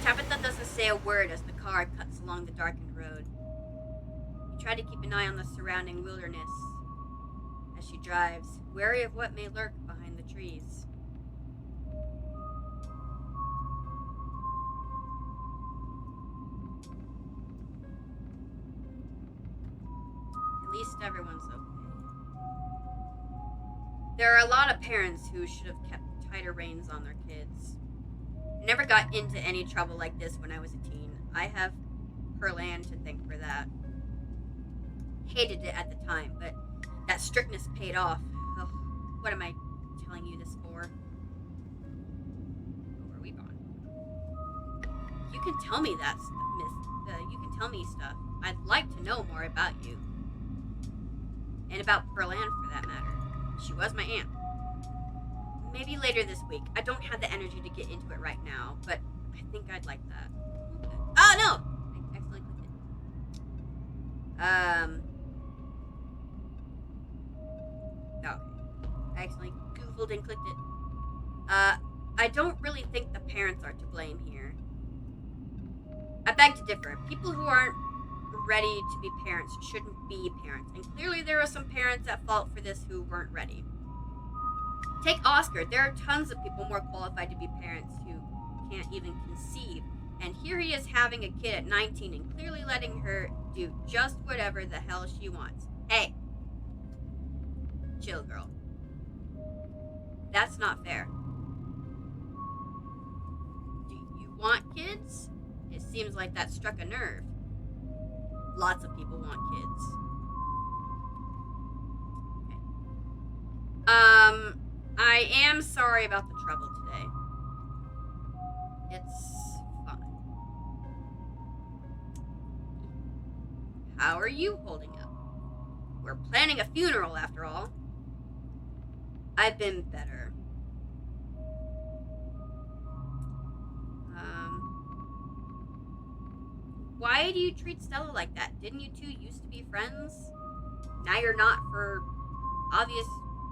Speaker 1: Tabitha doesn't say a word as the car cuts along the darkened road. You try to keep an eye on the surrounding wilderness as she drives, wary of what may lurk behind the trees. At least everyone's okay. There are a lot of parents who should have kept tighter reins on their kids. I never got into any trouble like this when I was a teen. I have Perlan to thank for that. Hated it at the time, but that strictness paid off. Ugh, what am I telling you this for? Where are we gone? You can tell me that, Miss. You can tell me stuff. I'd like to know more about you. And about Perlan, for that matter. She was my aunt. Maybe later this week. I don't have the energy to get into it right now, but I think I'd like that. Okay. Oh, no! I accidentally clicked it. Okay. I accidentally Googled and clicked it. I don't really think the parents are to blame here. I beg to differ. People who aren't ready to be parents shouldn't be parents, and clearly there are some parents at fault for this who weren't ready. Take Oscar. There are tons of people more qualified to be parents who can't even conceive, and here he is having a kid at 19 and clearly letting her do just whatever the hell she wants. Hey, chill, girl. That's not fair. Do you want kids? It seems like that struck a nerve. Lots of people want kids. Okay. I am sorry about the trouble today. It's fine. How are you holding up? We're planning a funeral after all. I've been better. Why do you treat Stella like that? Didn't you two used to be friends? Now you're not for obvious,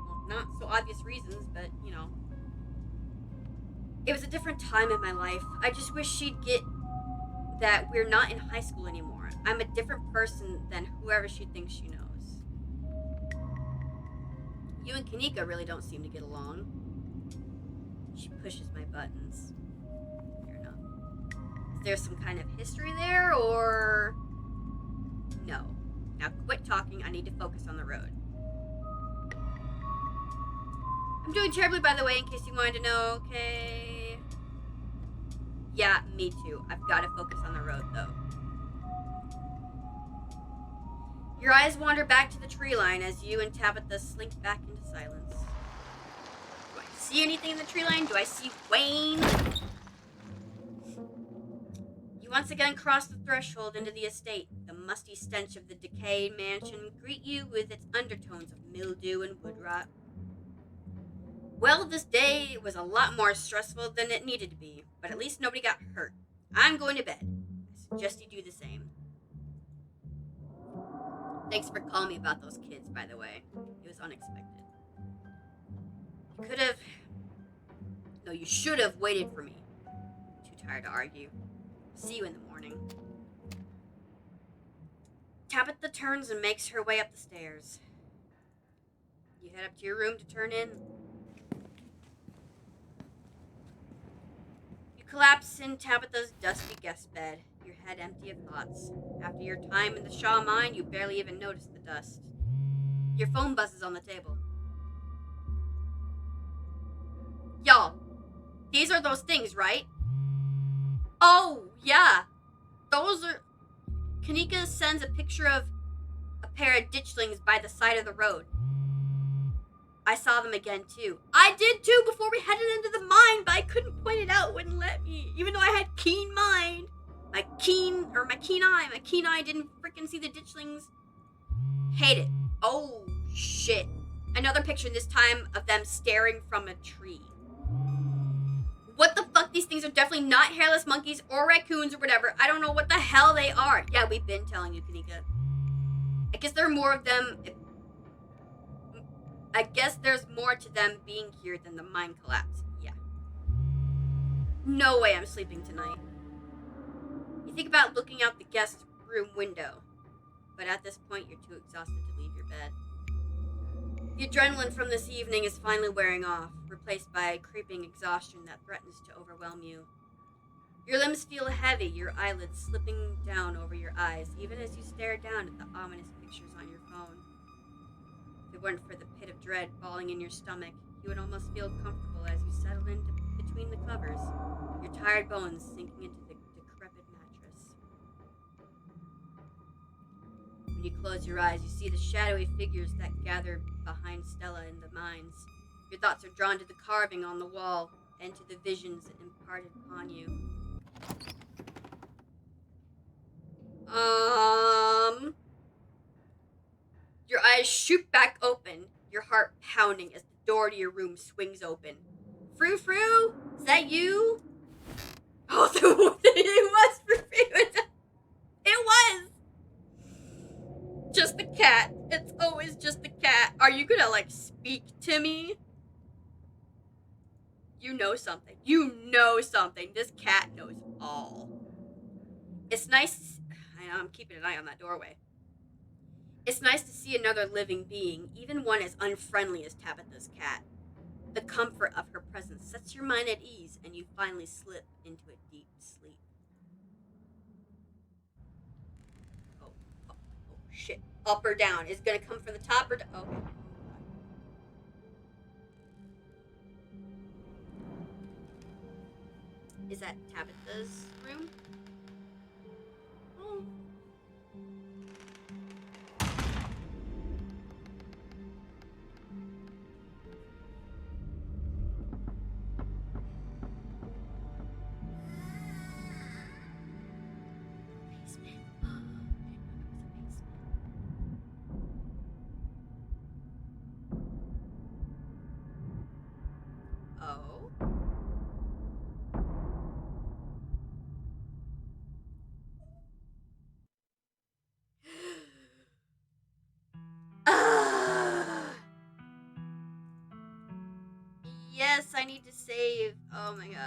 Speaker 1: well, not so obvious reasons, but, you know. It was a different time in my life. I just wish she'd get that we're not in high school anymore. I'm a different person than whoever she thinks she knows. You and Kanika really don't seem to get along. She pushes my buttons. Is there some kind of history there, or no? Now quit talking. I need to focus on the road. I'm doing terribly, by the way, in case you wanted to know, okay? Yeah, me too. I've got to focus on the road, though. Your eyes wander back to the tree line as you and Tabitha slink back into silence. Do I see anything in the tree line? Do I see Wayne? You once again cross the threshold into the estate. The musty stench of the decayed mansion greet you with its undertones of mildew and wood rot. Well, this day was a lot more stressful than it needed to be, but at least nobody got hurt. I'm going to bed. I suggest you do the same. Thanks for calling me about those kids, by the way. It was unexpected. You could have. No, you should have waited for me. Too tired to argue. See you in the morning. Tabitha turns and makes her way up the stairs. You head up to your room to turn in. You collapse in Tabitha's dusty guest bed, your head empty of thoughts. After your time in the Shaw mine, you barely even notice the dust. Your phone buzzes on the table. Y'all, these are those things, right? Oh, yeah. Those are... Kanika sends a picture of a pair of ditchlings by the side of the road. I saw them again, too. I did, too, before we headed into the mine, but I couldn't point it out. It wouldn't let me, even though I had keen mind. My keen eye didn't freaking see the ditchlings. Hate it. Oh, shit. Another picture, this time of them staring from a tree. What the fuck? These things are definitely not hairless monkeys or raccoons or whatever. I don't know what the hell they are. Yeah, we've been telling you, Kanika. I guess there are more of them. I guess there's more to them being here than the mine collapse. Yeah. No way I'm sleeping tonight. You think about looking out the guest room window, but at this point you're too exhausted to leave your bed. The adrenaline from this evening is finally wearing off, replaced by a creeping exhaustion that threatens to overwhelm you. Your limbs feel heavy, your eyelids slipping down over your eyes, even as you stare down at the ominous pictures on your phone. If it weren't for the pit of dread balling in your stomach, you would almost feel comfortable as you settle in between the covers, your tired bones sinking into the decrepit mattress. When you close your eyes, you see the shadowy figures that gather behind Stella in the mines. Your thoughts are drawn to the carving on the wall and to the visions imparted upon you. Your eyes shoot back open, your heart pounding as the door to your room swings open. Frou Frou? Is that you? Oh, it was Frou Frou. It was! Just the cat. It's always just the cat. Are you gonna, speak to me? You know something. You know something. This cat knows all. It's nice. I'm keeping an eye on that doorway. It's nice to see another living being, even one as unfriendly as Tabitha's cat. The comfort of her presence sets your mind at ease, and you finally slip into a deep sleep. Oh, shit. Up or down? Is it gonna come from the top or down? Okay. Is that Tabitha's room? Oh. Basement. Oh. Yes, I need to save. Oh my god.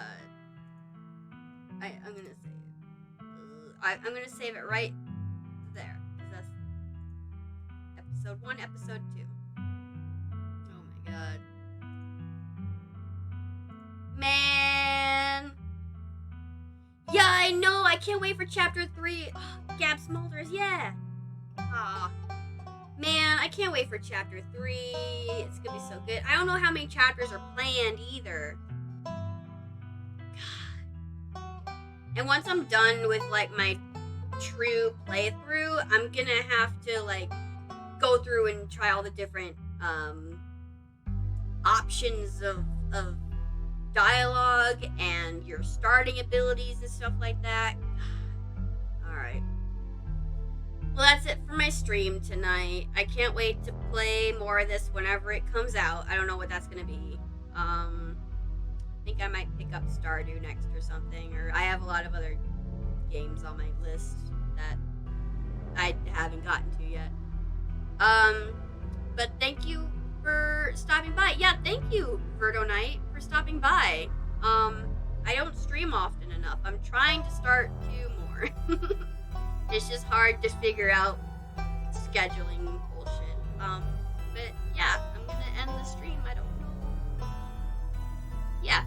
Speaker 1: I'm gonna save it. I'm gonna save it right there. Because that's episode 1, episode 2. Oh my god. Man. Yeah, I know. I can't wait for chapter 3. Oh, Gab Smulders, yeah. Aw. Man, I can't wait for chapter 3. It's gonna be so good. I don't know how many chapters are planned either. God. And once I'm done with my true playthrough, I'm gonna have to go through and try all the different options of dialogue and your starting abilities and stuff like that. Alright. Well, that's it for my stream tonight. I can't wait to play more of this whenever it comes out. I don't know what that's going to be. I think I might pick up Stardew next or something, or I have a lot of other games on my list that I haven't gotten to yet. But thank you for stopping by. Yeah, thank you, Verdo Knight, for stopping by. I don't stream often enough. I'm trying to start to more. It's just hard to figure out scheduling bullshit. But yeah, I'm gonna end the stream. I don't know. Yeah.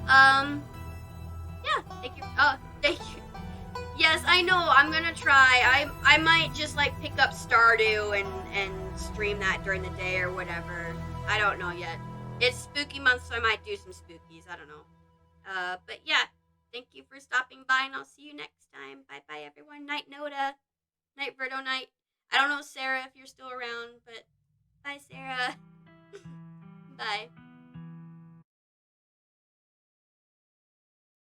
Speaker 1: Yeah. Thank you. Thank you. Yes, I know. I'm gonna try. I might just like pick up Stardew and stream that during the day or whatever. I don't know yet. It's spooky month, so I might do some spookies. I don't know. But yeah, thank you for stopping by, and I'll see you next time. Bye bye, everyone. Night Noda. Night Verdo Night. I don't know, Sarah, if you're still around, but bye, Sarah. Bye.